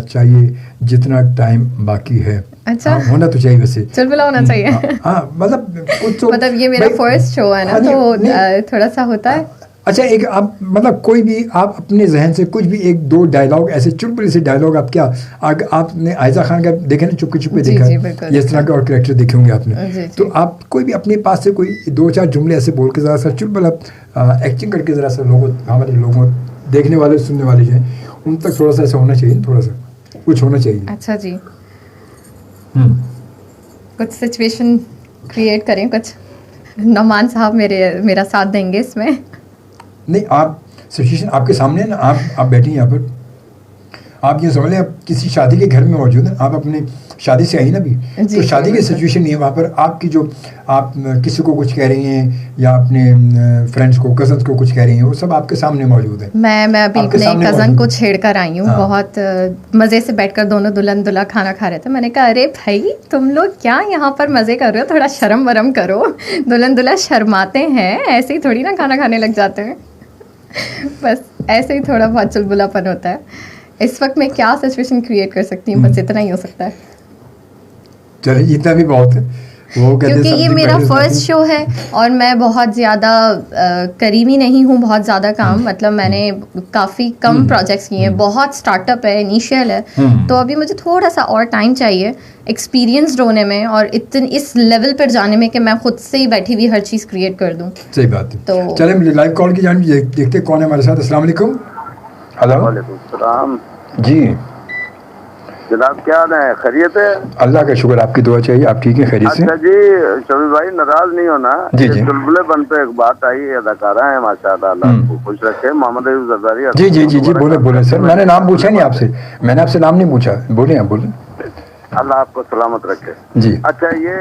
چاہیے جتنا ٹائم باقی ہے. اچھا ہونا تو چاہیے ویسے، چلبلا ہونا چاہیے. ہاں مطلب یہ میرا فرسٹ شو ہے نا، تو تھوڑا سا ہوتا ہے. اچھا ایک آپ مطلب کوئی بھی آپ اپنے ذہن سے کچھ بھی ایک دو ڈائلاگ ایسے چلبلی سے ڈائلاگ آپ کیا آپ نے عائزہ خان کا دیکھا نا، چپکے چپکے دیکھا ہے، اس طرح کے اور کریکٹر دیکھے ہوں گے آپ نے، تو آپ کوئی بھی اپنے پاس سے کوئی دو چار جملے ایسے بول کے ذرا سا چلبلا ایکٹنگ کر کے ذرا سا ہمارے لوگوں دیکھنے والے سننے والے جو ہیں ان تک تھوڑا سا ایسا ہونا چاہیے، تھوڑا سا کچھ ہونا چاہیے. اچھا جی، کچھ سچویشن کریٹ کریں. کچھ نعمان صاحب میرا ساتھ دیں گے اس میں. نہیں آپ سچویشن آپ کے سامنے ہے نا، آپ بیٹھی ہیں یہاں پر، آپ یہ سمجھ لیں آپ کسی شادی کے گھر میں موجود ہیں. آپ اپنے شادی سے آئی نا بھی، تو شادی کی سچویشن نہیں ہے وہاں پر. آپ کی جو آپ کسی کو کچھ کہہ رہی ہیں یا اپنے فرینڈس کو کزنس کو کچھ کہہ رہی ہیں، وہ سب آپ کے سامنے موجود ہے. میں ابھی اپنے کزن کو چھیڑ کر آئی ہوں. بہت مزے سے بیٹھ کر دونوں دلہن دلہا کھانا کھا رہے تھے. میں نے کہا ارے بھائی تم لوگ کیا یہاں پر مزے کر رہے ہو، تھوڑا شرم ورم کرو. دلہن دلہا شرماتے ہیں، ایسے ہی تھوڑی نا کھانا کھانے لگ جاتے ہیں. بس ایسے ہی تھوڑا بہت چلبلا پن ہوتا ہے. اس وقت میں کیا سچویشن کریٹ کر سکتی ہوں، بس اتنا ہی ہو سکتا ہے. چلے اتنا بھی بہت ہے. کیونکہ یہ میرا فرسٹ شو ہے اور میں بہت زیادہ قریبی نہیں ہوں. بہت زیادہ کام مطلب میں نے کافی کم پروجیکٹس کیے ہیں. بہت اسٹارٹ اپ ہے، انیشیل ہے، تو ابھی مجھے تھوڑا سا اور ٹائم چاہیے ایکسپیرینسڈ ہونے میں اور اس لیول پر جانے میں کہ میں خود سے ہی بیٹھی ہوئی ہر چیز کریٹ کر دوں. صحیح بات ہے. تو چلیں مجھے لائیو کال کی جانب دیکھتے کون ہے ہمارے ساتھ. السلام علیکم. ہلو. وعلیکم السلام. جی جناب کیا حال ہے؟ خیریت ہے؟ اللہ کا شکر. آپ کی دعا چاہیے. آپ ٹھیک ہیں؟ خیریت سے؟ اچھا جی شبیر بھائی ناراض نہیں ہونا. جی چلبلے بن پہ ایک بات آئی، اداکارہ ہیں ماشاء اللہ، اللہ کو خوش رکھے، محمد عیوب زرداری. جی جی جی جی بولے سر. میں نے نام پوچھا نہیں آپ سے، میں نے آپ سے نام نہیں پوچھا. بولیں آپ بولیں. اللہ آپ کو سلامت رکھے. جی اچھا یہ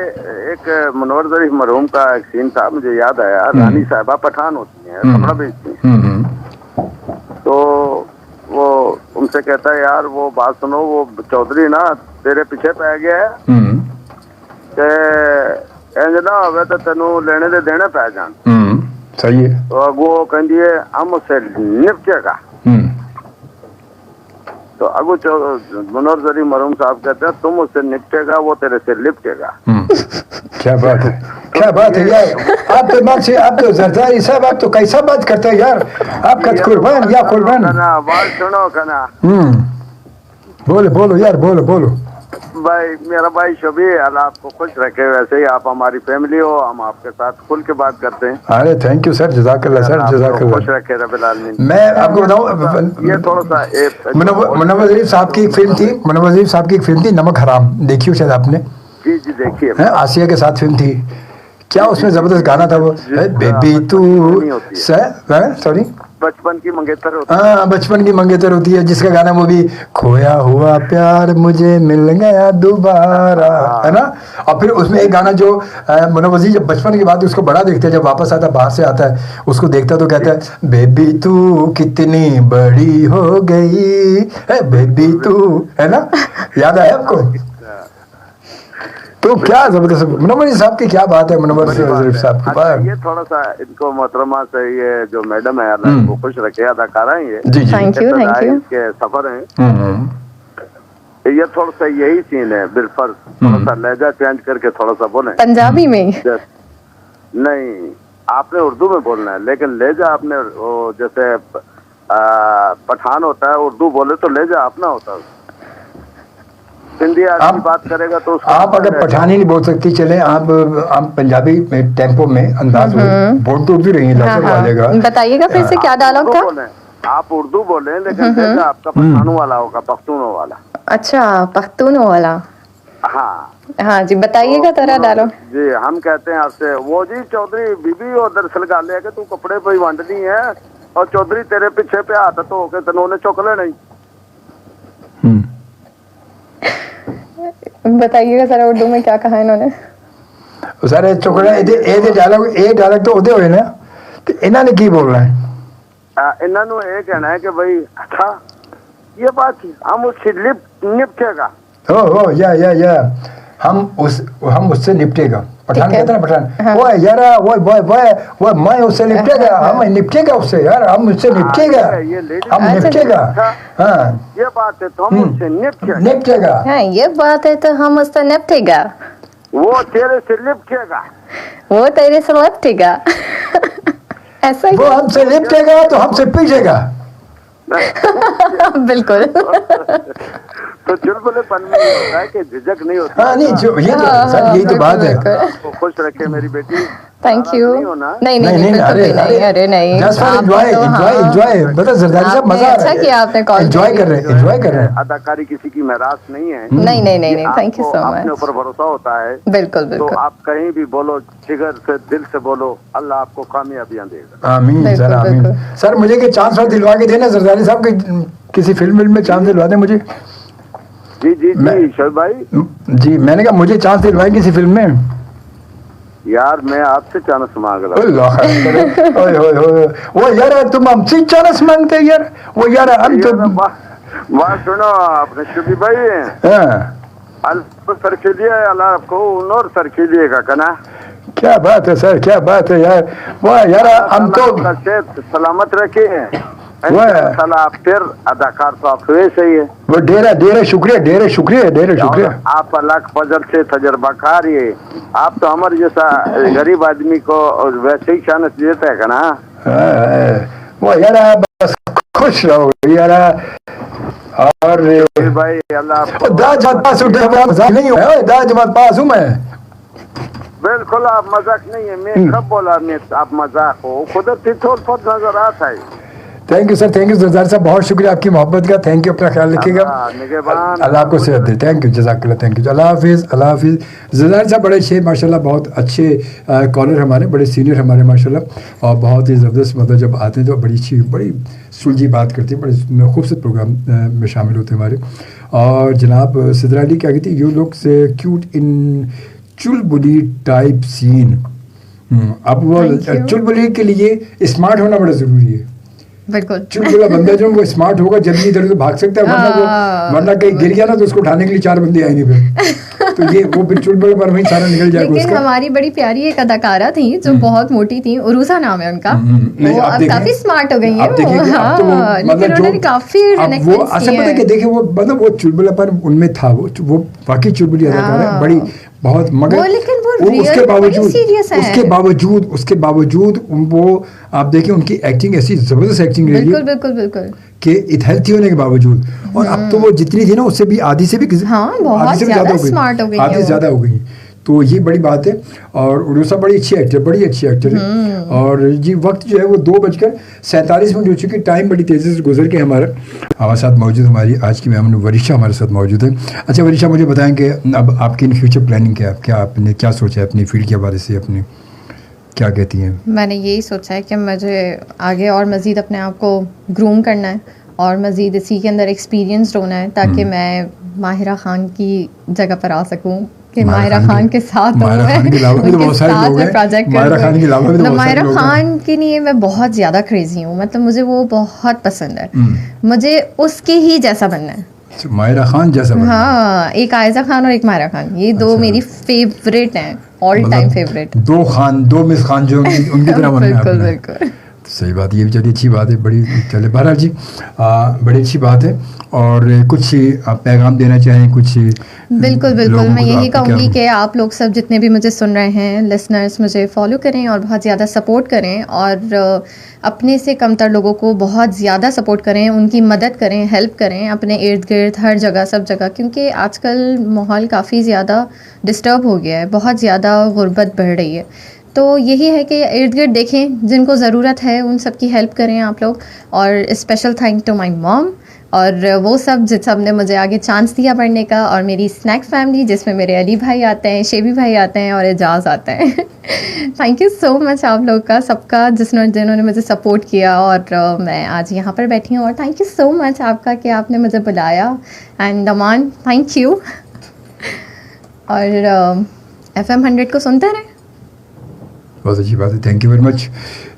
ایک منور ظریف مرحوم کا ایک سین تھا، مجھے یاد آیا. رانی صاحبہ پٹھان ہوتی ہیں، کپڑا بیچتی ہیں، تو وہ ان سے کہتا ہے یار وہ بات سنو، وہ چودھری نا تیرے پیچھے پہ گیا ہے کہ انج نہ ہوئے تو تینوں لینے دے دینے پہ جان. صحیح ہے. تو اگو کہندی ہے ہم اس سے نپٹے گا. تو اگو منور ظریف مرحوم صاحب کہتے ہیں تم اس سے نپٹے گا، وہ تیرے سے لپٹے گا. کیا بات ہے، کیا بات ہے یار. آپ تو زرداری صاحب آپ تو کیسا بات کرتے ہیں یار. آپ کا قربان یا قربان. بات سنو کنا. بولو یار بولو. بھائی میرا بھائی شبیر، اللہ آپ کو خوش رکھے. ویسے ہی آپ ہماری فیملی ہو، ہم آپ کے ساتھ کھل کے بات کرتے ہیں. ارے تھینک یو سر، جزاک اللہ سر، جزاک اللہ. خوش رکھے رب العالمین. میں آپ کو بتاؤں یہ تھوڑا سا منور ظریف صاحب کی ایک فلم تھی نمک حرام. دیکھی ہو شاید آپ نے؟ جی دیکھیے. آسیہ کے ساتھ فلم تھی. کیا اس میں زبردست گانا تھا وہ بیبی تو سوری بچپن کی منگیتر ہوتی ہے. ہاں بچپن کی منگیتر ہوتی ہے، جس کا گانا وہ بھی کھویا ہوا پیار مجھے مل گیا دوبارہ، ہے نا. اور پھر اس میں ایک گانا جو منور ظریف جب بچپن کی بات اس کو بڑا دیکھتے ہیں، جب واپس آتا ہے باہر سے آتا ہے اس کو دیکھتا تو کہتا ہے بیبی تو کتنی بڑی ہو گئی بیبی تو، ہے نا. یاد آیا آپ کو؟ تو کیا زبردست منور صاحب کی کیا بات ہے. منور ظریف صاحب کی بات. یہ تھوڑا سا ان کو محترمہ سے، یہ جو میڈم ہے اللہ کو خوش رکھے، اداکارہ ہیں یہ، تھینک یو کے سفر ہیں. یہ تھوڑا سا یہی سین ہے بالفرض. تھوڑا سا لہجہ چینج کر کے تھوڑا سا بولیں. پنجابی میں نہیں، آپ نے اردو میں بولنا ہے، لیکن لہجہ آپ نے جیسے پٹھان ہوتا ہے اردو بولے تو لہجہ اپنا ہوتا ہے. سندھی آدمی بات کرے گا تو آپ اگر پٹھانی نہیں بول سکتی، چلیں آپ پنجابی ٹیمپو میں انداز بول تو اردو رہی ہیں. بتائیے گا پھر سے کیا ڈائلاگ تھا. आप उर्दू बोले लेकिन लहजा आपका पठानों वाला होगा, पख्तूनों वाला। अच्छा, पख्तूनों वाला। हाँ हाँ जी, बताइएगा थोड़ा डालो। जी हम कहते हैं आपसे, वो जी चौधरी बीबी और दरअसल गाल है कि तू कपड़े पे वंडनी है और चौधरी तेरे पीछे पे हाथ तो के तनों चुकले नहीं। बताइएगा जरा उर्दू में क्या कहा इन्होंने। सारे चुकड़े ये डायलॉग तो ओदे होए ना, तो इन्होंने की बोलना है? इन्होंने ये कहना है कि भाई अच्छा ये बात हम उससे निपटेगा। ओ या हम उससे निपटेगा। पठान कहते हैं पठान, वो यार वो मैं उससे निपटेगा, हम निपटेगा उससे यार, हम उससे निपटेगा, हम निपटेगा। हाँ ये बात है तो हम उससे निपटेगा। हाँ ये बात है तो हम उससे निपटेगा। वो तेरे से निपटेगा, वो तेरे से निपटेगा। ऐसा ही वो हमसे निपटेगा तो हमसे पीछेगा। बिल्कुल। तो चुलबुलेपन में ये होता है कि झिझक नहीं होती। हाँ नहीं जो ये तो सर यही तो बात है। आपको खुश रखे मेरी बेटी। Thank you. नहीं अरे नहीं, जस्ट फॉर एंजॉय बता जरदारी साहब, मजा आ रहा है। अच्छा किया आपने कॉल, एंजॉय कर रहे हैं। अदाकारी किसी की महरास नहीं है। नहीं, थैंक यू सो मच। अपने ऊपर भरोसा होता है। बिल्कुल तो आप कहीं भी बोलो, जिगर से दिल से बोलो, अल्लाह आपको कामयाबियां देगा। आमीन सर, आमीन। सर मुझे के चांस और दिलवा के देना जरदारी साहब, के किसी फिल्म में चांस दिलवा दे मुझे। जी शोएब भाई जी, मैंने कहा मुझे चांस दिलवाए किसी फिल्म में। यार मैं आपसे चांस मांग रहा हूँ। वो यार तुम हमसे चांस मांगते यार, वो यार हम तो बात सुनो आपने शुभी भाई सर खिलिए अल्लाह आपको नोर सर खिलिएगा कना। क्या बात है सर, क्या बात है यार। वो यार हम तो सलामत रखे हैं। आप फिर अदाकार तो आप वैसे ही है। वो ढेर शुक्रिया। आप अलग फजल से तजर्बाकार ये, आप तो हमारे जैसा गरीब आदमी को वैसे ही चांस देता है ना। वो यार बस खुश रहो यार। और भाई अल्लाह दाज पास नहीं हो, दाज पास हूँ मैं। बिल्कुल आप मजाक नहीं है, मैं कब बोला मैं आप मजाक हो, खुद थोड़ा नजर आता है। Thank you sir, thank you Zardari साहब, बहुत शुक्रिया आपकी मोहब्बत का। थैंक यू, अपना ख्याल रखिएगा। अल्लाह आपको सेहत दे। थैंक यू, जज़ाकल्लाह, थैंक यू। अल्लाह हाफिज़, अल्लाह हाफिज़। जरदारी साहब बड़े अच्छे माशाल्लाह, बहुत अच्छे कॉलर हमारे, बड़े सीनियर हमारे माशाल्लाह, और बहुत ही ज़बरदस्त, मतलब जब आते हैं तो बड़ी अच्छी, बड़ी सुलझी बात करते हैं, बड़े खूबसूरत प्रोग्राम में शामिल होते हैं हमारे। और जनाब सिद्रा अली क्या कहती है, यू लुक क्यूट इन चुलबुली टाइप सीन। अब वो चुलबुली के लिए स्मार्ट होना बड़ा ज़रूरी है। बिल्कुल, चुलबुला बंदा जो वो स्मार्ट होगा, जल्दी इधर उधर भाग सकता है, वरना कहीं गिर गया ना तो उसको उठाने के लिए 4 बंदे आएंगे फिर। तो ये वो फिर चुलबुला पर वहीं सारा निकल जाएगा। लेकिन हमारी बड़ी प्यारी एक अदाकारा थी जो बहुत मोटी थी, उरूसा नाम है उनका, वो अब काफी स्मार्ट हो गई है। लेकिन उन्होंने काफी देखिए वो मतलब वो चुलबुलापन उनमें था, वो वाकई चुलबुली अदाकारा है, बड़ी बहुत, मगर उसके बावजूद वो आप देखिए उनकी एक्टिंग ऐसी जबरदस्त एक्टिंग रही है, बिल्कुल कि हेल्थी होने के बावजूद। और अब तो वो जितनी थी ना उससे भी आधी से भी ज्यादा हो गई, आधी ज्यादा हो गई। तो ये बड़ी बात है। और उर्वसा बड़ी अच्छी एक्टर है। और जी वक्त जो है वो 2:47 हो चुकी, टाइम बड़ी तेज़ी से गुजर के हमारे साथ मौजूद हमारी आज की मेहमान वरिशा हमारे साथ मौजूद है। अच्छा वरिशा, मुझे बताएं कि अब आपकी इन फ्यूचर प्लानिंग क्या आपने क्या सोचा है अपनी फील्ड के बारे से, अपने क्या कहती हैं? मैंने यही सोचा है कि मुझे आगे और मज़ीद अपने आप को ग्रूम करना है और मज़ीद इसी के अंदर एक्सपीरियंस्ड होना है, ताकि मैं माहिरा खान की जगह पर आ सकूँ, कि माहिरा खान के साथ माहिरा खान के लिए मैं बहुत ज़्यादा क्रेजी हूँ, मतलब मुझे वो बहुत पसंद है, मुझे उसके ही जैसा बनना है, माहिरा खान जैसा। हाँ, एक आयजा खान और एक माहिरा खान, ये दो मेरी फेवरेट हैं, ऑल टाइम फेवरेट। दो मिस खान जो उनकी तरह बनना है। बिल्कुल सही बात, ये भी चलिए अच्छी बात है, बड़ी चले बहरहाल जी बड़ी अच्छी बात है। और कुछ आप पैगाम देना चाहें कुछ? बिल्कुल मैं यही कहूँगी कि आप लोग सब जितने भी मुझे सुन रहे हैं लिसनर्स, मुझे फॉलो करें और बहुत ज़्यादा सपोर्ट करें, और अपने से कमतर लोगों को बहुत ज़्यादा सपोर्ट करें, उनकी मदद करें, हेल्प करें अपने इर्द गिर्द हर जगह सब जगह, क्योंकि आजकल माहौल काफ़ी ज़्यादा डिस्टर्ब हो गया है, बहुत ज़्यादा गुर्बत बढ़ रही है। تو یہی ہے کہ ارد گرد دیکھیں جن کو ضرورت ہے ان سب کی ہیلپ کریں آپ لوگ. اور اسپیشل تھینک ٹو مائی موم اور وہ سب نے مجھے آگے چانس دیا پڑھنے کا, اور میری اسنیک فیملی جس میں میرے علی بھائی آتے ہیں, شیبی بھائی آتے ہیں اور اعجاز آتے ہیں. تھینک یو سو مچ آپ لوگ کا سب کا جنہوں نے مجھے سپورٹ کیا, اور میں آج یہاں پر بیٹھی ہوں. اور تھینک یو سو مچ آپ کا کہ آپ نے مجھے بلایا. اینڈ امان تھینک یو. اور FM 100 کو سنتے رہیں. بہت اچھی بات ہے, تھینک یو ویری مچ.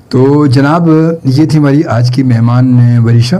تو جناب یہ تھی ہماری آج کی مہمان وریشہ,